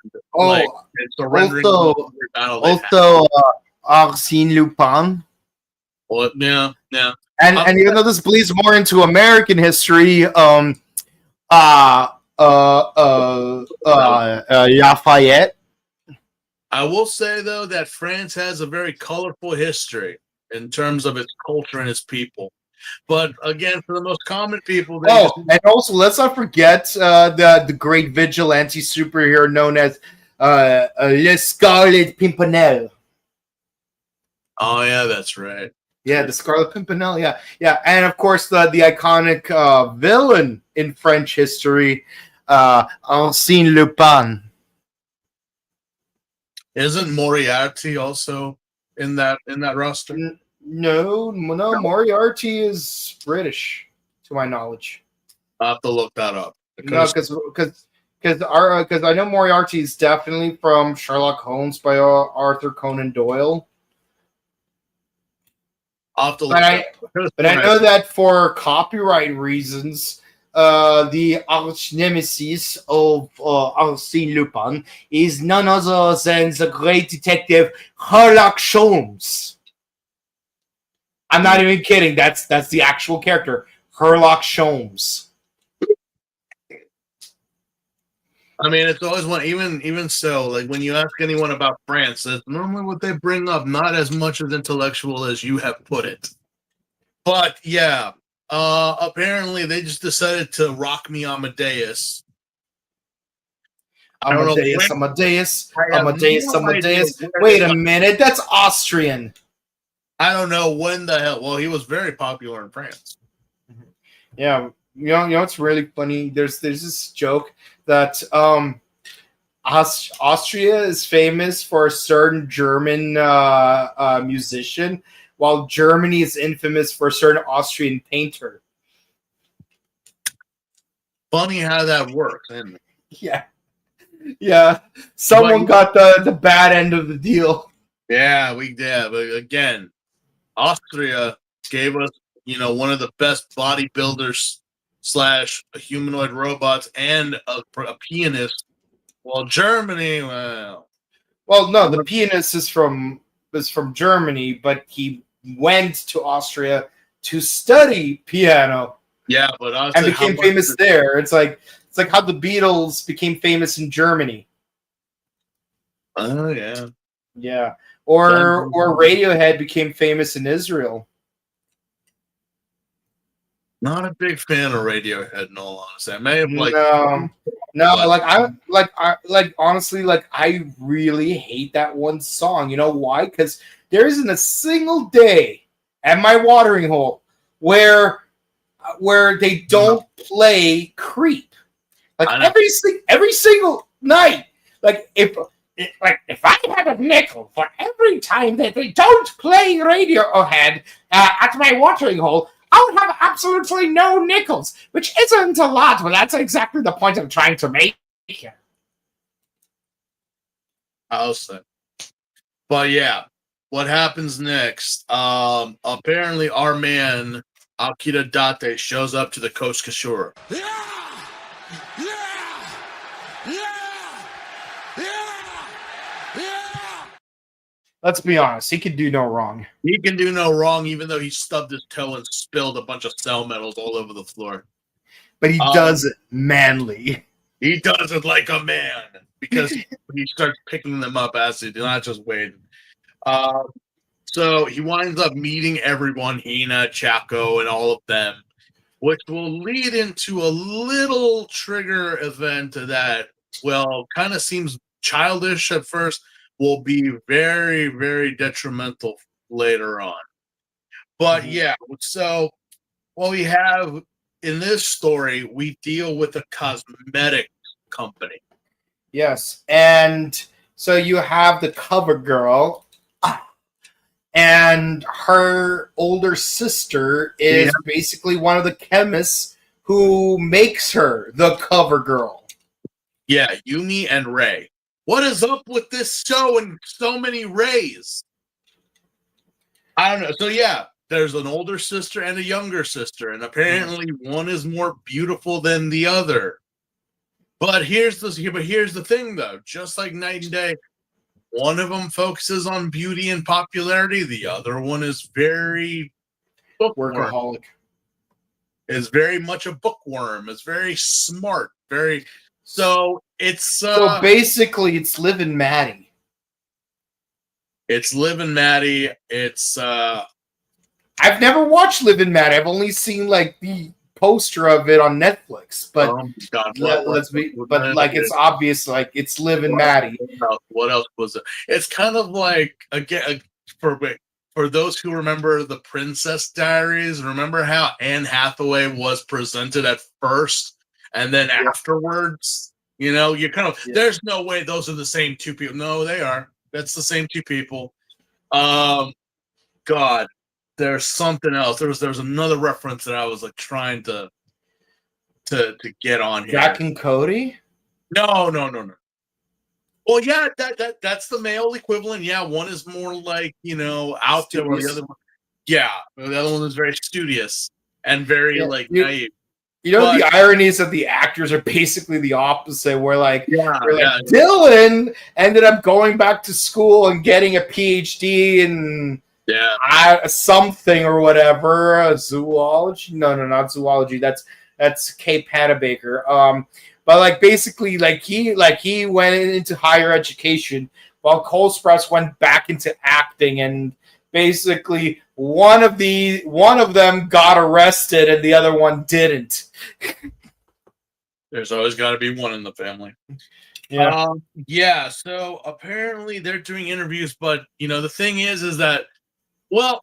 surrendering. Also, Arsène Lupin. Well, yeah. And even though this bleeds more into American history, Lafayette. I will say though that France has a very colorful history in terms of its culture and its people. But again, for the most common people, and also let's not forget the great vigilante superhero known as Le Scarlet Pimpernel. Oh yeah, that's right. Yeah, the Scarlet Pimpernel. Yeah, and of course the iconic villain in French history, Arsène Lupin. Isn't Moriarty also in that roster? No, Moriarty is British, to my knowledge. I'll have to look that up. No, because I know Moriarty is definitely from Sherlock Holmes by Arthur Conan Doyle. But I know that for copyright reasons, the arch nemesis of Arsène Lupin is none other than the great detective Sherlock Holmes. I'm not even kidding. That's the actual character, Sherlock Holmes. I mean, it's always one. Even so, when you ask anyone about France, that's normally what they bring up. Not as much as intellectual as you have put it. But yeah, apparently they just decided to rock me Amadeus. Amadeus. Wait a minute, that's Austrian. I don't know when the hell. Well, he was very popular in France. Yeah, you know what's really funny? There's this joke that Austria is famous for a certain German musician, while Germany is infamous for a certain Austrian painter. Funny how that works, isn't it? Yeah. Someone got the bad end of the deal. Yeah, we did. But again, Austria gave us, one of the best bodybuilders / humanoid robots and a pianist. Well, Germany, well, no, the pianist is from Germany, but he went to Austria to study piano. Yeah, but and became famous there. It's like how the Beatles became famous in Germany. Oh yeah. Yeah. Or Radiohead became famous in Israel. Not a big fan of Radiohead, in all honesty. I may have honestly, I really hate that one song. You know why? Because there isn't a single day at my watering hole where they don't play Creep. Like every single night. Like if I had a nickel for every time that they don't play Radiohead at my watering hole, I would have absolutely no nickels, which isn't a lot, but that's exactly the point I'm trying to make here. I'll say. But yeah, what happens next? Apparently our man Akira Date shows up to the Kosuke Shore. Let's be honest, he could do no wrong. He can do no wrong, even though he stubbed his toe and spilled a bunch of cell metals all over the floor. But he does it manly. He does it like a man because he starts picking them up as he not just waiting. So he winds up meeting everyone, Hina, Chaco, and all of them, which will lead into a little trigger event that, well, kind of seems childish at first, will be very, very detrimental later on. But yeah, so what we have in this story, we deal with a cosmetic company. Yes, and so you have the cover girl, and her older sister is basically one of the chemists who makes her the cover girl. Yeah, Yumi and Ray. What is up with this show and so many Rays? I don't know. So yeah, there's an older sister and a younger sister, and apparently one is more beautiful than the other. But here's the thing, though. Just like Night and Day, one of them focuses on beauty and popularity. The other one is very Workaholic. Is very much a bookworm. Is very smart. So it's so basically it's Liv and Maddie. It's Liv and Maddie. It's I've never watched Liv and Maddie. I've only seen like the poster of it on Netflix. But it's obvious, like it's Liv and Maddie. What else was it? It's kind of like again for those who remember the Princess Diaries. Remember how Anne Hathaway was presented at first, and then afterwards, you kind of there's no way those are the same two people. No, they are. That's the same two people. God. There's something else. There was another reference that I was like trying to get on here. Jack and Cody? No. Well, yeah, that's the male equivalent. Yeah, one is more like out there, where the other one, the other one is very studious and very naive. The irony is that the actors are basically the opposite. Dylan ended up going back to school and getting a PhD in something or whatever, zoology. No, not zoology. That's Kate Panabaker. But basically, he went into higher education, while Cole Sprouse went back into acting, and basically one of them got arrested and the other one didn't. There's always got to be one in the family. So apparently they're doing interviews, but the thing is that, well,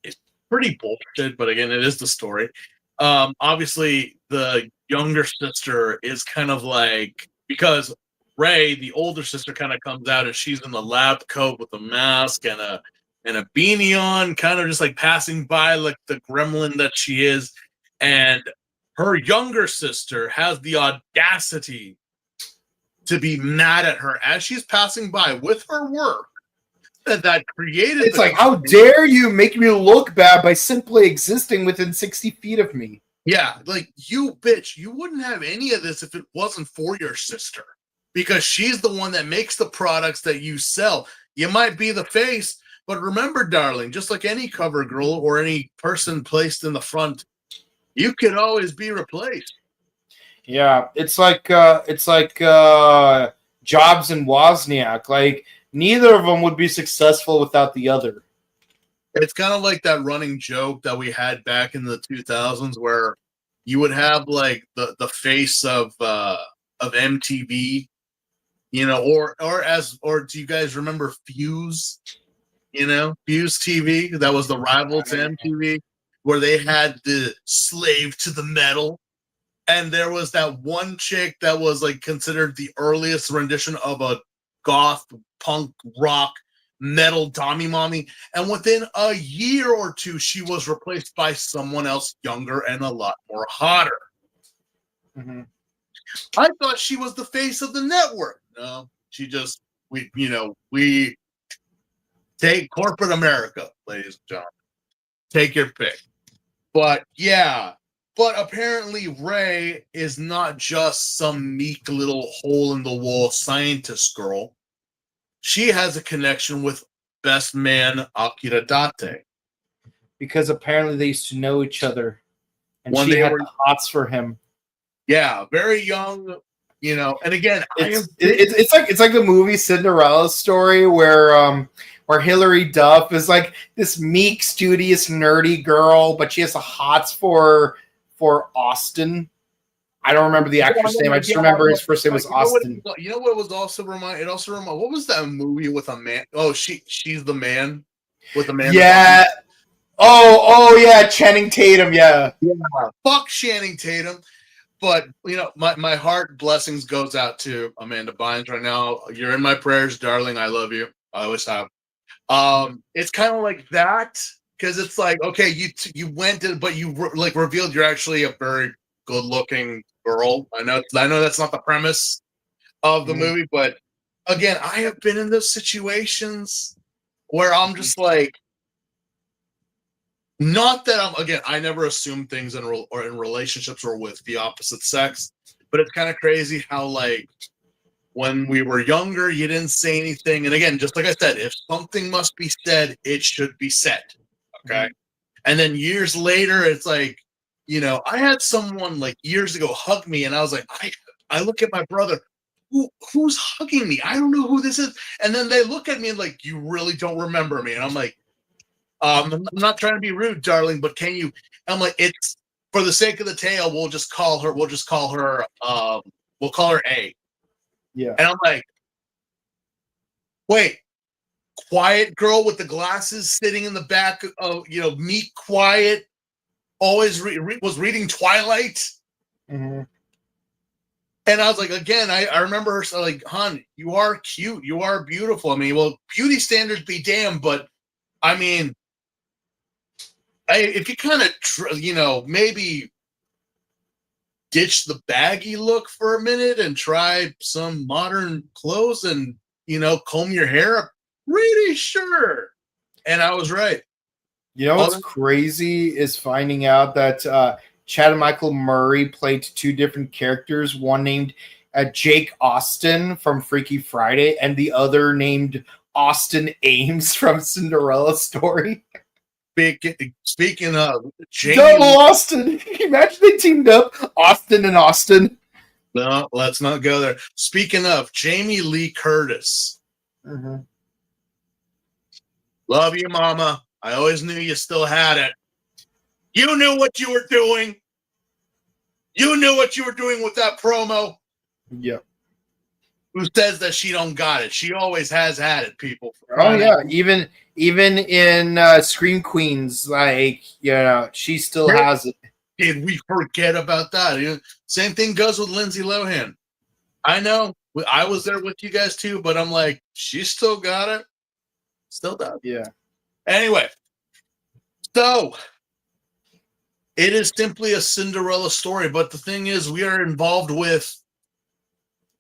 it's pretty bullshit, but again, it is the story. Obviously the younger sister is kind of like, because Ray, the older sister, kind of comes out and she's in the lab coat with a mask and a beanie on, kind of just like passing by like the gremlin that she is. And her younger sister has the audacity to be mad at her as she's passing by with her work that created. It's like, how dare you make me look bad by simply existing within 60 feet of me? Yeah, like, you bitch, you wouldn't have any of this if it wasn't for your sister, because she's the one that makes the products that you sell. You might be the face, but remember, darling, just like any cover girl or any person placed in the front, you could always be replaced. Yeah, it's like Jobs and Wozniak. Like, neither of them would be successful without the other. It's kind of like that running joke that we had back in the 2000s, where you would have like the face of MTV, or do you guys remember Fuse? Fuse TV, that was the rival to MTV, where they had the slave to the metal. And there was that one chick that was like considered the earliest rendition of a goth punk rock metal Tommy Mommy. And within a year or two, she was replaced by someone else younger and a lot more hotter. Mm-hmm. I thought she was the face of the network. No, she just, we take corporate America, ladies and gentlemen. Take your pick. But yeah, but apparently Ray is not just some meek little hole in the wall scientist girl. She has a connection with best man Akira Date. Because apparently they used to know each other. And One she day had we're- the hots for him. Yeah, very young, and again, it's like the movie Cinderella Story where Hilary Duff is like this meek, studious, nerdy girl, but she has the hots for Austin. I don't remember the actor's name. I just remember his first name was Austin. You know what was also remind? It also remind. What was that movie with a man? Oh, she's the man with the man. Yeah. Oh yeah, Channing Tatum. Yeah. Fuck Channing Tatum. But my heart blessings goes out to Amanda Bynes right now. You're in my prayers, darling. I love you. I always have. It's kind of like that because it's like, okay, you went to, but you revealed you're actually a very good looking girl. I know that's not the premise of the movie, but again, I have been in those situations where I'm just like, not that I never assume things in relationships or with the opposite sex, but it's kind of crazy how like when we were younger, you didn't say anything. And again, just like I said, if something must be said, it should be said. Okay. And then years later, it's like, I had someone like years ago hug me and I was like, I look at my brother, who's hugging me? I don't know who this is. And then they look at me and like, you really don't remember me. And I'm like, I'm not trying to be rude, darling, but can you? I'm like, it's for the sake of the tale. We'll call her A. Yeah. And I'm like, wait, quiet girl with the glasses sitting in the back of, meek, quiet, always was reading Twilight. Mm-hmm. And I was like, again, I remember her like, hon, you are cute. You are beautiful. I mean, well, beauty standards be damned, but I mean, if you kind of, maybe ditch the baggy look for a minute and try some modern clothes and, comb your hair up, pretty sure. And I was right. You know what's crazy is finding out that Chad and Michael Murray played two different characters, one named Jake Austin from Freaky Friday and the other named Austin Ames from Cinderella Story. Speaking of Jamie, double Austin. Imagine they teamed up Austin and Austin. No, let's not go there. Speaking of Jamie Lee Curtis, love you, Mama. I always knew you still had it. You knew what you were doing. You knew what you were doing with that promo. Yep. Who says that she don't got it? She always has had it, people. Oh yeah, even in Scream Queens, like she still has it. Did we forget about that? Same thing goes with Lindsay Lohan. I know I was there with you guys too, but I'm like, she still got it. Still does. Yeah. Anyway, so it is simply a Cinderella story, but the thing is, we are involved with,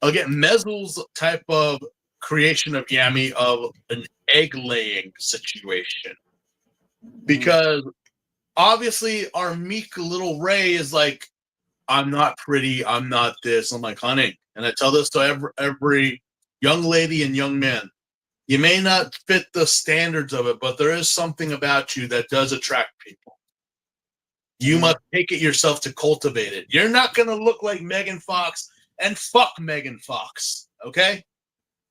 again, Mezzel's type of creation of Yami of an egg-laying situation. Because obviously our meek little Ray is like, I'm not pretty, I'm not this. I'm like, honey, and I tell this to every young lady and young man, you may not fit the standards of it, but there is something about you that does attract people. You must take it yourself to cultivate it. You're not going to look like Megan Fox, and fuck Megan Fox, okay?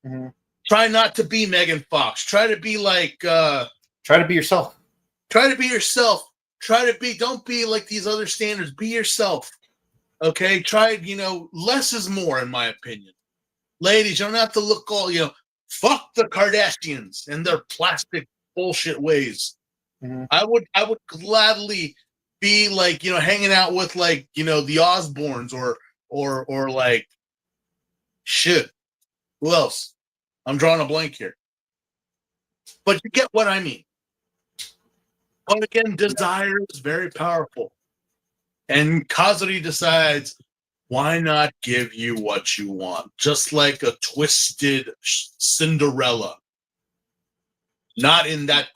Mm-hmm. Try not to be Megan Fox. Try to be like... try to be yourself. Try to be yourself. Don't be like these other standards. Be yourself, okay? Try, less is more, in my opinion. Ladies, you don't have to look all, fuck the Kardashians and their plastic bullshit ways. Mm-hmm. I would gladly be like, hanging out with like, the Osbournes or like shit. Who else? I'm drawing a blank here. But you get what I mean. But again, desire is very powerful. And Kazuri decides, why not give you what you want? Just like a twisted Cinderella. Not in that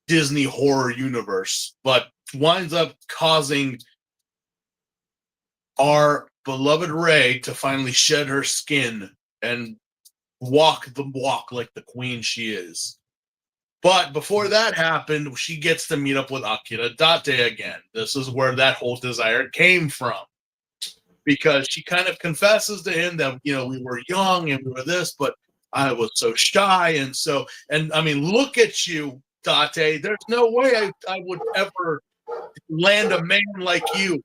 Disney horror universe, but winds up causing our beloved Rei to finally shed her skin and walk the walk like the queen she is. But before that happened, she gets to meet up with Akira Date again. This is where that whole desire came from. Because she kind of confesses to him that, we were young and we were this, but I was so shy. And I mean, look at you, Date. There's no way I would ever land a man like you.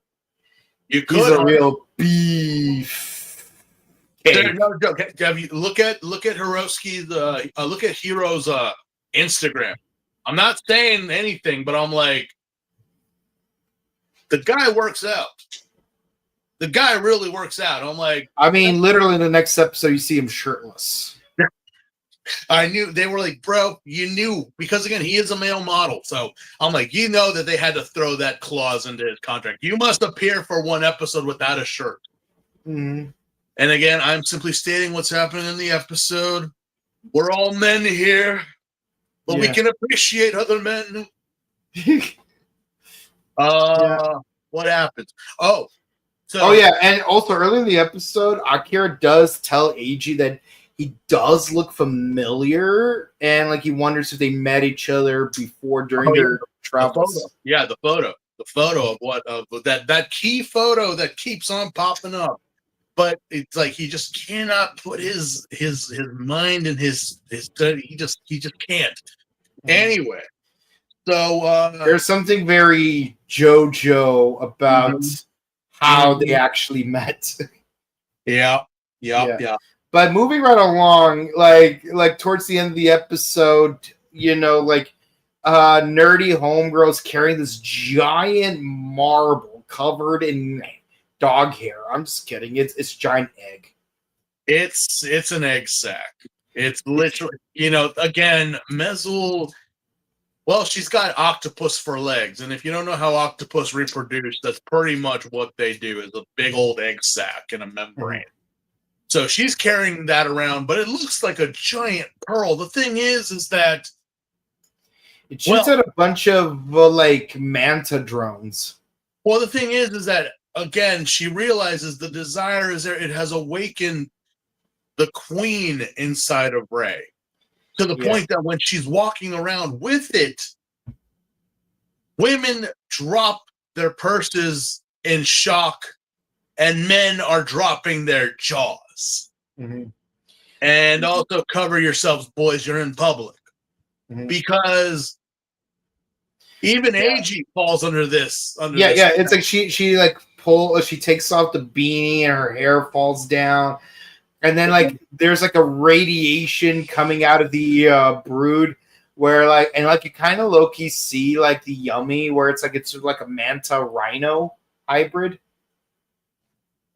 You could. He's a real beef. Look at Hiroski's, look at Hiro's Instagram. I'm not saying anything, but I'm like, the guy works out. The guy really works out. I'm like, I mean, literally in the next episode, you see him shirtless. I knew. They were like, bro, you knew, because again, he is a male model. So I'm like, that they had to throw that clause into his contract. You must appear for one episode without a shirt. Mm-hmm. And again, I'm simply stating what's happening in the episode. We're all men here, but we can appreciate other men. What happens? And also early in the episode, Akira does tell Eiji that he does look familiar, and like he wonders if they met each other before during their travels. The photo of that key photo that keeps on popping up. But it's like he just cannot put his mind and his he just can't. Anyway, so there's something very JoJo about how they actually met. Yeah. But moving right along, like towards the end of the episode, nerdy homegirl's carrying this giant marble covered in dog hair. I'm just kidding. It's a giant egg. It's an egg sack. It's literally, again, Mezul. Well, she's got octopus for legs, and if you don't know how octopus reproduce, that's pretty much what they do, is a big old egg sac in a membrane. Mm-hmm. So she's carrying that around, but it looks like a giant pearl. The thing is that it shoots at a bunch of manta drones. Well, the thing is that again, she realizes the desire is there. It has awakened the queen inside of Rei. To the point that when she's walking around with it, women drop their purses in shock and men are dropping their jaws. Mm-hmm. And also cover yourselves, boys, you're in public. Mm-hmm. Because even Eiji falls under this. It's like she she takes off the beanie and her hair falls down. And then there's a radiation coming out of the brood where you kind of low-key see the yummy where it's like a manta rhino hybrid.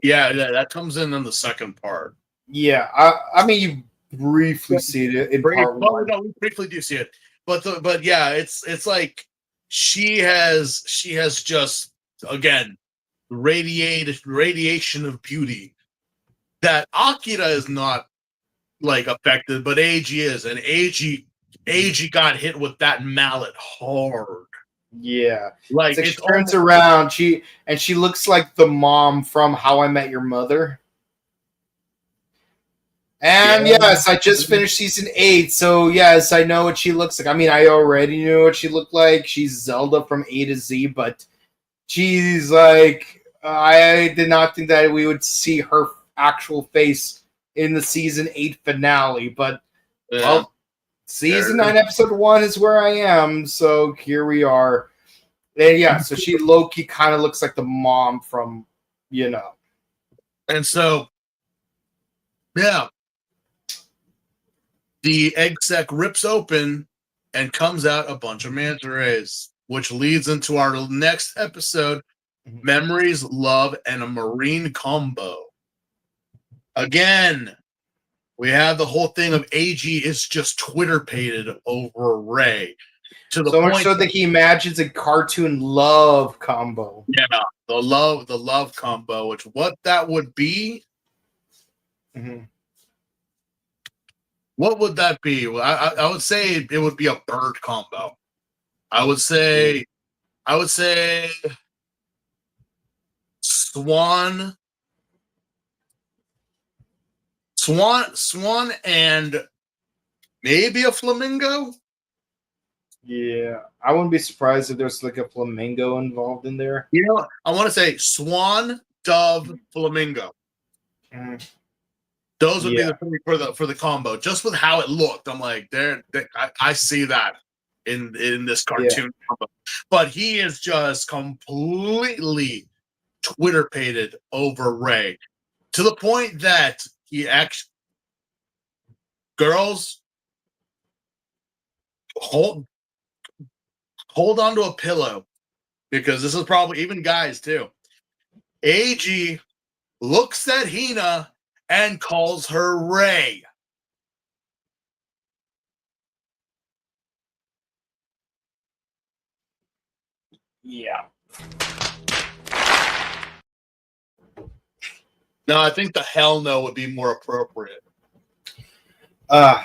Yeah, that comes in the second part. Yeah, I mean you briefly see it in part one. No, we briefly do see it. But yeah, it's like she has just again radiation of beauty. That Akira is not affected, but Eiji is, and Eiji got hit with that mallet hard. Yeah, she turns around, she looks like the mom from How I Met Your Mother. And yes, I just finished season 8, so yes, I know what she looks like. I mean, I already knew what she looked like. She's Zelda from A to Z, but she's I did not think that we would see her actual face in the season 8 finale, but season 9 episode 1 is where I am, so here we are. And so she low-key kind of looks like the mom from and so the egg sac rips open and comes out a bunch of manta rays. which leads into our next episode, Memories, Love, and a Marine Combo. Again, we have the whole thing of AG is just Twitter-pated over Ray. To the so point much so that he imagines a cartoon love combo. Yeah, the love combo, which what that would be. Mm-hmm. What would that be? Well, I would say it would be a bird combo. I would say swan, and maybe a flamingo. Yeah, I wouldn't be surprised if there's like a flamingo involved in there. You know, I want to say swan, dove, flamingo. Mm. Those would be the three for the combo. Just with how it looked, I'm like, I see that in this cartoon combo. But he is just completely Twitter-pated over Ray to the point that he actually, girls, hold on to a pillow, because this is probably even guys too. AG looks at Hina and calls her Ray. Yeah. No, I think the hell no would be more appropriate. No,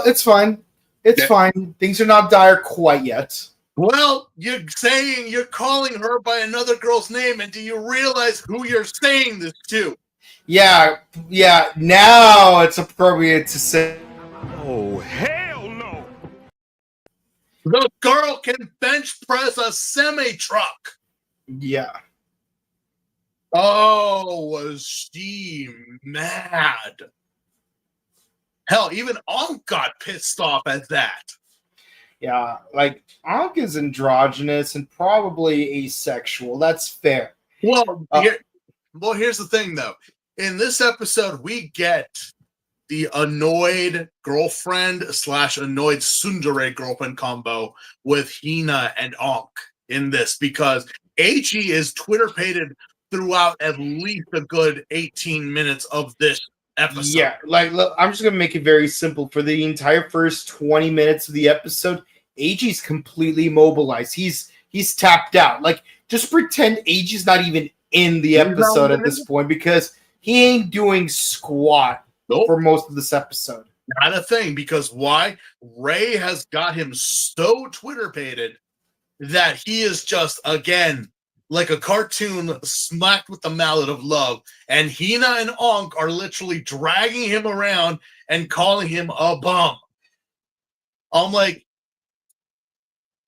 it's fine. It's fine. Things are not dire quite yet. Well, you're calling her by another girl's name, and do you realize who you're saying this to? Yeah. Now it's appropriate to say. Oh, hell no! The girl can bench press a semi-truck. Yeah. Oh, was she mad? Hell, even Onk got pissed off at that. Yeah, like Ankh is androgynous and probably asexual. That's fair. Well, here's the thing, though. In this episode, we get the annoyed girlfriend / annoyed tsundere girlfriend combo with Hina and Onk in this, because AG is Twitter-pated throughout at least a good 18 minutes of this episode. Yeah, like look, I'm just gonna make it very simple. For the entire first 20 minutes of the episode, AG's completely immobilized. He's tapped out. Like, just pretend AG's not even in the episode at this point, because he ain't doing squat for most of this episode. Not a thing, because why? Ray has got him so Twitter-pated that he is just, again, like a cartoon smacked with the mallet of love, and Hina and Onk are literally dragging him around and calling him a bum. I'm like,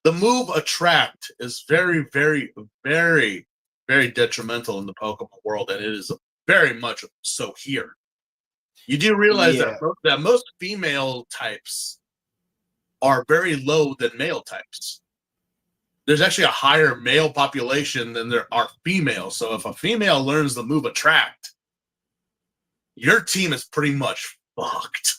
the move attract is very, very, very, very detrimental in the Pokemon world, and it is very much so here. You do realize that most female types are very low than male types. There's actually a higher male population than there are females. So if a female learns the move attract, your team is pretty much fucked.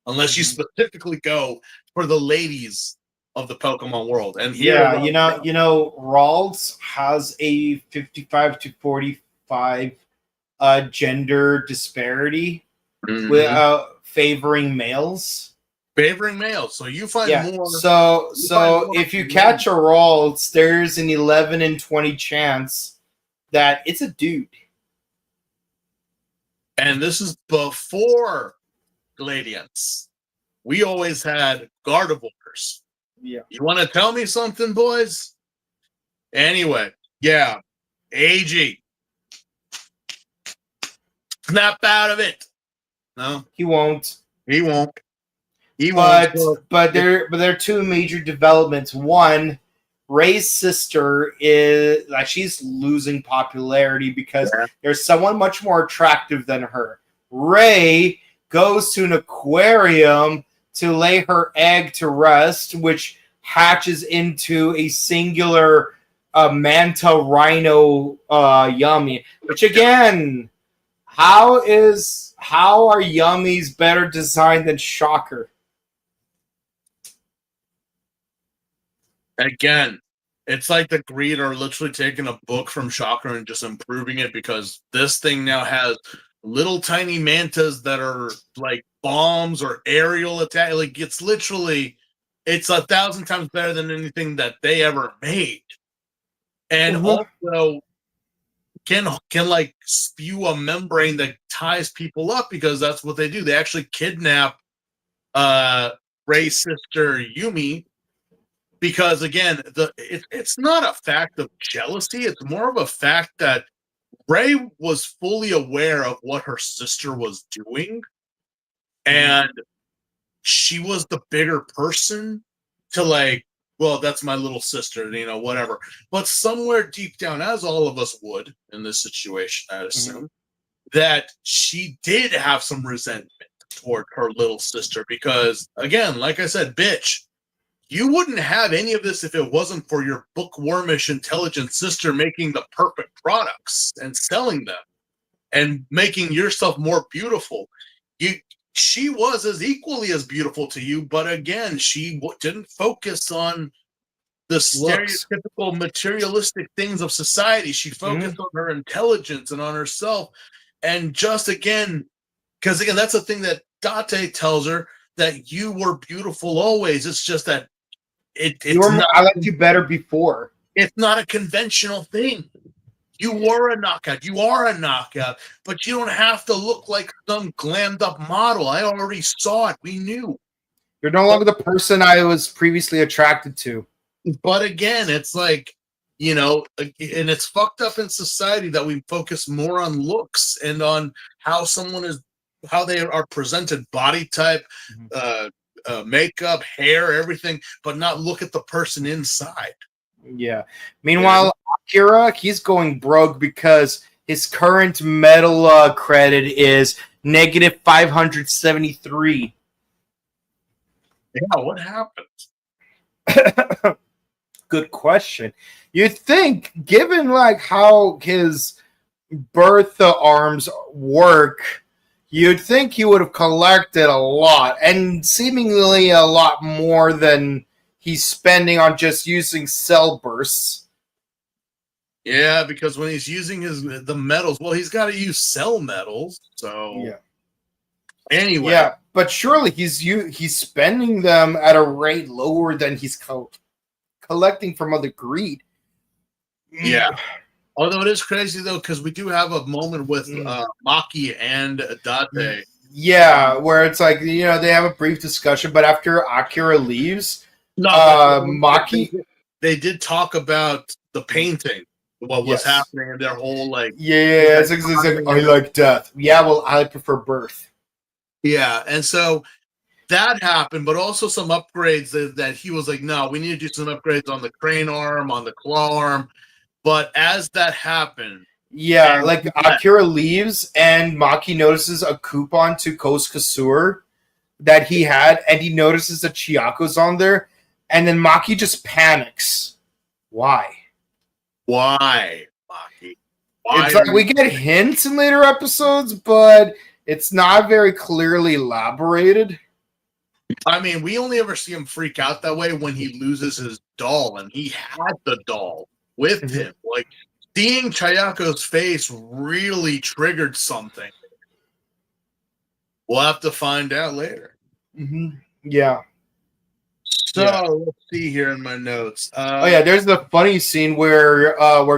Unless you specifically go for the ladies of the Pokemon world. And here, Rawls has a 55 to 45 gender disparity with favoring males. Favoring males. So you find more. So if you catch a Rawls, there's an 11 in 20 chance that it's a dude. And this is before Gladiants. We always had Gardevoirs. Yeah. You want to tell me something, boys? Anyway, yeah. AG. Snap out of it. No. He won't. He won't. But there are two major developments. One, Ray's sister is like, she's losing popularity because there's someone much more attractive than her. Ray goes to an aquarium to lay her egg to rest, which hatches into a singular manta rhino yummy. Which again, how are yummies better designed than Shocker? Again, it's like the Greed are literally taking a book from Shocker and just improving it because this thing now has little tiny mantas that are like bombs or aerial attack. Like it's 1,000 times better than anything that they ever made. And also can like spew a membrane that ties people up because that's what they do. They actually kidnap Ray's sister Yumi because again, it's not a fact of jealousy. It's more of a fact that Ray was fully aware of what her sister was doing, and she was the bigger person to like, well, that's my little sister, whatever. But somewhere deep down, as all of us would in this situation, I assume, that she did have some resentment toward her little sister because, again, like I said, bitch, you wouldn't have any of this if it wasn't for your bookwormish, intelligent sister making the perfect products and selling them and making yourself more beautiful. She was as equally as beautiful to you, but again, she didn't focus on the stereotypical materialistic things of society. She focused on her intelligence and on herself. And just again, because again, that's the thing that Date tells her, that you were beautiful always. It's just that I liked you better before. It's not a conventional thing. You were a knockout. You are a knockout, but you don't have to look like some glammed up model. I already saw it. We knew. You're no longer the person I was previously attracted to. But again, it's like, and it's fucked up in society that we focus more on looks and on how they are presented, body type, makeup, hair, everything, but not look at the person inside. Yeah. Meanwhile, Akira, he's going broke because his current medal credit is negative 573. Yeah, what happened? Good question. You'd think, given like how his Bertha arms work, you'd think he would have collected a lot, and seemingly a lot more than he's spending on just using cell bursts. Yeah, because when he's using the metals, well, he's got to use cell metals. So yeah. Anyway, yeah, but surely he's spending them at a rate lower than he's collecting from other greed. Yeah. Although it is crazy though, because we do have a moment with Maki and Date. Yeah, where it's like, they have a brief discussion, but after Akira leaves, Maki, they did talk about the painting, what was happening, and their whole like, it's like I like death. Yeah, well, I prefer birth. Yeah, and so that happened, but also some upgrades that he was like, no, we need to do some upgrades on the crane arm, on the claw arm. But as that happened, like Akira leaves and Maki notices a coupon to Kosuke that he had, and he notices that Chiyako's on there, and then Maki just panics. Why, Maki? It's like we get hints in later episodes, but it's not very clearly elaborated. I mean, we only ever see him freak out that way when he loses his doll, and he had the doll with him. Like, seeing Chiyako's face really triggered something. We'll have to find out later. Yeah. So let's see here in my notes. There's the funny scene where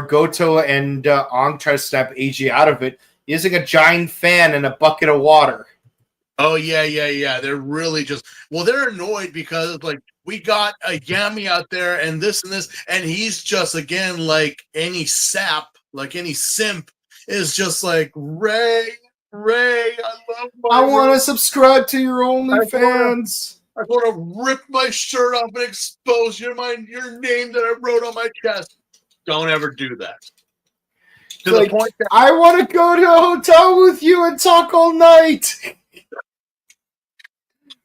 Goto and Aang try to snap AJ out of it using a giant fan and a bucket of water. Oh, yeah. They're really they're annoyed because, like, we got a Yami out there and this, and he's just, again, like any sap, like any simp, is just like, Ray, I want to subscribe to your OnlyFans. I want to rip my shirt off and expose your name that I wrote on my chest. Don't ever do that. To the point that I want to go to a hotel with you and talk all night.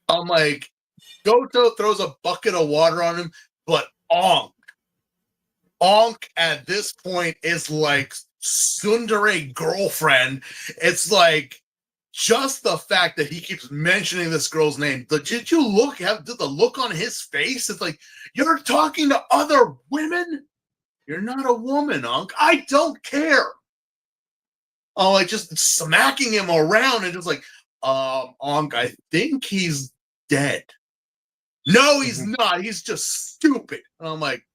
I'm like, Goto throws a bucket of water on him, but Ankh at this point is like tsundere girlfriend. It's like just the fact that he keeps mentioning this girl's name. Did you have the look on his face? It's like, you're talking to other women? You're not a woman, Unc. I don't care. Oh, like just smacking him around and just like, Unc, I think he's dead. No, he's not. He's just stupid. And I'm like,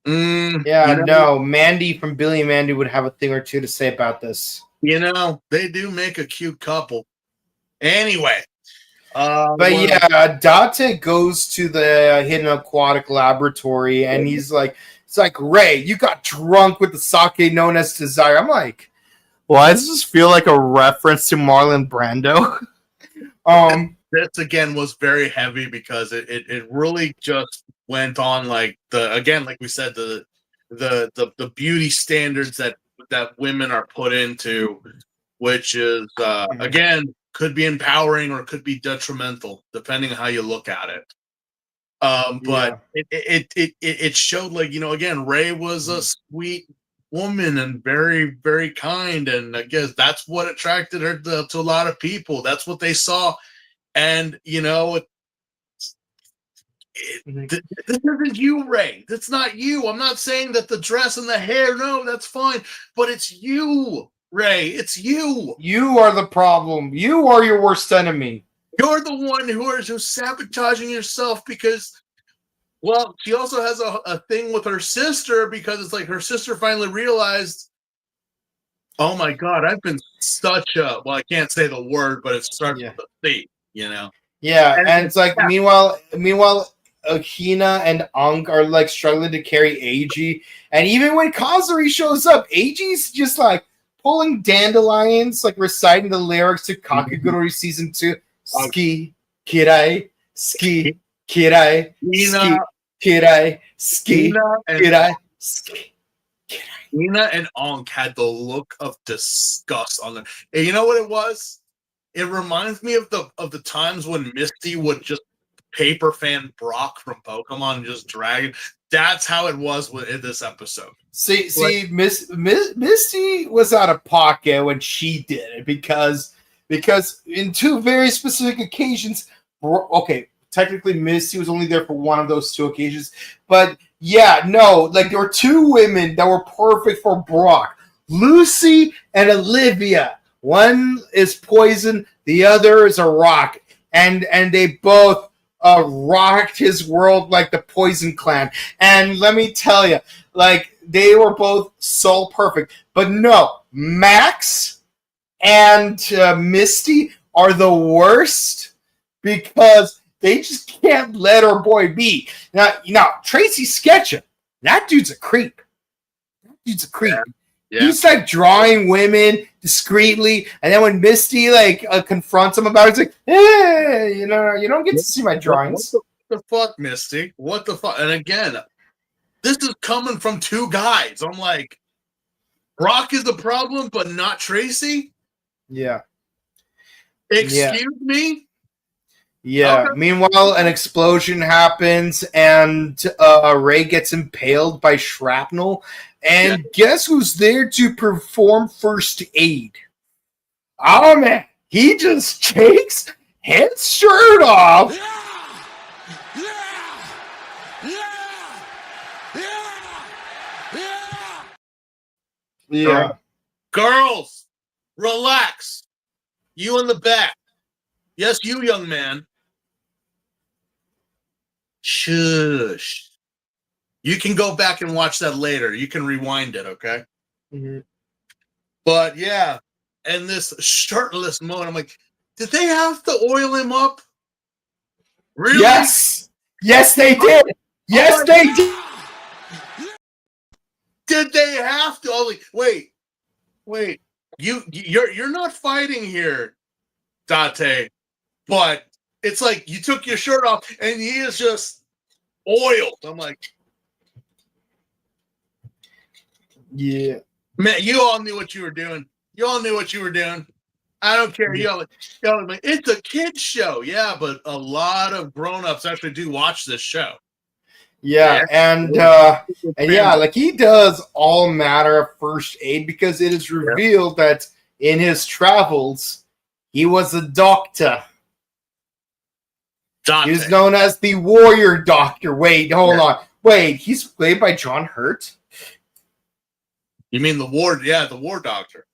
no, Mandy from Billy and Mandy would have a thing or two to say about this. They do make a cute couple. Anyway. Date goes to the hidden aquatic laboratory and he's like, it's like, Ray, you got drunk with the sake known as Desire. I'm like, why does this feel like a reference to Marlon Brando? This again was very heavy because it really just went on like like we said, the beauty standards that women are put into, which is again could be empowering or could be detrimental depending on how you look at it. But it showed like, again, Ray was a sweet woman and very, very kind, and I guess that's what attracted her to a lot of people. That's what they saw. And this isn't you, Ray. That's not you. I'm not saying that the dress and the hair, no, that's fine. But it's you, Ray. It's you. You are the problem. You are your worst enemy. You're the one who's sabotaging yourself because, well, she also has a thing with her sister because it's like her sister finally realized, oh my God, I've been such a, well, I can't say the word, but it starts with a C. Yeah, and it's like meanwhile, Akina and Ankh are like struggling to carry Eiji, and even when Kazuri shows up, Eiji's just like pulling dandelions, like reciting the lyrics to Kakegurui Season 2. Ski, kirai, ski, kirai, ski, kirai, ski, kirai, ski. Nina and Ankh had the look of disgust on them. And you know what it was? It reminds me of the times when Misty would just paper fan Brock from Pokemon and just drag it. That's how it was in this episode. See, Misty was out of pocket when she did it because in two very specific occasions, okay, technically Misty was only there for one of those two occasions, but yeah, no, like there were two women that were perfect for Brock, Lucy and Olivia. One is poison, the other is a rock, and they both rocked his world like the Poison Clan. And let me tell you, like they were both so perfect. But no, Max and Misty are the worst because they just can't let our boy be. Now Tracy Sketchum, that dude's a creep. Yeah. He's like drawing women discreetly, and then when Misty like confronts him about it, it's like, hey, you don't get to see my drawings. What the fuck, Misty? What the fuck? And again, this is coming from two guys. I'm like, Brock is the problem, but not Tracy? Yeah. Excuse me? Yeah. Okay. Meanwhile, an explosion happens, and Ray gets impaled by shrapnel. And guess who's there to perform first aid? Oh, man. He just takes his shirt off. Yeah. Girls, relax. You in the back. Yes, you, young man. Shush. You can go back and watch that later. You can rewind it, okay? Mm-hmm. But yeah, and this shirtless moment, I'm like, did they have to oil him up? Really? Yes. Yes, they did. Yes, they did. Did they have to? Oh, wait. You're not fighting here, Date. But it's like you took your shirt off and he is just oiled. I'm like, yeah, man, you all knew what you were doing. I don't care. Y'all like, it's a kid's show. Yeah, but a lot of grown-ups actually do watch this show. Yeah, and yeah, like he does all matter of first aid because it is revealed that in his travels, he was a doctor. Dante. He was known as the Warrior Doctor. Wait, hold on. Wait, he's played by John Hurt? You mean the War? Yeah, the War Doctor.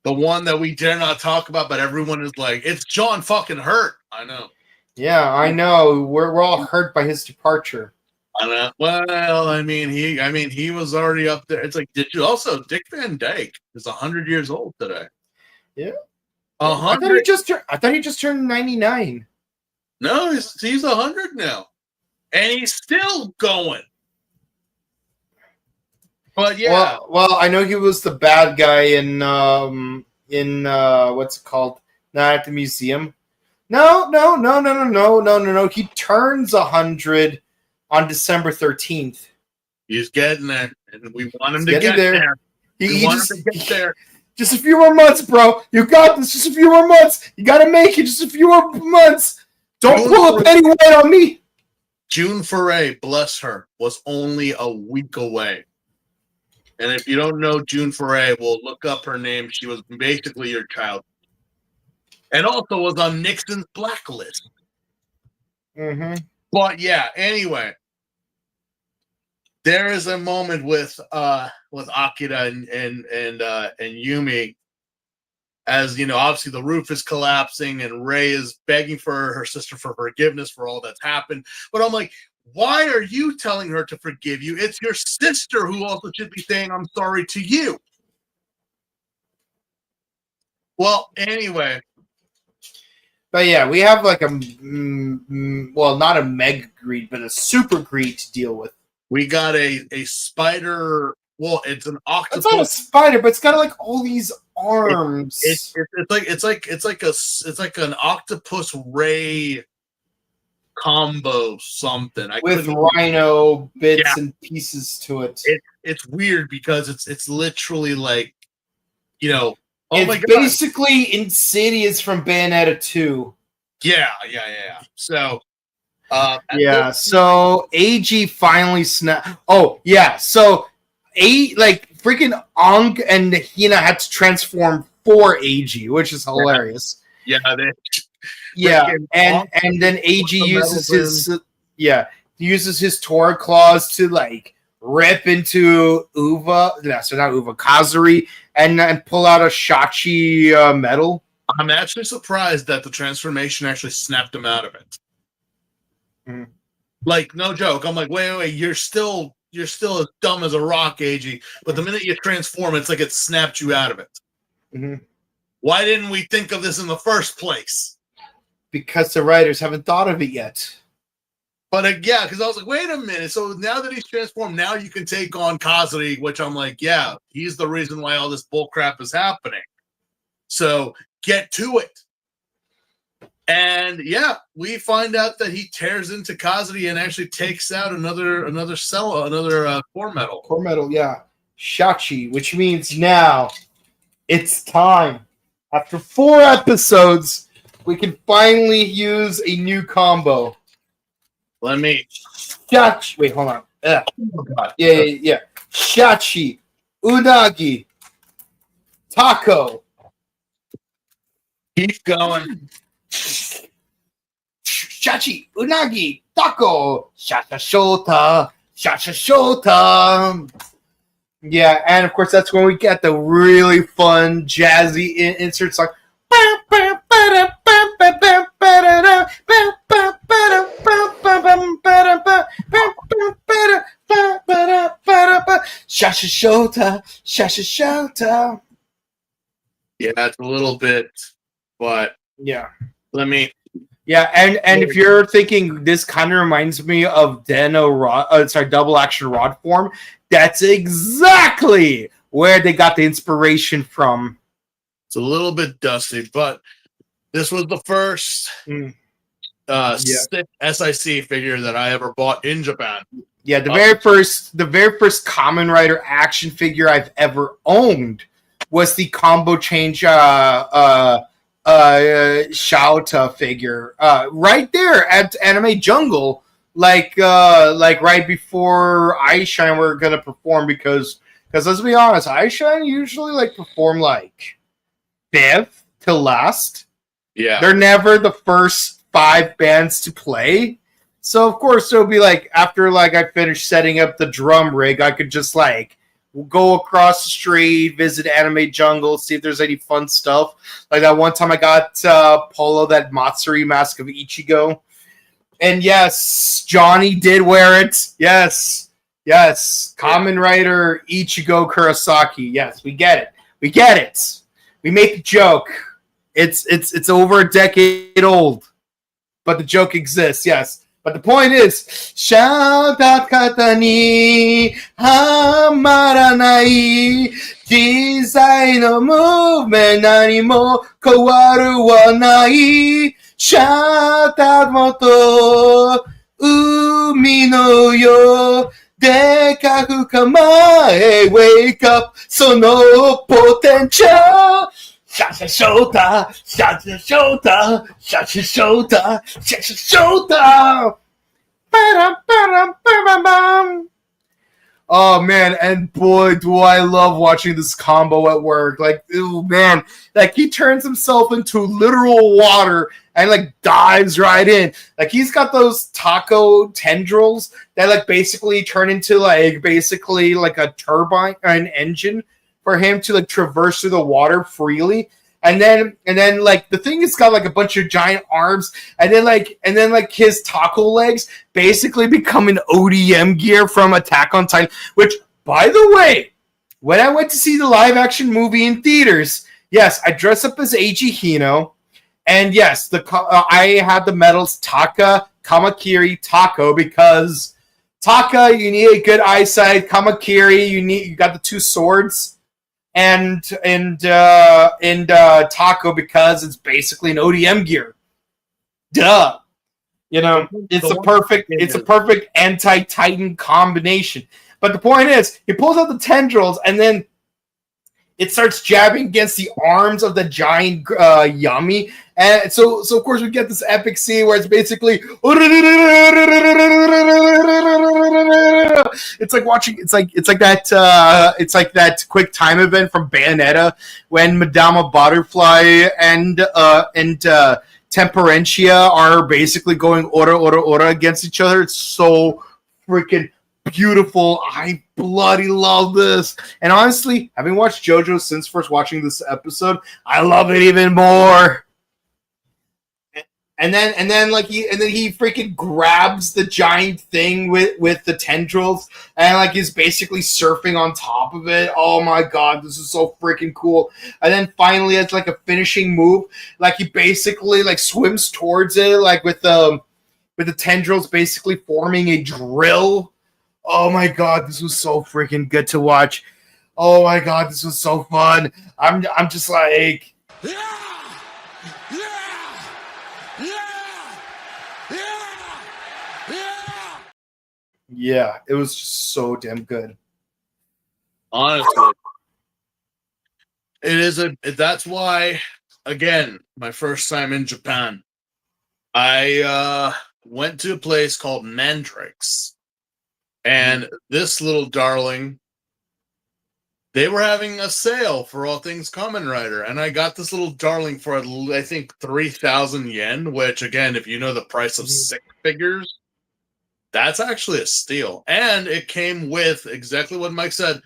The one that we dare not talk about, but everyone is like, it's John fucking Hurt. I know. Yeah, I know. We're all hurt by his departure. I know. Well, I mean, he was already up there. It's like, did you also Dick Van Dyke is 100 years old today? Yeah. 100. I thought he just turned 99. No, he's 100 now, and he's still going. But yeah, well, I know he was the bad guy in what's it called? Not at the museum. No. He turns 100 on December 13th. he's getting there, and we want him to get there. We want him to get there. Just a few more months, bro. You got this. Just a few more months. You got to make it. Just a few more months. Don't pull a penny weight on me. June Foray, bless her, was only a week away. And if you don't know June Foray, well, look up her name. She was basically your child. And also was on Nixon's blacklist. Mm-hmm. But yeah, anyway. There is a moment with Akira and Yumi, as you know, obviously the roof is collapsing and Rei is begging for her sister for forgiveness for all that's happened. But I'm like, why are you telling her to forgive you? It's your sister who also should be saying I'm sorry to you. Well, anyway. But yeah, we have like a well, not a mega greed, but a super greed to deal with. We got a spider. Well, it's an octopus. It's not a spider, but it's got like all these arms. It's like an octopus ray combo something. With rhino bits and pieces to it. It's weird because it's literally like, you know. Oh it's my God. Basically Insidious from Bayonetta 2. Yeah. So. So AG finally snapped. Oh yeah, so freaking Aang and Hina had to transform for AG, which is hilarious. Yeah, and then AG uses his Tora claws to like rip into Kazuri and pull out a Shachi medal. I'm actually surprised that the transformation actually snapped him out of it. Mm. Like, no joke. I'm like, wait, you're still as dumb as a rock, AG. But the minute you transform, it's like it snapped you out of it. Mm-hmm. Why didn't we think of this in the first place? Because the writers haven't thought of it yet. But yeah, because I was like, wait a minute. So now that he's transformed, now you can take on Kazuri, which I'm like, yeah, he's the reason why all this bullcrap is happening. So get to it. And yeah, we find out that he tears into Kazuri and actually takes out another core metal. Core metal, yeah. Shachi, which means now it's time. After 4 episodes, we can finally use a new combo. Shachi. Wait, hold on. Oh God. Yeah. Shachi, Unagi, Taco. Keep going. Shachi, Unagi, Taco, Shata Shota. Yeah, and of course that's when we get the really fun jazzy insert song. Shata. Yeah, it's a little bit, but yeah. Yeah, and if you're thinking this kind of reminds me of double action rod form, that's exactly where they got the inspiration from. It's a little bit dusty, but this was the first SIC figure that I ever bought in Japan. Yeah, the very first Kamen Rider action figure I've ever owned was the combo change Shouta figure right there at Anime Jungle, like right before Aisha and we're gonna perform because Because let's be honest, Aishan usually like perform like 5th to last. Yeah. They're never the first 5 bands to play. So of course it'll be like after like I finish setting up the drum rig, I could just like go across the street, visit Anime Jungle, see if there's any fun stuff. Like that one time I got Polo that Matsuri mask of Ichigo. And yes, Johnny did wear it. Yes. Kamen Rider Ichigo Kurosaki. Yes, we get it. We make the joke. It's over a decade old. But the joke exists, yes. But the point is, Shoutout kata ni hamaranai Jizai no movement nani mo kawaru wa nai Shoutout moto umi no yo Dekaku kamae wake up sono potential Shashashota, Shashashota, Shashashota, Shashashota. Oh man, and boy, do I love watching this combo at work. Like, ooh, man, like he turns himself into literal water and like dives right in. Like he's got those taco tendrils that like basically turn into like basically like a turbine, an engine for him to like traverse through the water freely. And then like the thing has got like a bunch of giant arms, and then like his taco legs basically become an ODM gear from Attack on Titan. Which, by the way, when I went to see the live action movie in theaters, yes, I dressed up as Eiji Hino, and yes, I had the medals Taka, Kamakiri, Taco, because Taka, you need a good eyesight. Kamakiri, you got the 2 swords. And Taco, because it's basically an ODM gear. Duh. You know, it's a perfect anti-Titan combination. But the point is, he pulls out the tendrils and then it starts jabbing against the arms of the giant Yami. And so of course we get this epic scene where it's basically it's like that quick time event from Bayonetta when Madama Butterfly and Temperentia are basically going ora against each other. It's so freaking beautiful. I bloody love this. And honestly, having watched JoJo since first watching this episode, I love it even more. And then he freaking grabs the giant thing with the tendrils and like he's basically surfing on top of it. Oh my god, this is so freaking cool. And then finally it's like a finishing move. Like he basically like swims towards it like with the tendrils basically forming a drill. Oh my god, this was so freaking good to watch. Oh my god, this was so fun. I'm just like yeah, it was just so damn good. Honestly, that's why, again, my first time in Japan, I went to a place called Mandrake's, and this little darling, they were having a sale for all things Kamen Rider, and I got this little darling for I think 3,000 yen, which again, if you know the price of 6 figures, that's actually a steal. And it came with exactly what Mike said,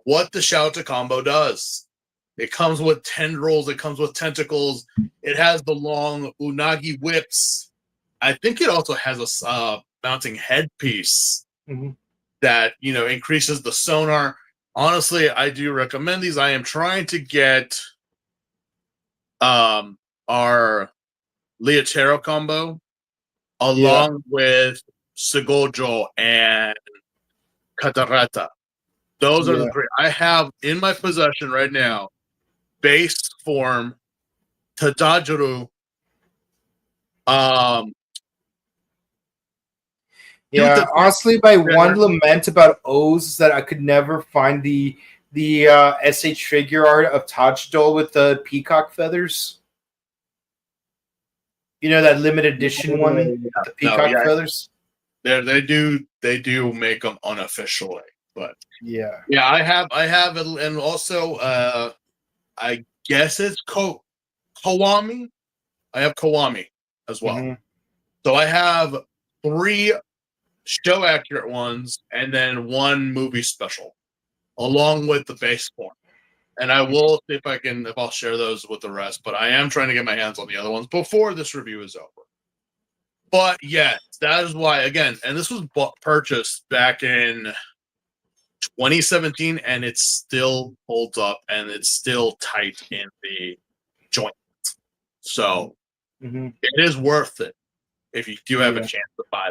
what the Shouta combo does. It comes with tendrils, it comes with tentacles, it has the long unagi whips. I think it also has a mounting headpiece that, you know, increases the sonar. Honestly, I do recommend these. I am trying to get our Leotero combo along with Segojo and Katarata. Those are the 3. I have in my possession right now base form Tadajuru. Honestly, my one lament about O's is that I could never find the SH figure art of Tajidol with the peacock feathers. You know, that limited edition one with the peacock feathers? They do make them unofficially. But Yeah. I have it, and also I guess it's Kawami. I have Kawami as well. Mm-hmm. So I have 3 show accurate ones and then 1 movie special, along with the base form. And I will see if I'll share those with the rest. But I am trying to get my hands on the other ones before this review is over. But yes, that is why, again, and this was purchased back in 2017, and it still holds up, and it's still tight in the joint. So it is worth it if you do have a chance to buy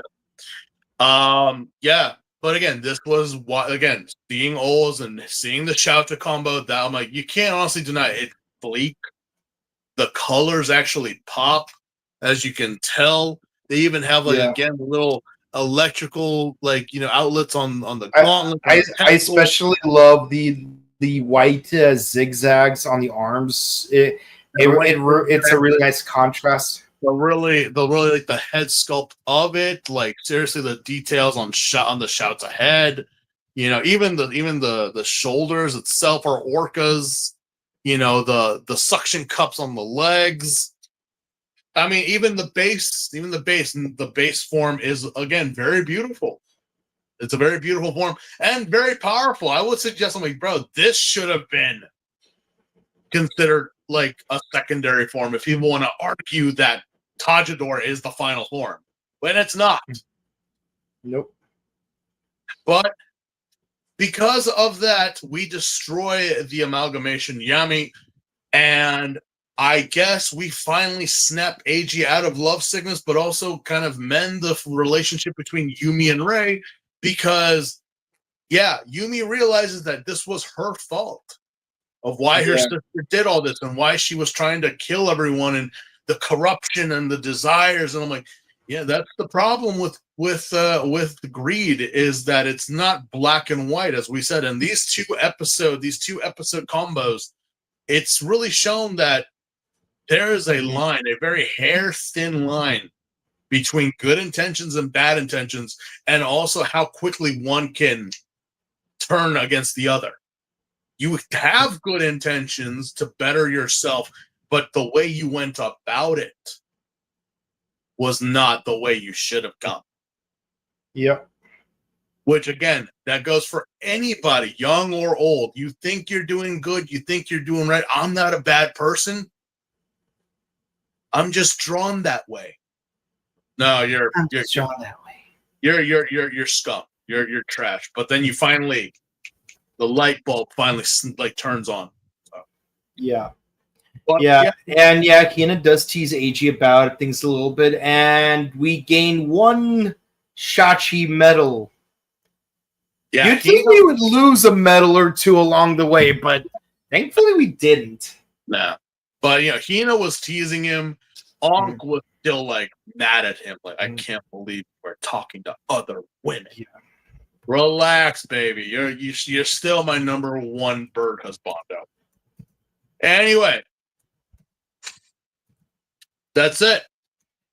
them. Yeah. But again, this was seeing O's and seeing the Shouta combo that I'm like, you can't honestly deny it. It's bleak. The colors actually pop, as you can tell. They even have again the little electrical outlets on the gauntlet. I especially love the white zigzags on the arms. It's a really nice contrast. The really like the head sculpt of it, like seriously, the details on the shouts ahead. Even the shoulders itself are orcas. The suction cups on the legs. I mean, even the base form is again very beautiful. It's a very beautiful form and very powerful. I would suggest, I'm like, bro, this should have been considered like a secondary form if people want to argue that Tajidor is the final form, when it's not. Nope. But because of that, we destroy the amalgamation Yami, and I guess we finally snap Eiji out of love sickness, but also kind of mend the relationship between Yumi and Rei, because, Yumi realizes that this was her fault of why her sister did all this and why she was trying to kill everyone and the corruption and the desires. And I'm like, that's the problem with greed, is that it's not black and white, as we said. And these two episode combos, it's really shown that there is a line, a very hair thin line between good intentions and bad intentions, and also how quickly one can turn against the other. You have good intentions to better yourself, but the way you went about it was not the way you should have gone. Yep. Which, again, that goes for anybody, young or old. You think you're doing good. You think you're doing right. I'm not a bad person. I'm just drawn that way. No, you're drawn that way. You're scum. You're trash. But then the light bulb finally turns on. So. Yeah. But, and Kina does tease Eiji about things a little bit, and we gain 1 Shachi medal. Yeah, You'd think we would lose a medal or 2 along the way, but thankfully we didn't. Nah. But Hina was teasing him. Ankh was still mad at him. I can't believe we're talking to other women. Yeah. Relax, baby. You're still my number 1 bird husbando. Anyway, that's it.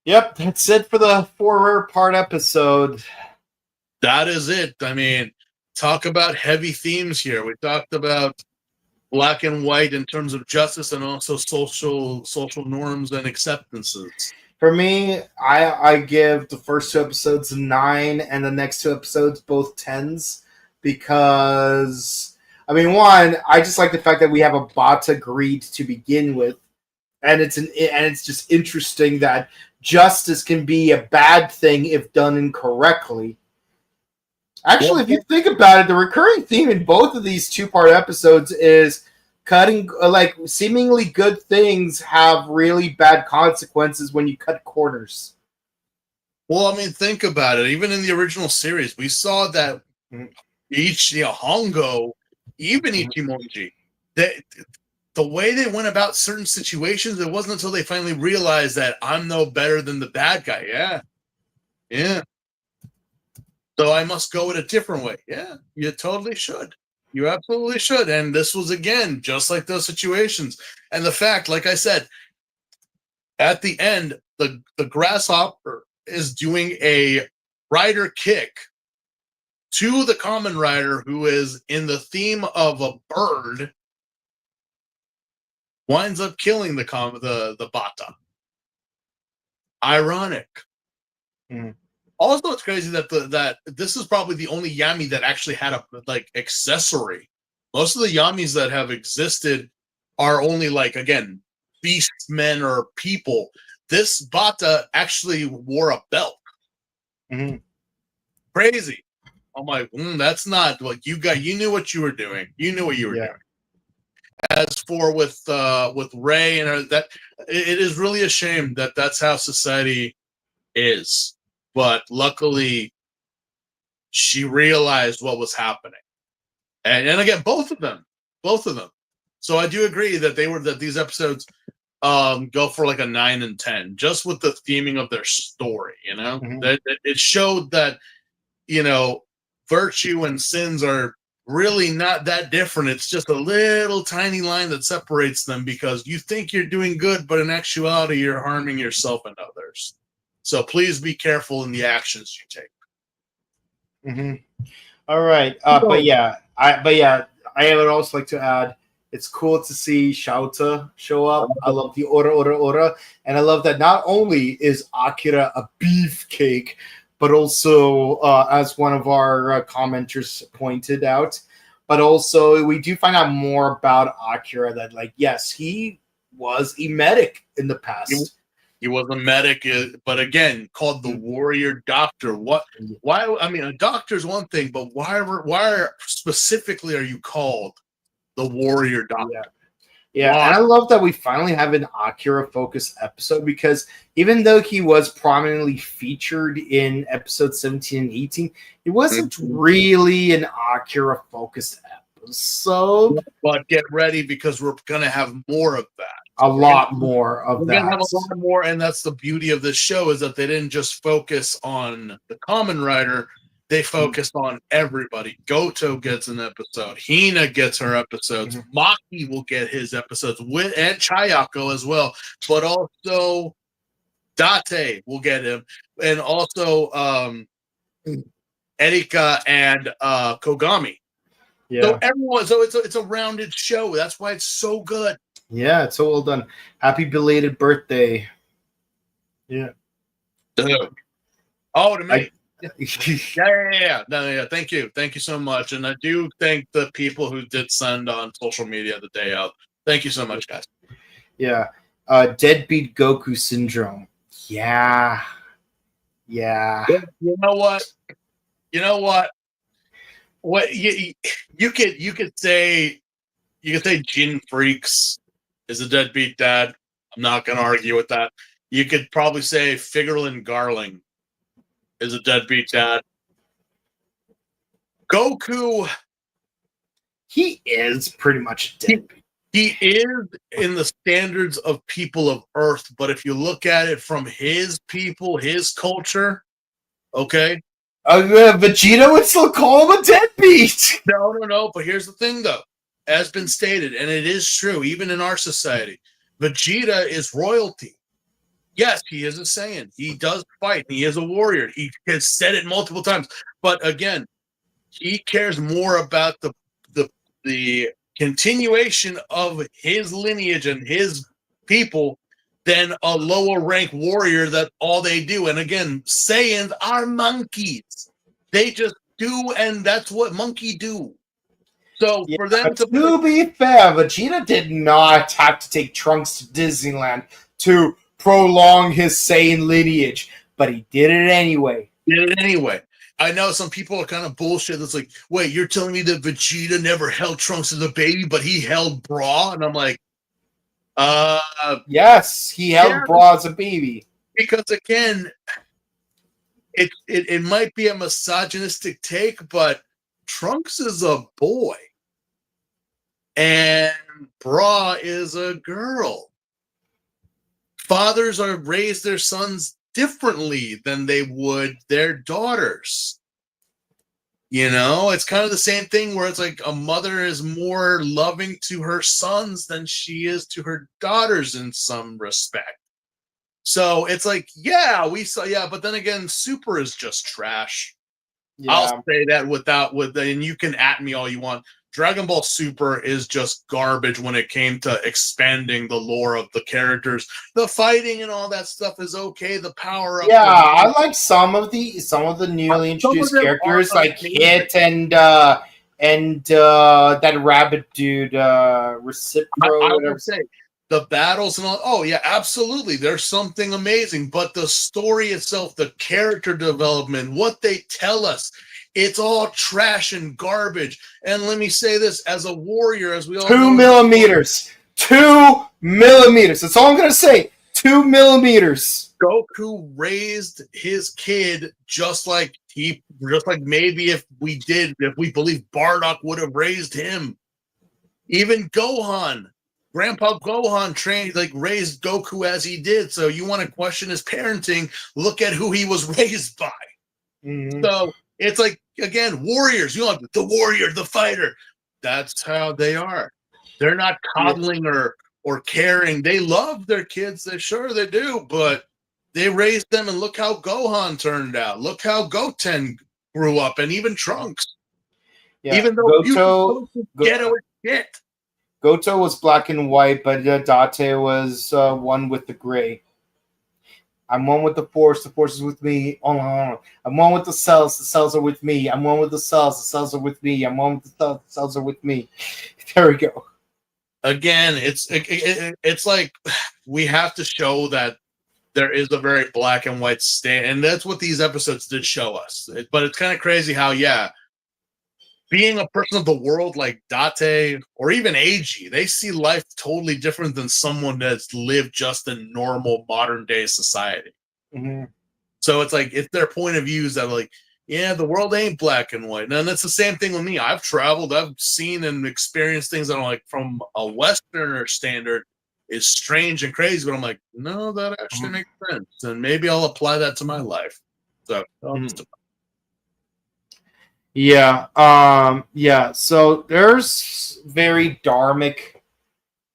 Yep, that's it for the 4-part episode. That is it. I mean, talk about heavy themes here. We talked about black and white in terms of justice and also social norms and acceptances. For me, I give the first 2 episodes a 9 and the next 2 episodes both 10s, because, I mean, 1, I just like the fact that we have a Bata greed to begin with, and it's just interesting that justice can be a bad thing if done incorrectly. Actually, if you think about it, the recurring theme in both of these 2-part episodes is cutting, seemingly good things have really bad consequences when you cut corners. Well, I mean, think about it. Even in the original series, we saw that each Hongo, even Ichimonji, the way they went about certain situations, it wasn't until they finally realized that I'm no better than the bad guy. Yeah. So I must go it a different way. Yeah, you totally should. You absolutely should. And this was, again, just like those situations. And the fact, like I said, at the end, the grasshopper is doing a rider kick to the Kamen Rider, who is in the theme of a bird, winds up killing the Bata. Ironic. Mm-hmm. Also, it's crazy that this is probably the only Yami that actually had a accessory. Most of the Yamis that have existed are only again, beastmen or people. This Bata actually wore a belt. Mm-hmm. Crazy. I'm like, that's not you knew what you were doing. You knew what you were doing. As for with Ray and that, it is really a shame that that's how society is. But luckily, she realized what was happening, and again, both of them. So I do agree that these episodes go for a 9 and 10, just with the theming of their story. That it showed that virtue and sins are really not that different. It's just a little tiny line that separates them, because you think you're doing good, but in actuality, you're harming yourself and others. So please be careful in the actions you take. Mm-hmm. All right, I would also like to add, it's cool to see Shouta show up. I love the ora, and I love that not only is Akira a beefcake, but also, as one of our commenters pointed out, but also we do find out more about Akira, that yes, he was a medic in the past. He was a medic, but again, called the warrior doctor. Why? I mean, a doctor's one thing, but why specifically are you called the warrior doctor? Yeah, and I love that we finally have an Akira-focused episode, because even though he was prominently featured in episodes 17 and 18, it wasn't really an Akira-focused episode. But get ready, because we're going to have more of that. A lot more of that. We're going to have a lot more, and that's the beauty of this show, is that they didn't just focus on the Kamen Rider. They focused on everybody. Goto gets an episode. Hina gets her episodes. Maki will get his episodes, and Chayako as well. But also Date will get him. And also Erika and Kogami. Yeah. So everyone, it's a rounded show. That's why it's so good. Yeah, it's so well done. Happy belated birthday. Yeah. Oh, to me. Yeah. No, thank you so much, and I do thank the people who did send on social media the day out. Thank you so much, guys. Yeah, deadbeat Goku syndrome. Yeah. You know what? What you could say Jin Freaks is a deadbeat dad. I'm not going to argue with that. You could probably say Figurlin Garling is a deadbeat dad. Goku, he is pretty much deadbeat. He is in the standards of people of Earth, but if you look at it from his people, his culture, okay? Vegeta would still call him a deadbeat. No. But here's the thing, though. As been stated, and it is true, even in our society, Vegeta is royalty. Yes, he is a Saiyan. He does fight. He is a warrior. He has said it multiple times. But again, he cares more about the continuation of his lineage and his people than a lower rank warrior that all they do. And again, Saiyans are monkeys. They just do, and that's what monkey do. So for them to be fair, Vegeta did not have to take Trunks to Disneyland to prolong his Saiyan lineage, but he did it anyway. I know some people are kind of bullshit. That's like, wait, you're telling me that Vegeta never held Trunks as a baby, but he held Bra? And I'm like, yes, he held Bra as a baby. Because again, it might be a misogynistic take, but Trunks is a boy and Bra is a girl. Fathers raise their sons differently than they would their daughters. It's kind of the same thing where it's like a mother is more loving to her sons than she is to her daughters in some respect. So it's like, but then again, Super is just trash. I'll say that and you can at me all you want. Dragon Ball Super is just garbage when it came to expanding the lore of the characters. The fighting and all that stuff is okay. The power up. Yeah, I like some of the newly introduced characters, like Hit and that rabbit dude, Recipro. I would say the battles and all. Oh yeah, absolutely. There's something amazing, but the story itself, the character development, what they tell us. It's all trash and garbage. And let me say this, as a warrior, as we all 2 millimeters. 2 millimeters. That's all I'm going to say. 2 millimeters. Goku raised his kid just like maybe if we believe Bardock would have raised him. Even Gohan, Grandpa Gohan raised Goku as he did. So you want to question his parenting, look at who he was raised by. Mm-hmm. So it's like, again, warriors. You know, the warrior, the fighter. That's how they are. They're not coddling or caring. They love their kids. They do, but they raised them, and look how Gohan turned out. Look how Goten grew up, and even Trunks. Yeah, even though Ghetto is shit. Goto was black and white, but Date was one with the gray. I'm one with the force is with me. I'm one with the cells are with me. I'm one with the cells are with me. I'm one with the cells are with me. There we go. Again, it's like we have to show that there is a very black and white stand, and that's what these episodes did show us. But it's kind of crazy how, being a person of the world like Date or even Eiji, they see life totally different than someone that's lived just in normal modern day society. Mm-hmm. So it's like, it's their point of views that the world ain't black and white. And that's the same thing with me. I've traveled, I've seen and experienced things that are from a Westerner standard is strange and crazy, but I'm like, no, that actually makes sense. And maybe I'll apply that to my life. So so there's very dharmic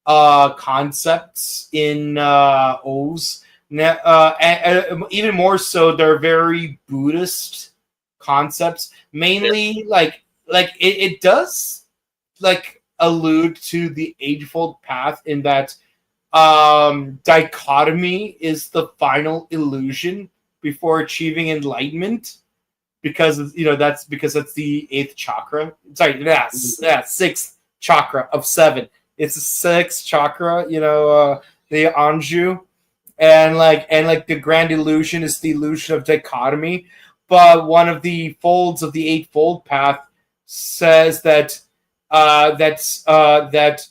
concepts in O's. And even more so, they're very Buddhist concepts. Mainly, it does allude to the Eightfold Path in that dichotomy is the final illusion before achieving enlightenment. Because that's the 8th chakra. Sorry, that's 6th chakra of 7. It's the 6th chakra, the Anju, and the grand illusion is the illusion of dichotomy. But one of the folds of the Eightfold Path says that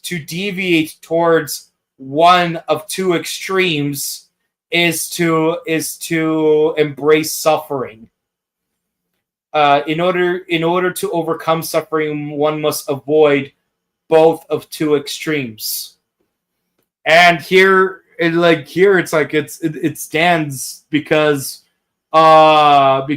to deviate towards one of two extremes is to embrace suffering. In order to overcome suffering, one must avoid both of two extremes. And here it stands because the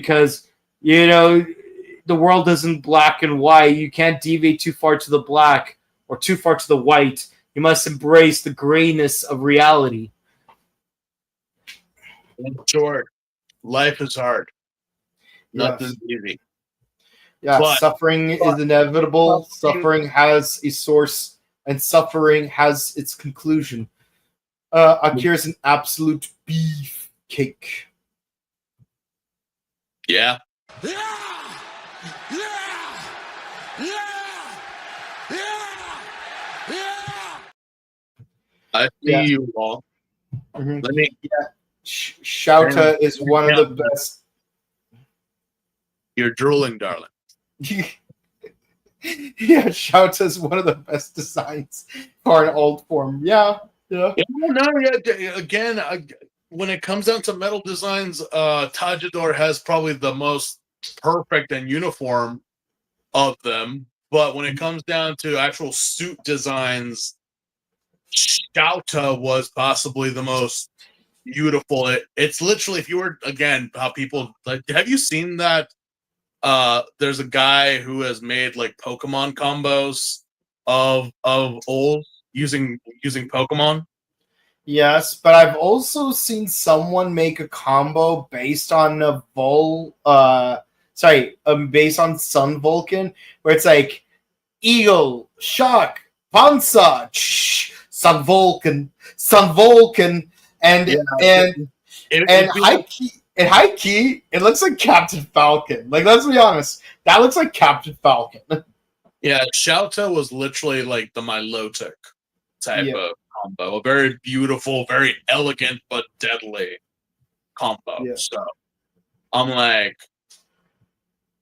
world isn't black and white. You can't deviate too far to the black or too far to the white. You must embrace the grayness of reality. In short, life is hard. Nothing's easy. Yeah, suffering is inevitable. Suffering has a source, and suffering has its conclusion. Akira's an absolute beefcake. Yeah. I see you all. Mm-hmm. Shouta is one of the best. You're drooling, darling. Shouta is one of the best designs for an old form. Yeah. Again, when it comes down to metal designs, Tajidor has probably the most perfect and uniform of them. But when it comes down to actual suit designs, Shouta was possibly the most beautiful. It's literally, if you were, again, how people have you seen that? There's a guy who has made Pokemon combos of old using Pokemon. Yes, but I've also seen someone make a combo based on a based on Sun Vulcan, where it's like Eagle, Shock, Panza, Sun Vulcan, and high key, it looks like Captain Falcon. Like, let's be honest, that looks like Captain Falcon. Yeah, Shouta was literally like the Milotic type of combo. A very beautiful, very elegant, but deadly combo. Yeah. So I'm like,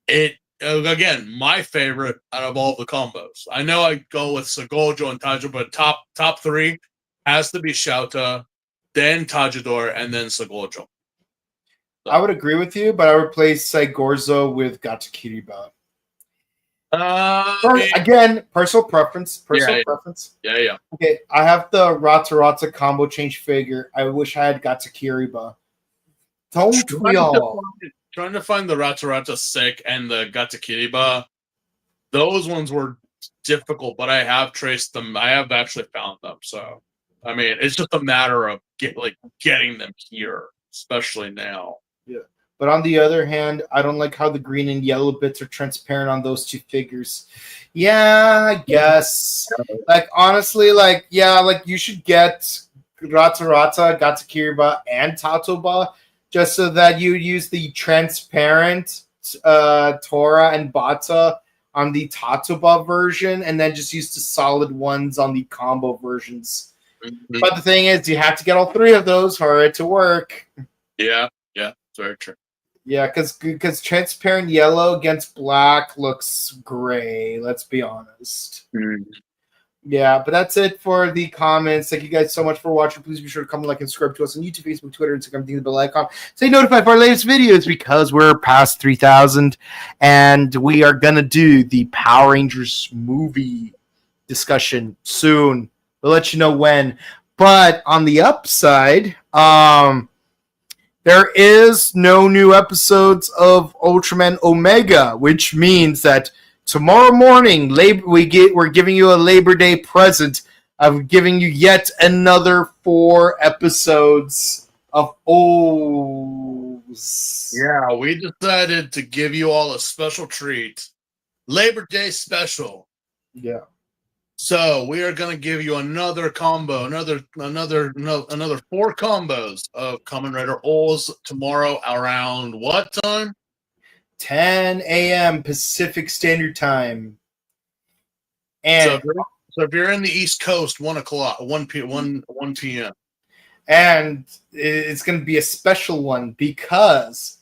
it again, my favorite out of all the combos. I know I go with Segojo and Tajo, but top three has to be Shouta, then Tajidor, and then Segojo. So. I would agree with you, but I would replace Saigorzo with Gatsukiriba. Again, personal preference. Yeah. Okay, I have the Rata combo change figure. I wish I had Gatsukiriba. Don't we all? Trying to find the Rata Sick and the Gatsukiriba. Those ones were difficult, but I have traced them. I have actually found them. So, I mean, it's just a matter of getting them here, especially now. Yeah. But on the other hand, I don't like how the green and yellow bits are transparent on those two figures. Yeah, I guess. Like, honestly, you should get Rata, Gatsukiriba, and Tatoba just so that you use the transparent Tora and Bata on the Tatoba version and then just use the solid ones on the combo versions. Mm-hmm. But the thing is, you have to get all three of those for it to work. Yeah, it's very true. Yeah, because transparent yellow against black looks gray, let's be honest. Mm. Yeah, but that's it for the comments. Thank you guys so much for watching. Please be sure to comment, like, and subscribe to us on YouTube, Facebook, Twitter, Instagram, ding the bell icon. Stay notified for our latest videos because we're past 3,000 and we are going to do the Power Rangers movie discussion soon. We'll let you know when. But on the upside, there is no new episodes of Ultraman Omega, which means that tomorrow morning, we're giving you a Labor Day present of giving you yet another 4 episodes of OOOs. Yeah, we decided to give you all a special treat. Labor Day special. Yeah. So we are going to give you another combo, another 4 combos of Kamen Rider OOOs tomorrow around what time? 10 a.m. Pacific Standard Time. And so if you're in the East Coast, 1 p.m. And it's going to be a special one because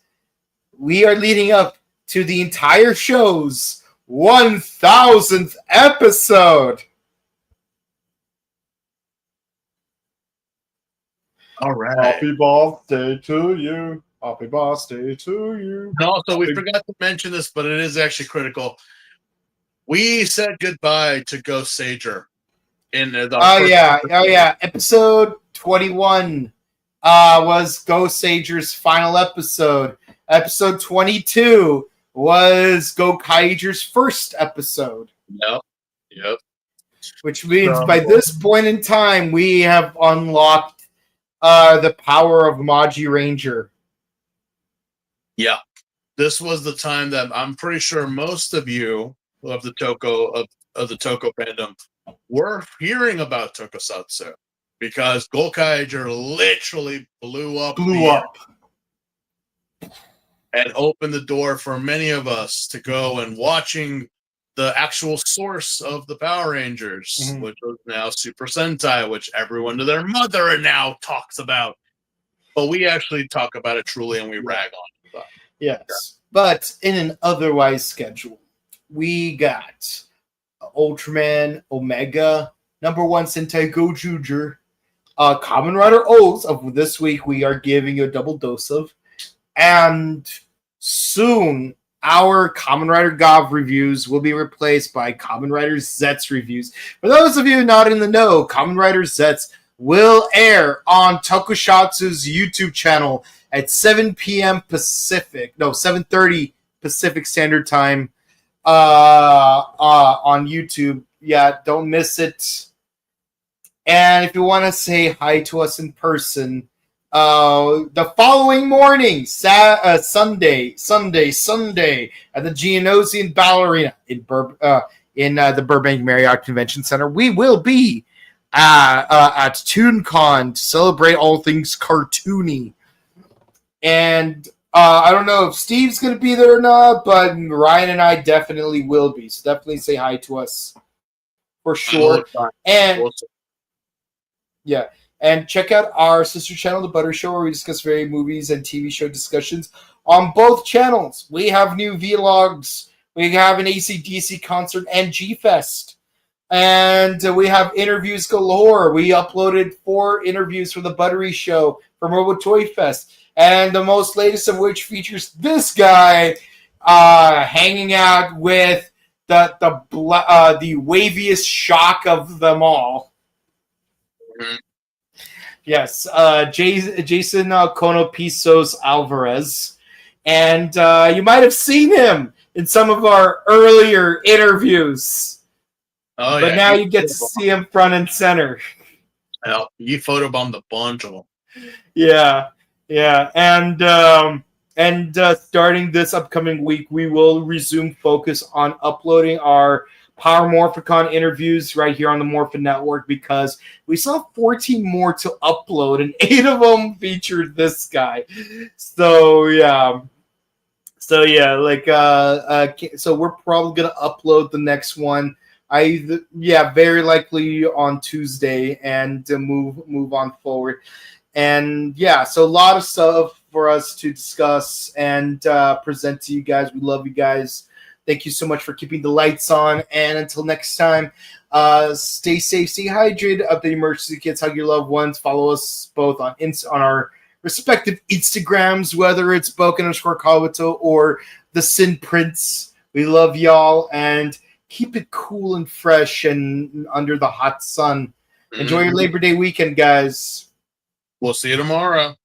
we are leading up to the entire show's 1,000th episode. All right. Happy birthday to you. Happy birthday to you. And also, we forgot to mention this, but it is actually critical. We said goodbye to Ghost Sager in the. Oh yeah. Episode 21 was Ghost Sager's final episode. Episode 22 was Gokaiger's first episode. Yep. Which means by this point in time, we have unlocked the power of Maji Ranger. Yeah. This was the time that I'm pretty sure most of you of the Toko of the Toko fandom were hearing about Tokusatsu because Gokaiger literally blew up and opened the door for many of us to go and watching the actual source of the Power Rangers, which was now Super Sentai, which everyone to their mother now talks about. But we actually talk about it truly and we rag on it. So. Yes. But in an otherwise schedule, we got Ultraman Omega, number 1 Sentai Gojuger, Kamen Rider OOOs of this week we are giving you a double dose of, and soon our Kamen Rider Gov reviews will be replaced by Kamen Rider Zets reviews. For those of you not in the know, Kamen Rider Zets will air on Tokusatsu's YouTube channel at 7 p.m. Pacific. No, 7:30 Pacific Standard Time on YouTube. Yeah, don't miss it. And if you want to say hi to us in person, The following morning, Sunday at the Geonosian Ballerina in the Burbank Marriott Convention Center, we will be at ToonCon to celebrate all things cartoony. And I don't know if Steve's going to be there or not, but Ryan and I definitely will be. So definitely say hi to us for sure. And yeah, and check out our sister channel, The Butter Show, where we discuss various movies and TV show discussions on both channels. We have new vlogs. We have an AC/DC concert and G-Fest. And we have interviews galore. We uploaded 4 interviews for The Buttery Show from Robo Toy Fest. And the most latest of which features this guy hanging out with the waviest shock of them all. Mm-hmm. Yes, Jason Conopisos Alvarez. And you might have seen him in some of our earlier interviews. Oh, but now you get to see him front and center. Well, you photobombed a bunch of them. Yeah. And starting this upcoming week, we will resume focus on uploading our Power Morphicon interviews right here on the Morphin Network because we still have 14 more to upload, and 8 of them featured this guy. So we're probably gonna upload the next one. Very likely on Tuesday, and move on forward. And so a lot of stuff for us to discuss and present to you guys. We love you guys. Thank you so much for keeping the lights on. And until next time, stay safe, stay hydrated, update emergency kits, hug your loved ones. Follow us both on our respective Instagrams, whether it's Boken_Kawato or the Sin Prince. We love y'all, and keep it cool and fresh and under the hot sun. Enjoy your Labor Day weekend, guys. We'll see you tomorrow.